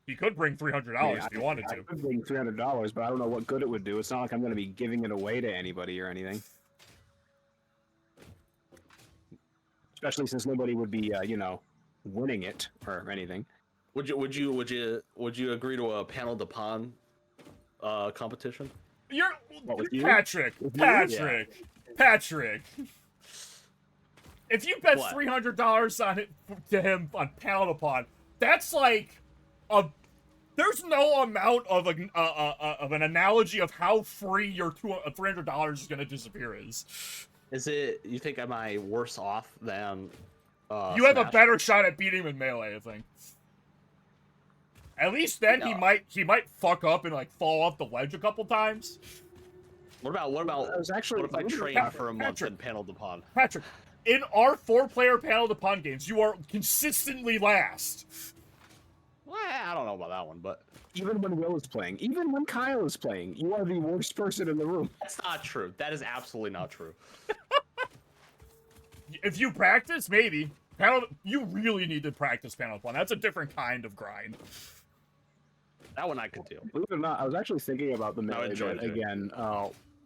He could bring $300 if he wanted I to. could bring $300, but I don't know what good it would do. It's not like I'm going to be giving it away to anybody or anything. Especially since nobody would be, winning it or anything. Would you agree to a panel de pon competition? You're What, with you? Patrick. With you? Patrick. Patrick. If you bet What? $300 on it to him on Panel Upon, that's like a. There's no amount of an analogy of how free your $300 is gonna disappear is. Is it? You think am I worse off than? You have a Smash? better shot at beating him in Melee, I think. At least then he might fuck up and like fall off the ledge a couple times. What about I was actually what if I thinking train about for a month Patrick. in panel de pon? Patrick, in our 4-player Panel Upon games, you are consistently last. Well, I don't know about that one, but Even when Will is playing, even when Kyle is playing, you are the worst person in the room. that's not true. That is absolutely not true. If you practice, maybe. You really need to practice Panel Upon. That's a different kind of grind. That one I could do. Believe it or not, I was actually thinking about the No, melee enjoy bit it. again.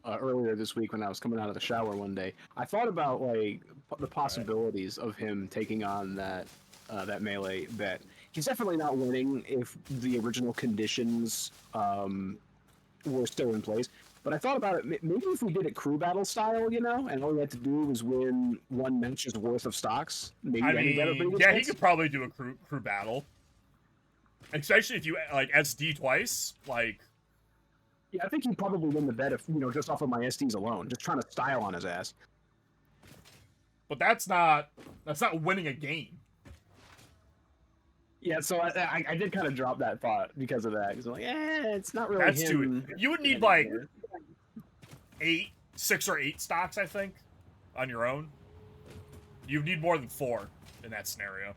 earlier this week when I was coming out of the shower one day. I thought about like the possibilities of him taking on that melee bet. He's definitely not winning if the original conditions were still in place. But I thought about it. Maybe if we did it crew battle style, and all we had to do was win one match's worth of stocks. Maybe I that'd be better. mean, yeah, he could probably do a crew battle, especially if you like SD twice. Like, Yeah, I think he'd probably win the bet if just off of my SDs alone, just trying to style on his ass. but that's not winning a game. Yeah, so I did kind of drop that thought because of that. Because I'm like, it's not really That's him. too. You would need like 6 or 8 stocks, I think, on your own. You need more than 4 in that scenario.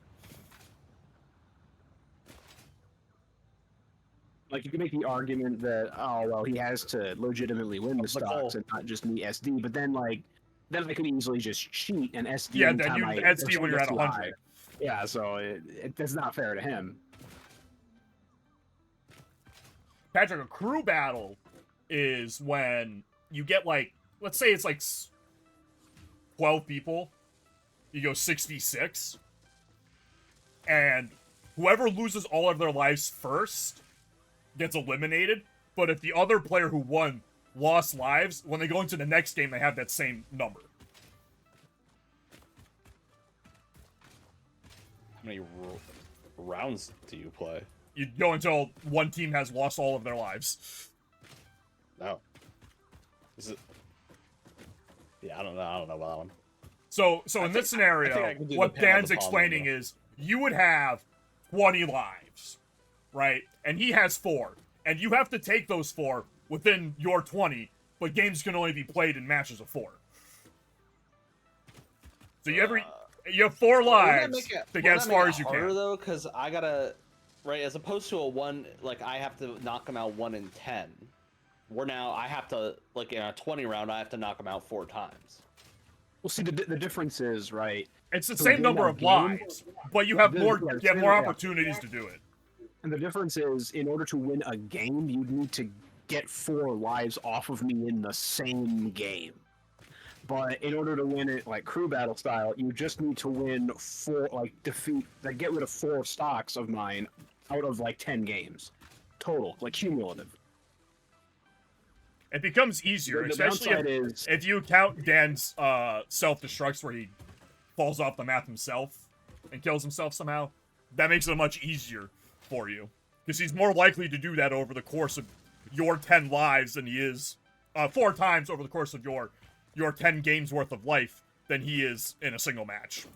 Like, you can make the argument that, oh, well, he has to legitimately win the stocks and not just need SD, but then I could easily just cheat and SD. Yeah, then you SD when you're at 100. Yeah, so it's not fair to him. Patrick, a crew battle is when you get like, let's say it's like 12 people. You go 6v6. And whoever loses all of their lives first gets eliminated. But if the other player who won lost lives, when they go into the next game, they have that same number. How many rounds do you play? You go until one team has lost all of their lives. No. Is it? Yeah, I don't know about that one. So in this scenario, what Dan's explaining is you would have 20 lives, right? And he has 4. And you have to take those 4 within your 20, but games can only be played in matches of 4. So you have 4 lives to get as far as you can. Though, because I gotta, right, as opposed to a 1, like I have to knock him out 1 in 10. I have to, like in a 20 round, I have to knock him out 4 times. Well, see, the difference is, right? It's the same number of lives, but you have more opportunities to do it. And the difference is, in order to win a game, you'd need to get 4 lives off of me in the same game. But in order to win it, like crew battle style, you just need to win 4, get rid of 4 stocks of mine out of 10 games total, cumulative. It becomes easier, especially if you count Dan's self-destructs where he falls off the map himself and kills himself somehow. That makes it much easier for you. Because he's more likely to do that over the course of your 10 lives than he is 4 times over the course of your 10 games worth of life than he is in a single match.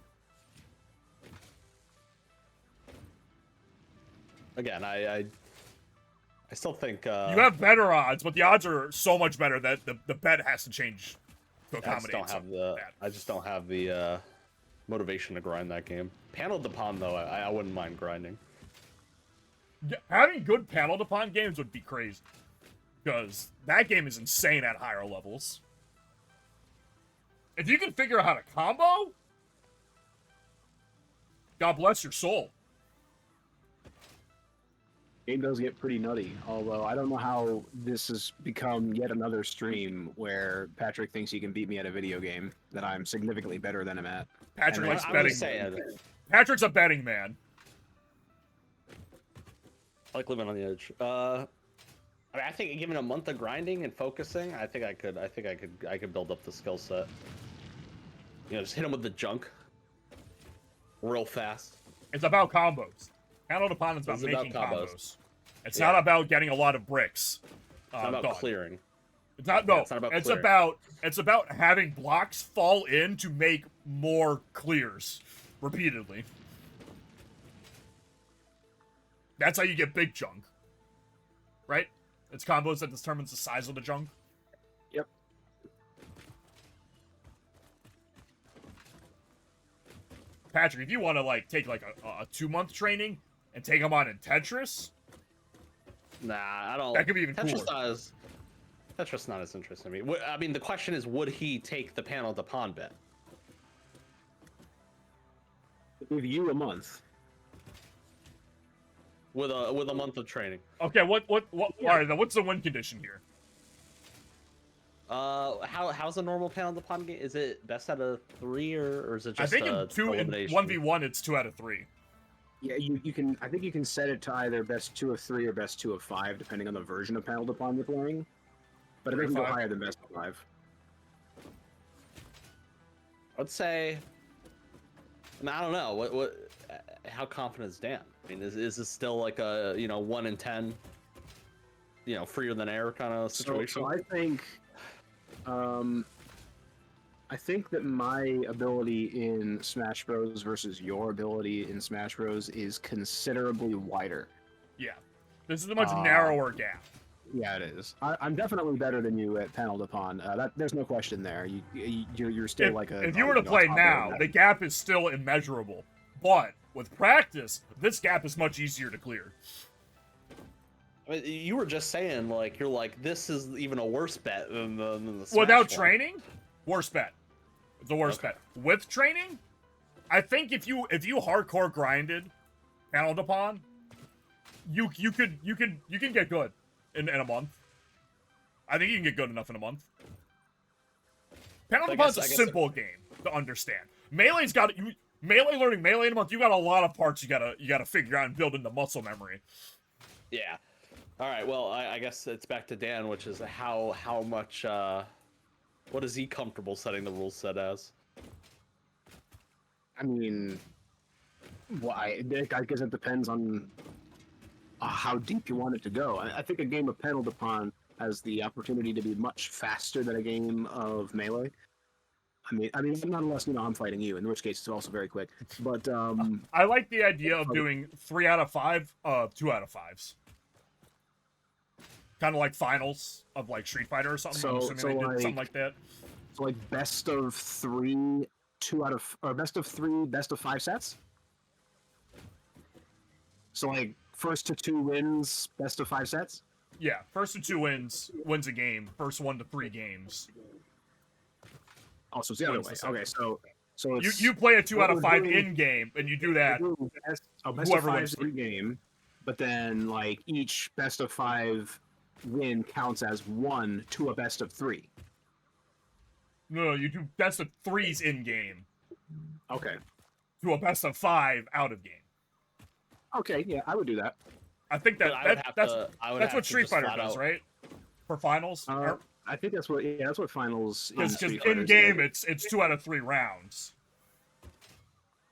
Again, I still think you have better odds, but the odds are so much better that the bet has to change to accommodate. I just don't have the motivation to grind that game. Panel Depon though, I wouldn't mind grinding. Yeah, having good panel Depon games would be crazy, because that game is insane at higher levels. If you can figure out how to combo, God bless your soul. Game does get pretty nutty, although I don't know how this has become yet another stream where Patrick thinks he can beat me at a video game that I'm significantly better than him at. Patrick likes betting. Patrick's a betting man. I like living on the edge. I think given a month of grinding and focusing, I think I could build up the skill set. Just hit him with the junk real fast. It's about combos. Panel Depon is about making combos. It's not about getting a lot of bricks. It's not about clearing. It's not. No. It's about having blocks fall in to make more clears repeatedly. That's how you get big junk. Right? It's combos that determines the size of the junk. Yep. Patrick, if you want to take a 2-month training and take them on in Tetris, nah, I don't. That could be even Tetris cooler. Tetris not as interesting to me. I mean, the question is, would he take the Panel Depon bet? Give you a month. With a month of training. Okay, what all right, then what's the win condition here? How's a normal panel the pond game? Is it best out of 3 or is it I just think in elimination? 1v1 it's 2 out of 3. Yeah, you can. I think you can set it to either best 2 of 3 or best 2 of 5, depending on the version of Panel Upon you're playing. But it doesn't go 5? higher than best of 5. I'd say. I mean, I don't know. How confident is Dan? I mean, is this still like a 1 in 10, freer than air kind of situation? So I think that my ability in Smash Bros versus your ability in Smash Bros is considerably wider. Yeah. This is a much narrower gap. Yeah, it is. I'm definitely better than you at Panel Upon. There's no question there. You're still If you were to play now, the gap is still immeasurable. But with practice, this gap is much easier to clear. I mean, you were just saying you're like this is even a worse bet than the Smash Without one. training, worst bet. It's the worst bet. With training, I think if you hardcore grinded Panel Upon, you can get good in a month. I think you can get good enough in a month. Panel Upon's a simple game to understand. Melee's got learning melee in a month. You got a lot of parts you gotta figure out and build into muscle memory. Yeah. All right. Well, I guess it's back to Dan, which is how much. What is he comfortable setting the rule set as? I mean, I guess it depends on how deep you want it to go. I think a game of Panel Upon has the opportunity to be much faster than a game of Melee. I mean, not unless I'm fighting you, in which case it's also very quick. But I like the idea of doing 3 out of 5, 2 out of 5s. Kind of like finals of Street Fighter or something. I'm assuming they did something like that. So best of 3, 2 out of, or best of 3, best of 5 sets. So first to 2 wins, best of 5 sets. Yeah, first to 2 wins a game. First 1 to 3 games. Oh, so it's the other way. Okay, so it's, you play a 2 out of 5 in game, and you do that. Best whoever of 5 wins in game, but then each best of 5 win counts as 1 to a best of 3. No, you do best of 3s in game Okay. to a best of 5 out of game. Okay, yeah, I would do that. I think But that's have what to Street just Fighter flat does, out- right? For finals. I think that's what finals. Because Street Fighter in is. game it's 2 out of 3 rounds.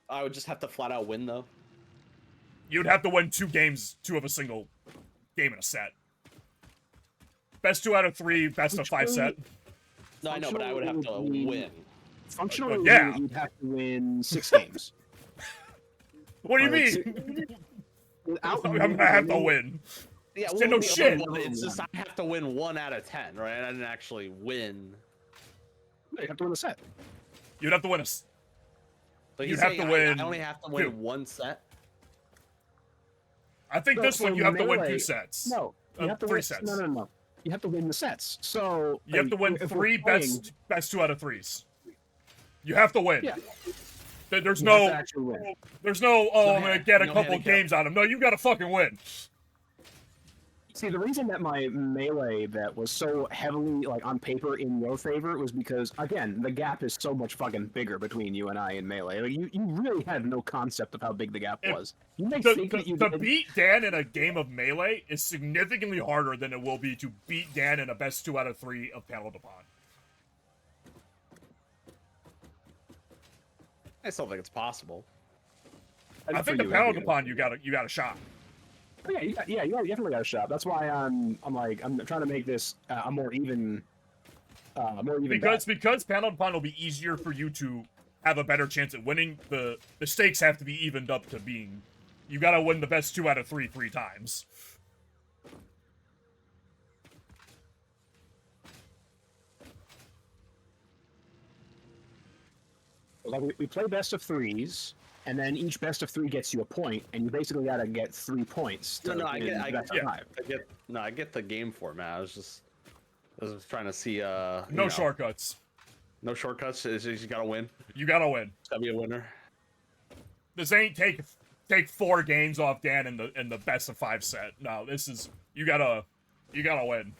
I would just have to flat out win though. You'd have to win 2 games, 2 of a single game in a set. Best 2 out of 3, best of 5 set. No, I know, but I would have to win. Functionally, Yeah. you'd have to win 6 games. What do you Like, mean? Without I'm gonna have to win. Yeah, no shit. It's just I have to win 1 out of 10, right? I didn't actually win. You have to win a set. You'd have to win a. So he's You'd have saying to win I only have to win 2. 1 set. I think No, this one so you have to win Melee- 2 sets. No, you have to 3 win sets. No. You have to win the sets. So You have to win if 3 we're playing- best 2 out of 3s. You have to win. Yeah. There's You have to no actually win. I'm gonna get a no couple handicap. games out of him. No, you gotta fucking win. See, the reason that my Melee bet was so heavily on paper in your favor was because, again, the gap is so much fucking bigger between you and I in Melee. You really had no concept of how big the gap was. You may think that you To did. beat Dan in a game of Melee is significantly harder than it will be to beat Dan in a best 2 out of 3 of Panel Upon. I still think it's possible. I think the Panel Upon you got a shot. Yeah, you definitely got a shot. That's why I'm trying to make this a more even bet. Because Panel Upon will be easier for you to have a better chance at winning. The stakes have to be evened up to being. You gotta win the best 2 out of 3 times. We play best of 3s, and then each best of 3 gets you a point, and you basically got to get 3 points. To No, I win best of yeah. 5. I get the game format. I was just trying to see. No shortcuts. No shortcuts. It's just you gotta win. You gotta win. It's gotta be a winner. This ain't take 4 games off Dan in the best of 5 set. No, this is you gotta win.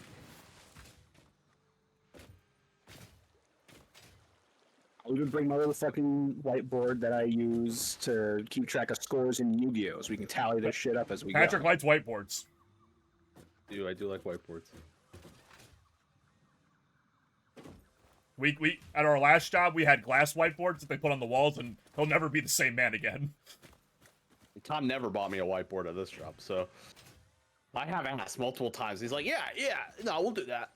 I'll even bring my little fucking whiteboard that I use to keep track of scores in Yu-Gi-Oh, so we can tally this shit up as we Patrick go. likes whiteboards. I do like whiteboards. We at our last job we had glass whiteboards that they put on the walls, and he'll never be the same man again. Tom never bought me a whiteboard at this job, so I have asked multiple times. He's like, yeah, no, we'll do that.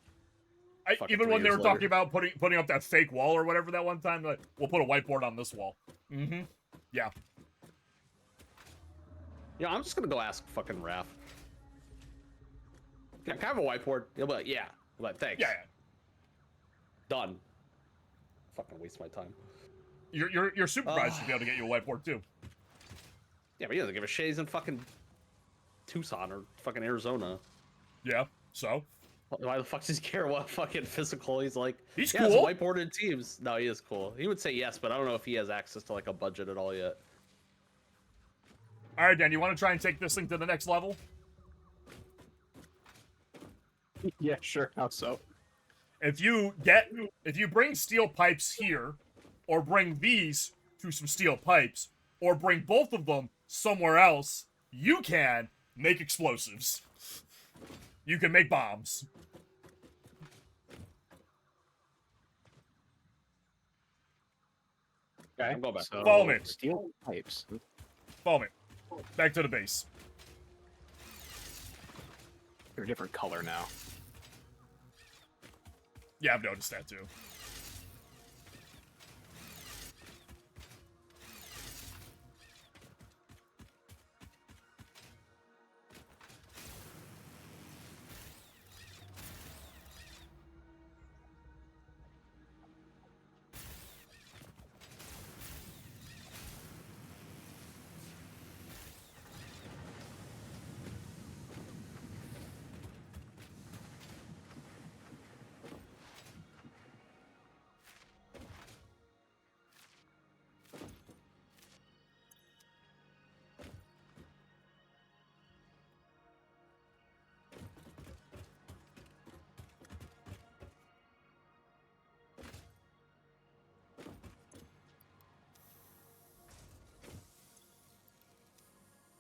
Fucking Even 3 when they years were later. talking about putting up that fake wall or whatever that one time, like, we'll put a whiteboard on this wall. Mm-hmm. Yeah. You know, I'm just gonna go ask fucking Raph. Can I have a whiteboard? He'll be like, yeah. I'm like, thanks. Yeah. Done. Fucking waste my time. Your supervisor should be able to get you a whiteboard too. Yeah, but he doesn't give a shit. He's in fucking Tucson or fucking Arizona. Yeah. So Why the fuck does he care what fucking physical? He's like, he's yeah, it's cool. whiteboarded teams. No, he is cool. He would say yes, but I don't know if he has access to like a budget at all yet. All right, Dan. You want to try and take this thing to the next level? Yeah, sure. How so? If you bring steel pipes here, or bring these to some steel pipes, or bring both of them somewhere else, you can make explosives. You can make bombs. Okay. I'm going back. So, Follow me. Steel pipes. Follow me. Back to the base. They're a different color now. Yeah, I've noticed that too.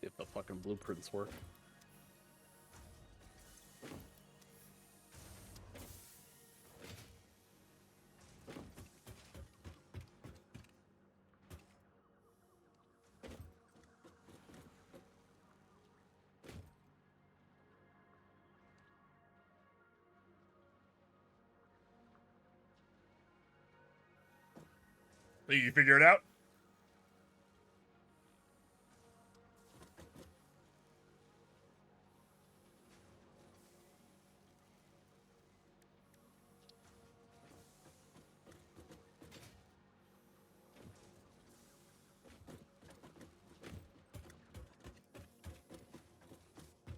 If the fucking blueprints work. Think you can figure it out?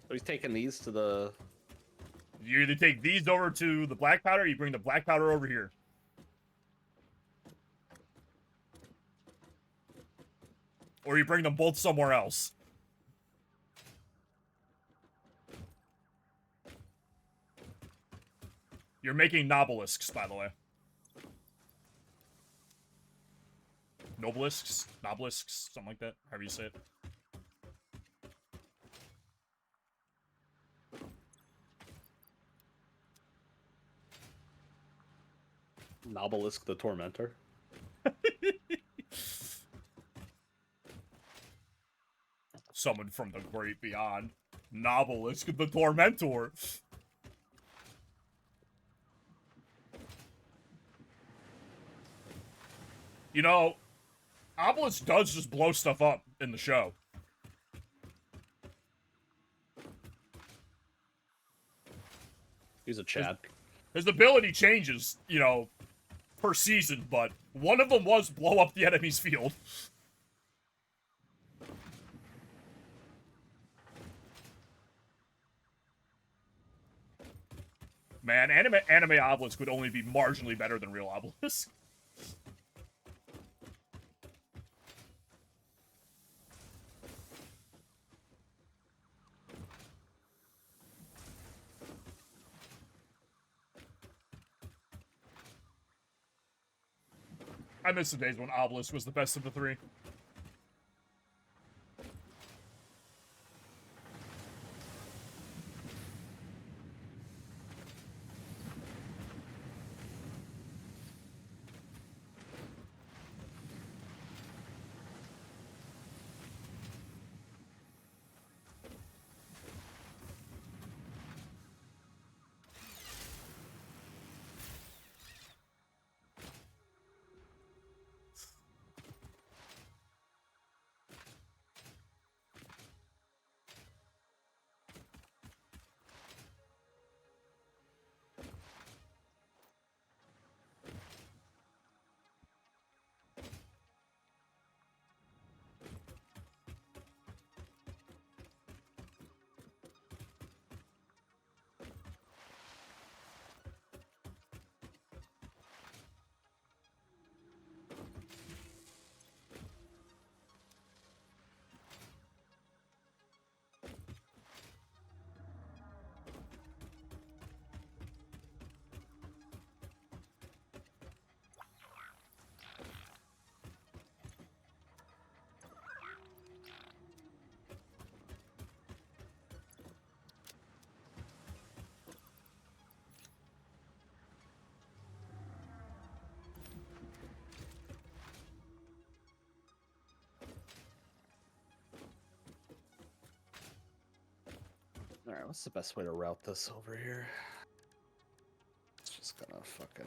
So he's taking these to the. You either take these over to the black powder, or you bring the black powder over here. Or you bring them both somewhere else. You're making nobelisks, by the way. Nobelisks? Nobelisks? Something like that. However you say it. Nobelisk the Tormentor. Someone from the great beyond. Nobelisk the Tormentor. You know, Obelisk does just blow stuff up in the show. He's a Chad. His ability changes, you know, per season, but one of them was blow up the enemy's field. Man, anime Obelisk would only be marginally better than real Obelisk. I miss the days when Obelisk was the best of the three. All right, what's the best way to route this over here? It's just gonna fucking.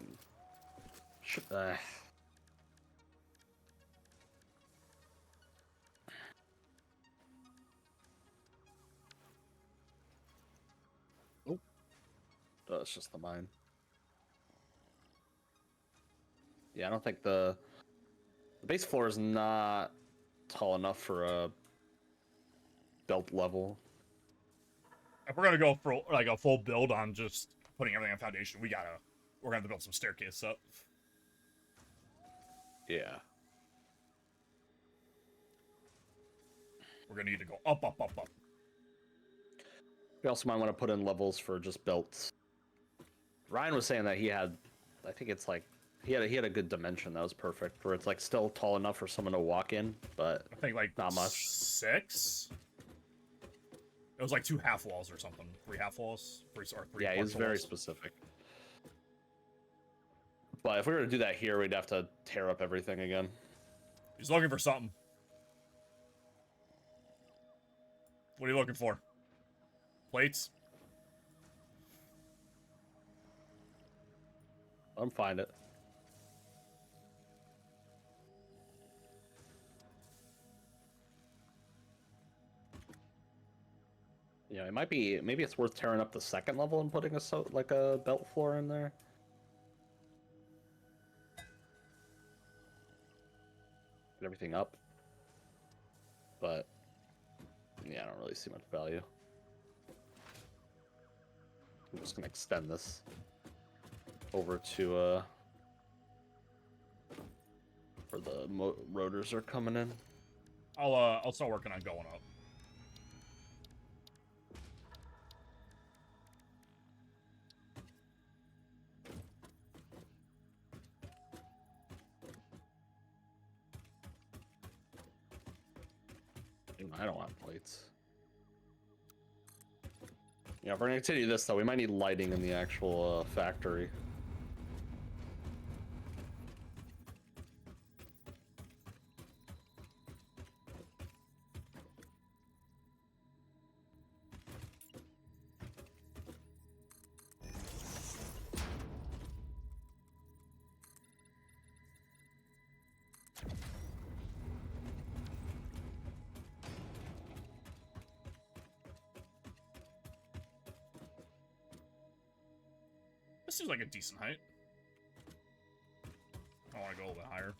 Oh, it's just the mine. Yeah, I don't think the base floor is not tall enough for a belt level. If we're gonna go for like a full build on just putting everything on foundation, we're gonna have to build some staircase up. Yeah. We're gonna need to go up, up, up, up. We also might want to put in levels for just belts. Ryan was saying that he had, I think it's like he had a good dimension that was perfect, where it's like still tall enough for someone to walk in, but I think like not much. 6. It was like 2 half walls or something, 3 half walls, or 3. Yeah, he was very specific. But if we were to do that here, we'd have to tear up everything again. He's looking for something. What are you looking for? Plates? Let him find it. Yeah, it might be. Maybe it's worth tearing up the second level and putting like a belt floor in there. Get everything up. But yeah, I don't really see much value. I'm just gonna extend this over to where the rotors are coming in. I'll start working on going up. I don't want plates. Yeah, if we're gonna continue this though, we might need lighting in the actual factory. This seems like a decent height. I want to go a little bit higher.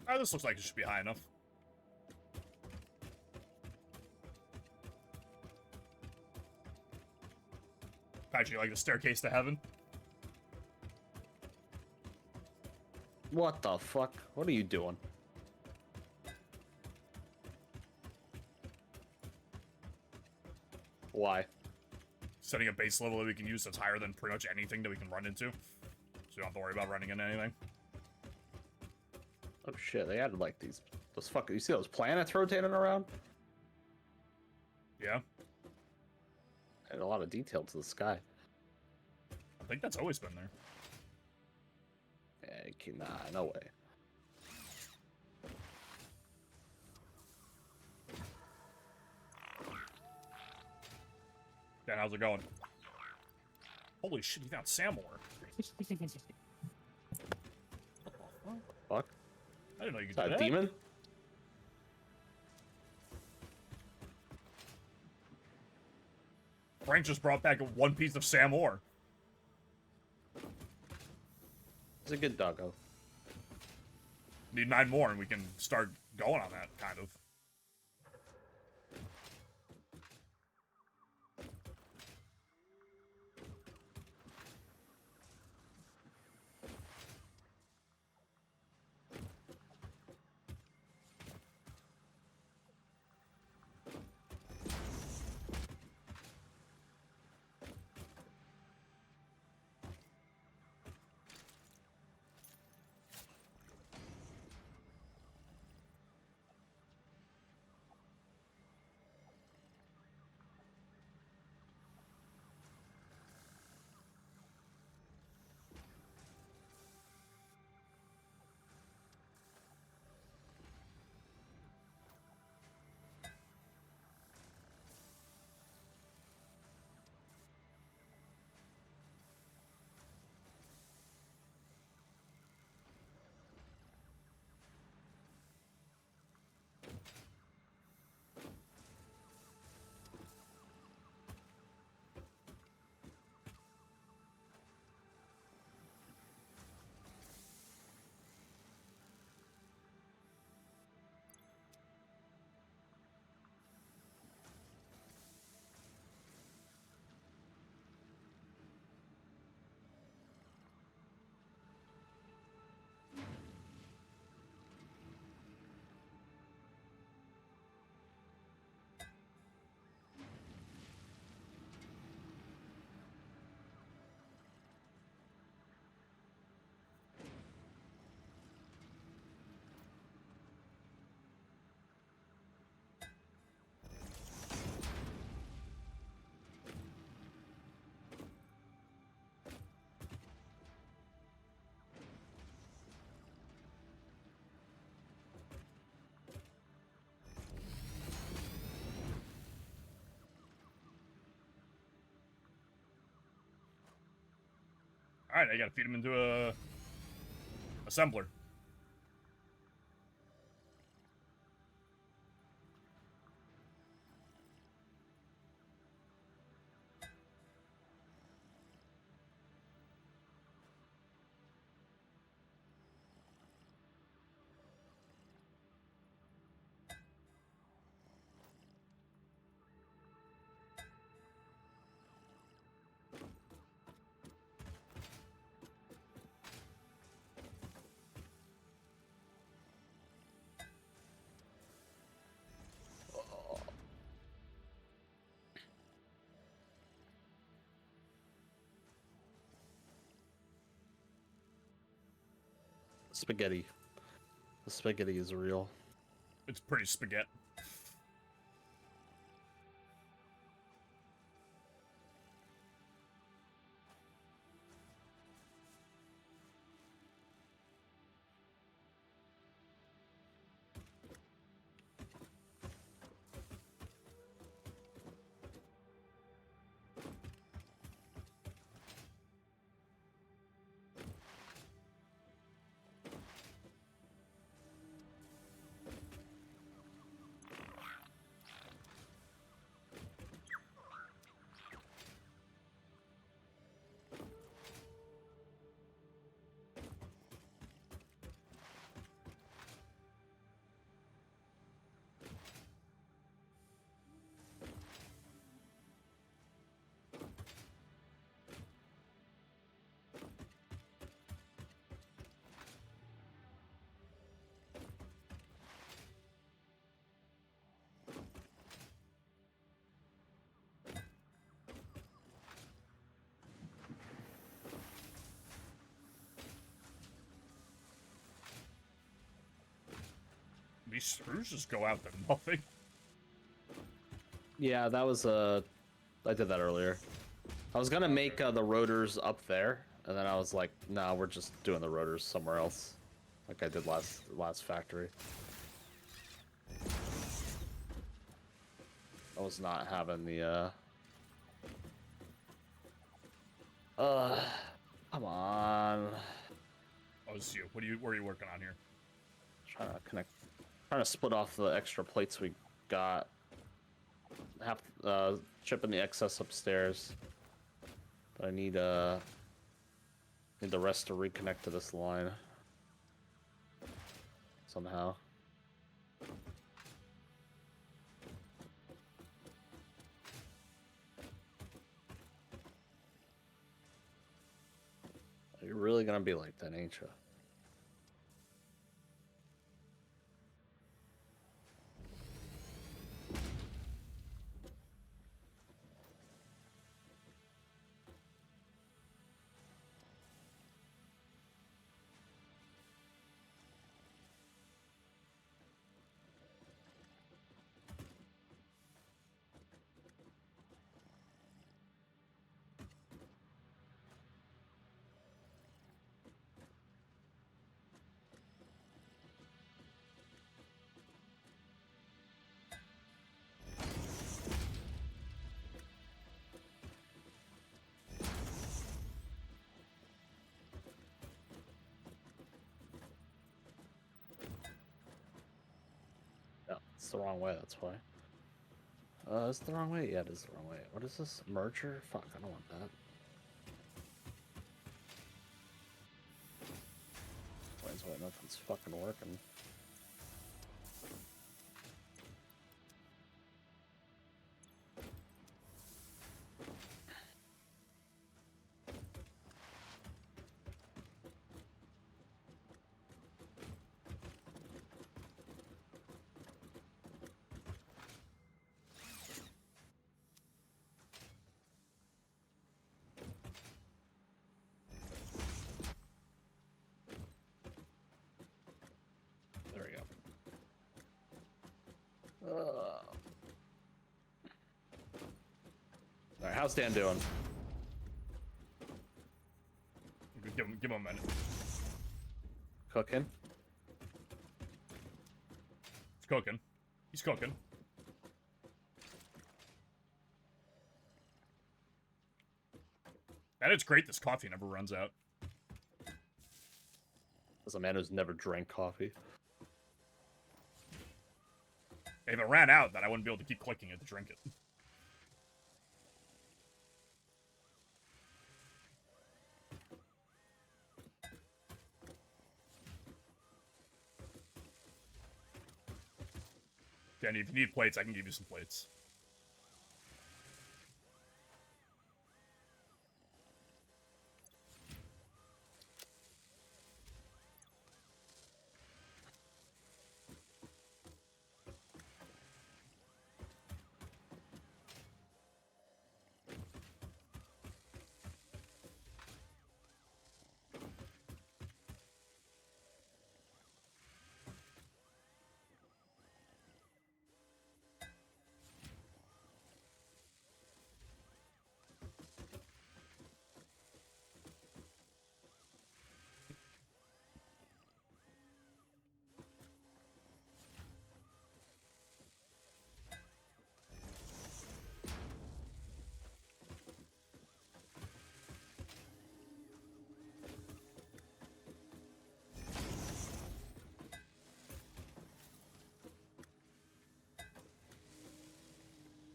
This looks like it should be high enough. Actually, like the staircase to heaven. What the fuck? What are you doing? Why? Setting a base level that we can use that's higher than pretty much anything that we can run into. So you don't have to worry about running into anything. Oh shit, they added like those fuck. You see those planets rotating around? Yeah. And a lot of detail to the sky. I think that's always been there. Nah, no way. Dan, how's it going? Holy shit, you found Samor. Fuck. I didn't know you could Is that do a that. demon? Frank just brought back one piece of Samor. It's a good doggo. Need 9 more and we can start going on that, kind of. Alright, I gotta feed him into a assembler. Spaghetti. The spaghetti is real. It's pretty spaghetti. these screws just go out to nothing? Yeah, that was I did that earlier. I was gonna make the rotors up there, and then I was like, nah, we're just doing the rotors somewhere else, like I did last factory. I was not having the come on. Oh, it's you. What are you working on here? Trying to connect, trying to split off the extra plates we got. Have chipping the excess upstairs. But I need the rest to reconnect to this line somehow. You're really gonna be like that, ain't you? No, it's the wrong way, that's why. Is it the wrong way? Yeah, it is the wrong way. What is this? Merger? Fuck, I don't want that. Explains why nothing's fucking working. There we go. Alright, how's Dan doing? Give him a minute. Cooking? He's cooking. He's cooking. And it's great this coffee never runs out. As a man who's never drank coffee. If it ran out, then I wouldn't be able to keep clicking it to drink it. Danny, if you need plates, I can give you some plates.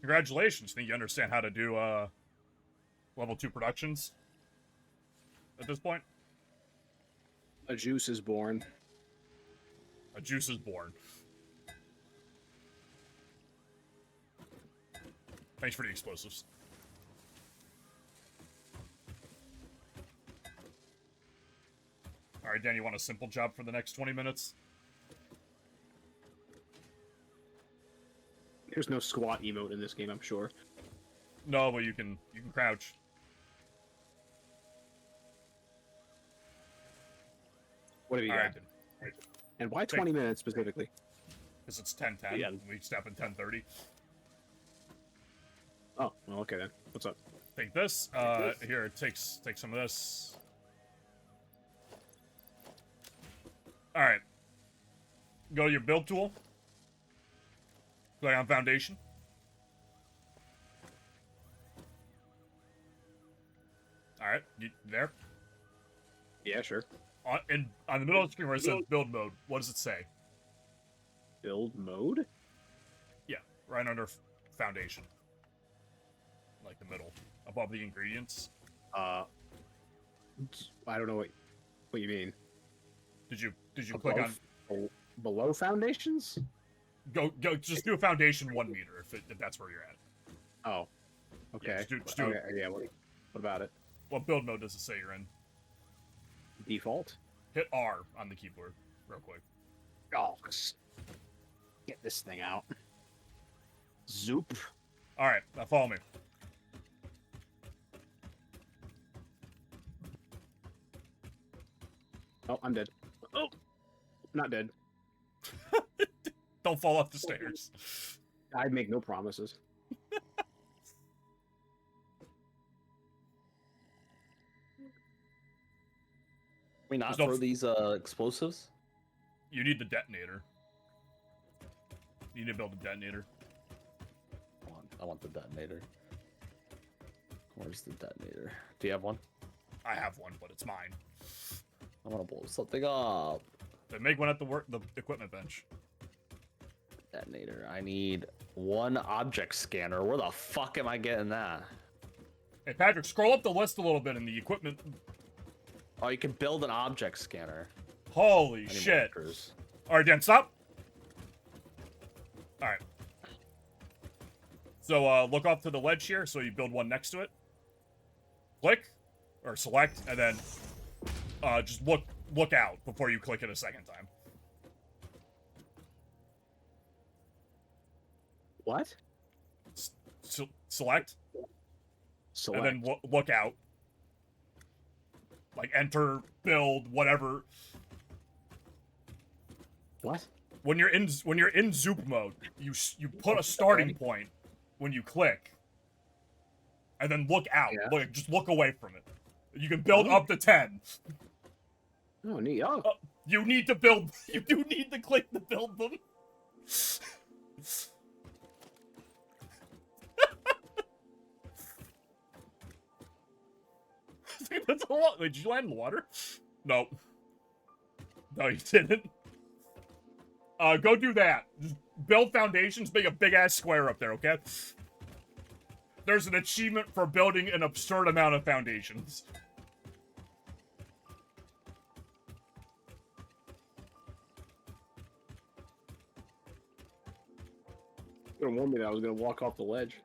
Congratulations. Think you understand how to do level 2 productions at this point? A juice is born. A juice is born. Thanks for the explosives. Alright, Dan, you want a simple job for the next 20 minutes? There's no squat emote in this game, I'm sure. No, but you can crouch. What have you Alright, got? And why 20 minutes specifically? because it's 10:10. Yeah. And we step in 10:30. Oh, well, okay then. What's up? Take this. Here, take some of this. All right. Go to your build tool. Click on foundation. All right, you there? Yeah, sure. On the middle of the screen where it says build mode, what does it say? Build mode? Yeah, right under foundation. Like the middle, above the ingredients. I don't know what you mean. Did you click on below foundations? go just do a foundation 1 meter if that's where you're at. Oh, okay. just do okay, yeah. What about it? What build mode does it say you're in? Default. Hit R on the keyboard real quick. Oh, get this thing out. Zoop. All right, now follow me. Oh, I'm dead. Oh, not dead. Don't fall off the stairs. I make no promises. We not There's no throw f- these explosives? You need the detonator. You need to build a detonator. I want the detonator. Where's the detonator? Do you have one? I have one, but it's mine. I want to blow something up. They make one at the equipment bench. Detonator. I need one object scanner. Where the fuck am I getting that? Hey Patrick, scroll up the list a little bit in the equipment. Oh, you can build an object scanner. Holy I need shit! workers. All right, Dan, stop. All right. So look off to the ledge here. So you build one next to it. Click or select, and then just look out before you click it a second time. What? Select, Select. and then look out. Like enter, build, whatever. What? When you're in Zoop mode, you put a starting point when you click, and then look out. Yeah. Just look away from it. You can build up to 10. Oh, neat. Oh. You need to build. You do need to click to build them. That's a lot. Wait, did you land in the water? No. No, you didn't. Go do that. Just build foundations, make a big ass square up there, okay? There's an achievement for building an absurd amount of foundations. You could have warned me that I was gonna walk off the ledge.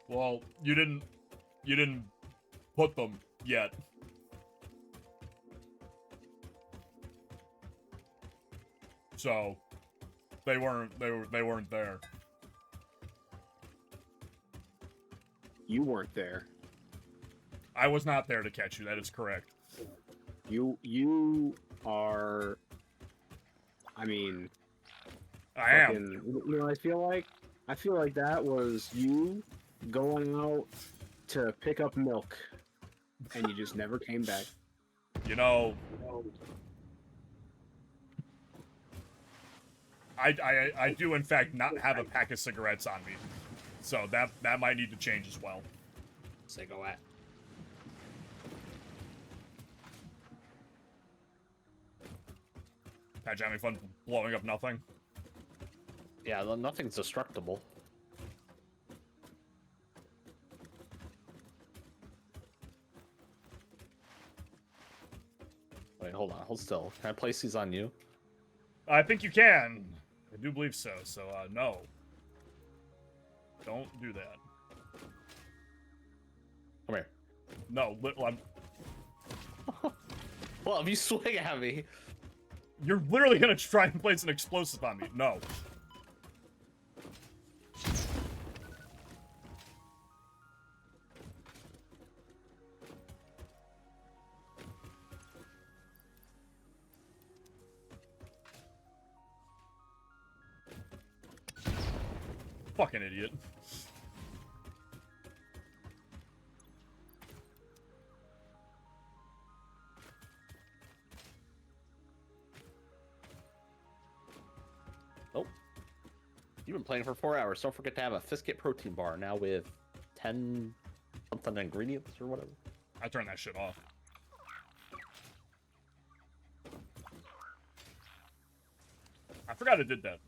Well, you didn't put them yet. So they weren't there. You weren't there. I was not there to catch you. That is correct. You are. I mean, I am. fucking- You know, I feel like that was you going out to pick up milk, and you just never came back. You know, I do in fact not have a pack of cigarettes on me, so that might need to change as well. Cigarette. Patch, having fun blowing up nothing? Yeah, nothing's destructible. Wait, hold on, hold still. Can I place these on you? I think you can. I do believe so. So no, don't do that. Come here. No, I'm. Well, if you swing at me. You're literally gonna try and place an explosive on me. No. Fucking idiot. Oh. You've been playing for 4 hours. Don't forget to have a Fisket protein bar now with 10 something ingredients or whatever. I turned that shit off. I forgot I did that.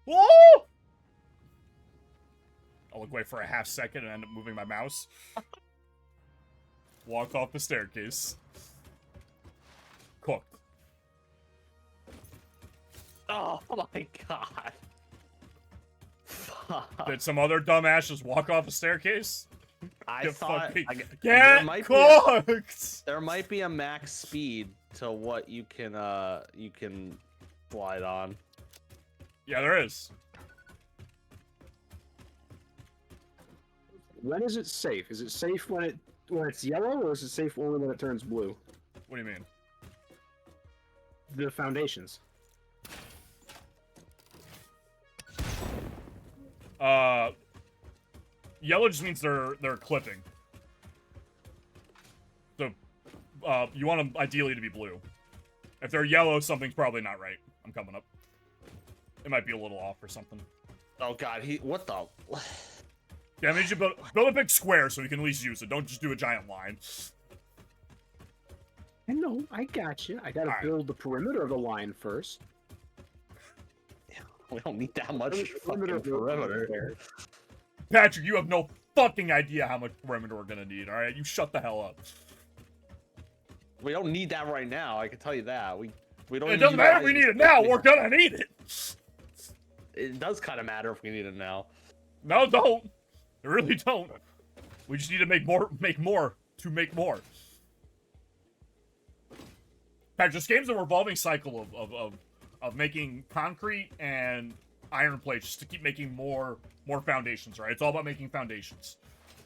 Whoa! I'll look away for a half second and end up moving my mouse. Walk off the staircase. Cooked. Oh my god. Fuck. Did some other dumbass just walk off a staircase? I Get thought fucking- there Get might cooked! there might be a max speed to what you can slide on. Yeah, there is. When is it safe? Is it safe when it's yellow, or is it safe only when it turns blue? What do you mean? The foundations. Yellow just means they're clipping. So, you want them ideally to be blue. If they're yellow, something's probably not right. I'm coming up. It might be a little off or something. Oh god, what the? Yeah, I need you to build a big square so you can at least use it. Don't just do a giant line. I know, I got you. I gotta Alright. build the perimeter of the line first. We don't need that much Perimeter fucking of the perimeter. there. Patrick, you have no fucking idea how much perimeter we're gonna need, alright? You shut the hell up. We don't need that right now. I can tell you that. We don't. It need doesn't you matter guys if we need to it now, figure- we're gonna need it! It does kind of matter if we need it now. No, don't. It really don't. We just need to make more to make more. Patrick, this game's a revolving cycle of making concrete and iron plates just to keep making more foundations, right? It's all about making foundations.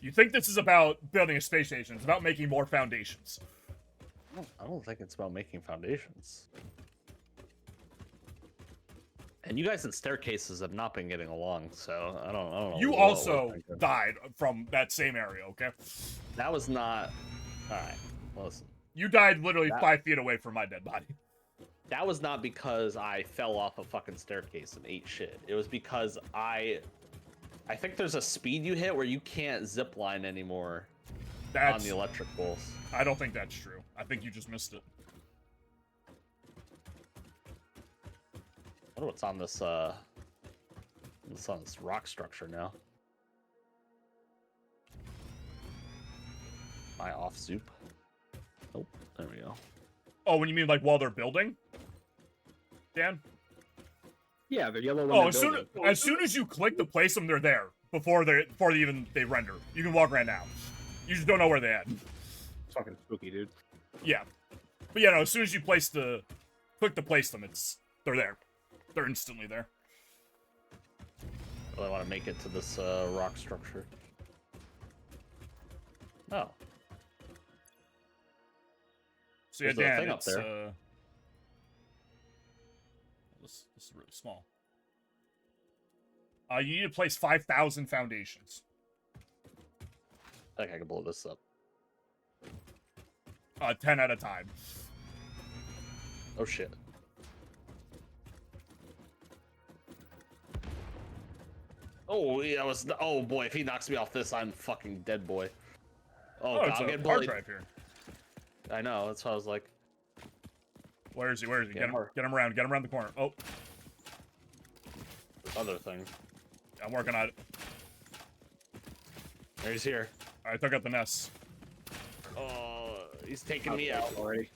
You think this is about building a space station. It's about making more foundations. I don't think it's about making foundations. And you guys in staircases have not been getting along, so I don't know. You what we're also thinking. died from that same area, okay? That was not. All right, listen. You died literally That- 5 feet away from my dead body. That was not because I fell off a fucking staircase and ate shit. It was because I think there's a speed you hit where you can't zip line anymore on the electric bolts. I don't think that's true. I think you just missed it. I wonder what's on this rock structure now. Am I off soup? Oh, there we go. Oh, when you mean like while they're building? Dan? Yeah, they're yellow. When Oh, they're as soon as you click to place them, they're there before they render. You can walk right now. You just don't know where they're at. It's fucking spooky, dude. Yeah, but yeah, no. As soon as you click to place them, they're there. They're instantly there. I really want to make it to this rock structure. Oh, So yeah, There's a Dan, thing up it's there. this is really small. You need to place 5,000 foundations. I think I can blow this up. 10 at a time. Oh shit. Oh, yeah, oh boy, if he knocks me off this, I'm fucking dead, boy. Oh, God, it's I'm a getting hard bullied. drive here. I know, that's what I was like. Where is he? Where is he? Yeah, Get him around. Get him around the corner. Oh, This other thing. I'm working on it. There, he's here. All right, took out the nests. Oh, he's taking me out. already.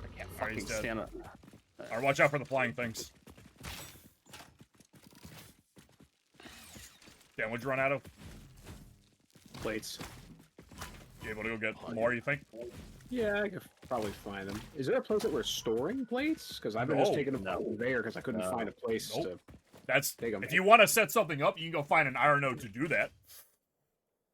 I can't Alright, he's fucking dead. stand up. All right, watch out for the flying things. Dan, what'd you run out of? Plates. You able to go get more, you think? Yeah, I could probably find them. Is there a place that we're storing plates? Because I've been just No. taking them from there because I couldn't find a place Nope. to. That's Take 'em. if you want to set something up, you can go find an iron node to do that.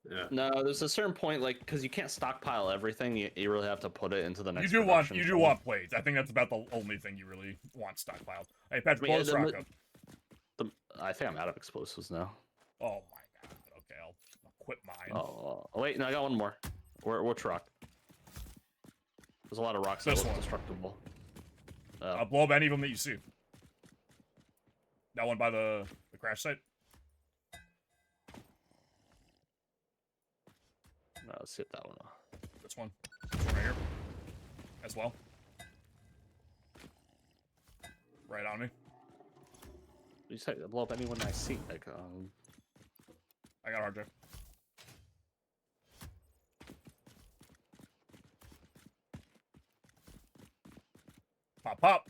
Yeah. No, there's a certain point, like, because you can't stockpile everything. You really have to put it into the You next. do want production you do phase. want plates. I think that's about the only thing you really want stockpiled. Hey, Patrick, I mean, blow this rock up. I think I'm out of explosives now. Oh my god. Okay, I'll quit mine. Oh, wait, no, I got one more. Which rock? There's a lot of rocks that This look one. destructible. Blow up any of them that you see. That one by the crash site. No, let's hit that one. This one. This one right here. As well. Right on me. You say blow up anyone I see, like I got a hard drive. Pop, pop.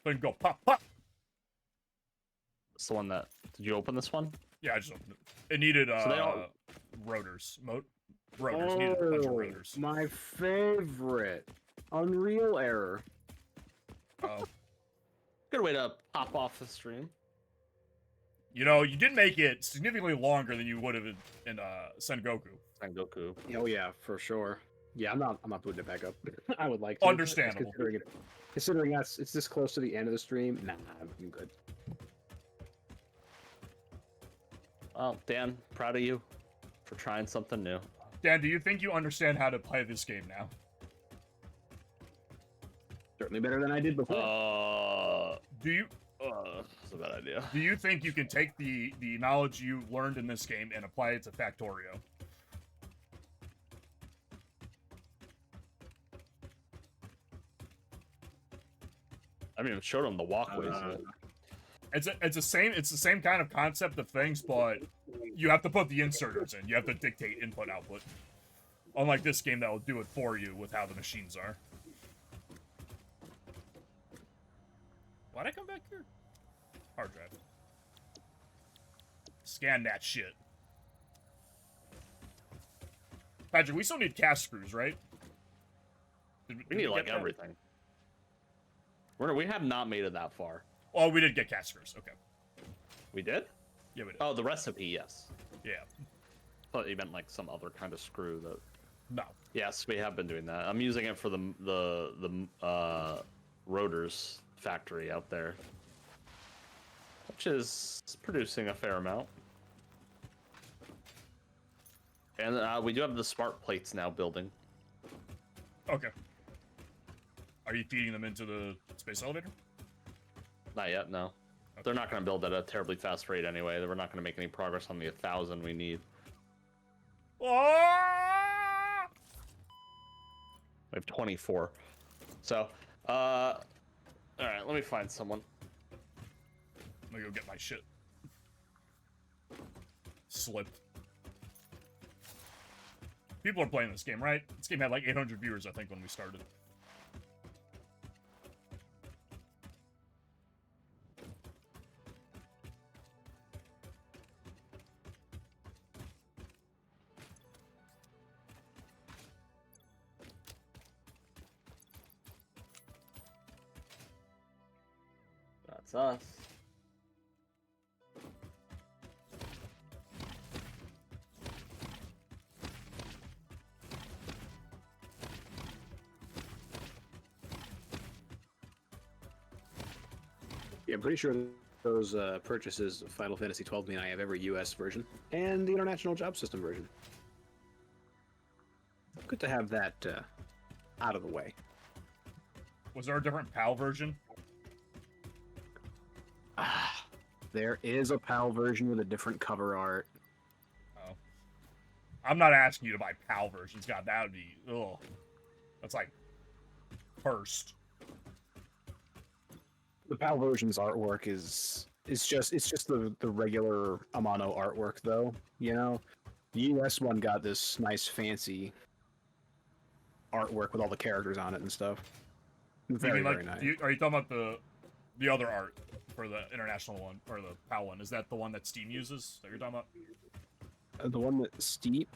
Then go pop, pop. it's the one that. Did you open this one? Yeah, I just opened it. It needed So they all- rotors. Rotors. Needed a bunch of rotors. My favorite. Unreal error. Oh. Good way to pop off the stream. You know, you did make it significantly longer than you would have in Sengoku. Sengoku. Oh yeah, for sure. Yeah, I'm not putting it back up. I would like to. Understandable. Considering it's this close to the end of the stream, nah, I'm good. Oh, Dan, proud of you for trying something new. Dan, do you think you understand how to play this game now? Certainly better than I did before. Do you That's a bad idea. do you think you can take the knowledge you learned in this game and apply it to Factorio? I mean, it showed him the walkways. It's the same kind of concept of things, but you have to put the inserters in. You have to dictate input output. Unlike this game that will do it for you with how the machines are. Why'd I come back here? Hard drive. Scan that shit. Patrick, we still need cast screws, right? Did we need like get that? everything. We have not made it that far. Oh, we did get cast screws. Okay. We did? Yeah, we did. Oh, the recipe, yes. Yeah. Thought you meant like some other kind of screw that. No. Yes, we have been doing that. I'm using it for the rotors factory out there, which is producing a fair amount. And we do have the smart plates now building. Okay. Are you feeding them into the space elevator? Not yet, no. Okay. They're not going to build at a terribly fast rate anyway. We're not going to make any progress on the 1,000 we need. Ah! We have 24. So, all right, let me find someone. I'm gonna go get my shit. Slipped. People are playing this game, right? This game had like 800 viewers, I think, when we started. That's us. Yeah, I'm pretty sure those purchases of Final Fantasy 12 mean I have every US version and the International Job System version. Good to have that out of the way. Was there a different PAL version? There is a PAL version with a different cover art. Oh. I'm not asking you to buy PAL versions. God, that would be... Ugh. That's like... First. The PAL version's artwork is just the regular Amano artwork though, you know? The US one got this nice fancy artwork with all the characters on it and stuff. Very, you mean, very like, nice. are you talking about the other art for the international one, or the PAL one? Is that the one that Steam uses that you're talking about? The one that Steep?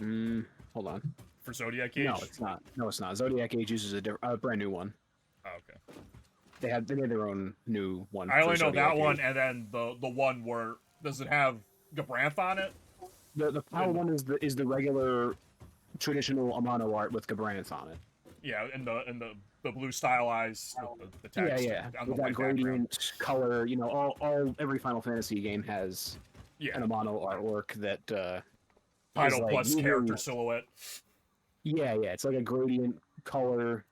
Hold on. For Zodiac Age? No, it's not. No, it's not. Zodiac Age uses a brand new one. Oh, okay. They made their own new one. I for only know Zodiac that one, Age. and then the one where does it have Gabranth on it? The power one is the regular traditional Amano art with Gabranth on it. Yeah, in the blue stylized with the text Yeah. on the With that white background. gradient color, every Final Fantasy game has Yeah, an Amano artwork that title like plus usually- character silhouette. Yeah, it's like a gradient color,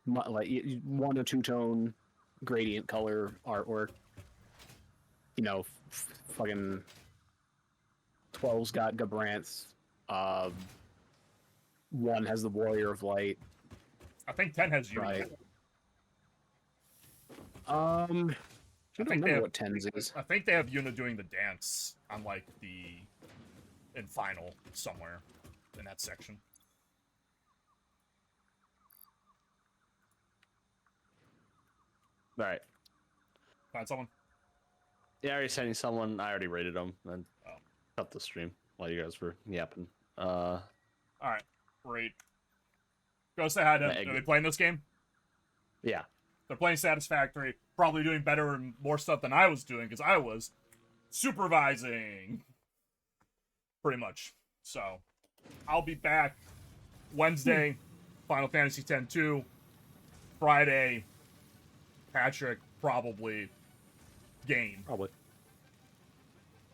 like 1 or 2 tone gradient color artwork. Fucking 12's got Gabranth. 1 has the Warrior of Light. I think 10 has Yuna. Right. I I don't think they remember have- what 10's is. I think they have Yuna doing the dance on like in final somewhere in that section. All right. Find someone. Yeah, I already sent you someone. I already rated them and Oh. cut the stream while you guys were yapping. All right, great. Go say hi to. Egg. Are they playing this game? Yeah. They're playing Satisfactory. Probably doing better and more stuff than I was doing because I was supervising. Pretty much. So, I'll be back Wednesday, Final Fantasy X-2. Friday, Patrick probably game.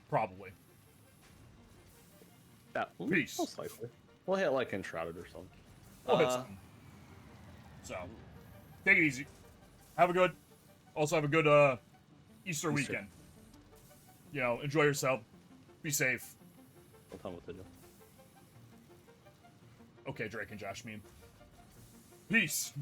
Probably. Yeah. Peace. Most likely. We'll hit like Enshrouded or something. We'll hit something. So, take it easy. Have a good Easter weekend. Enjoy yourself. Be safe. Don't tell me what to do. Okay, Drake and Josh mean. Peace.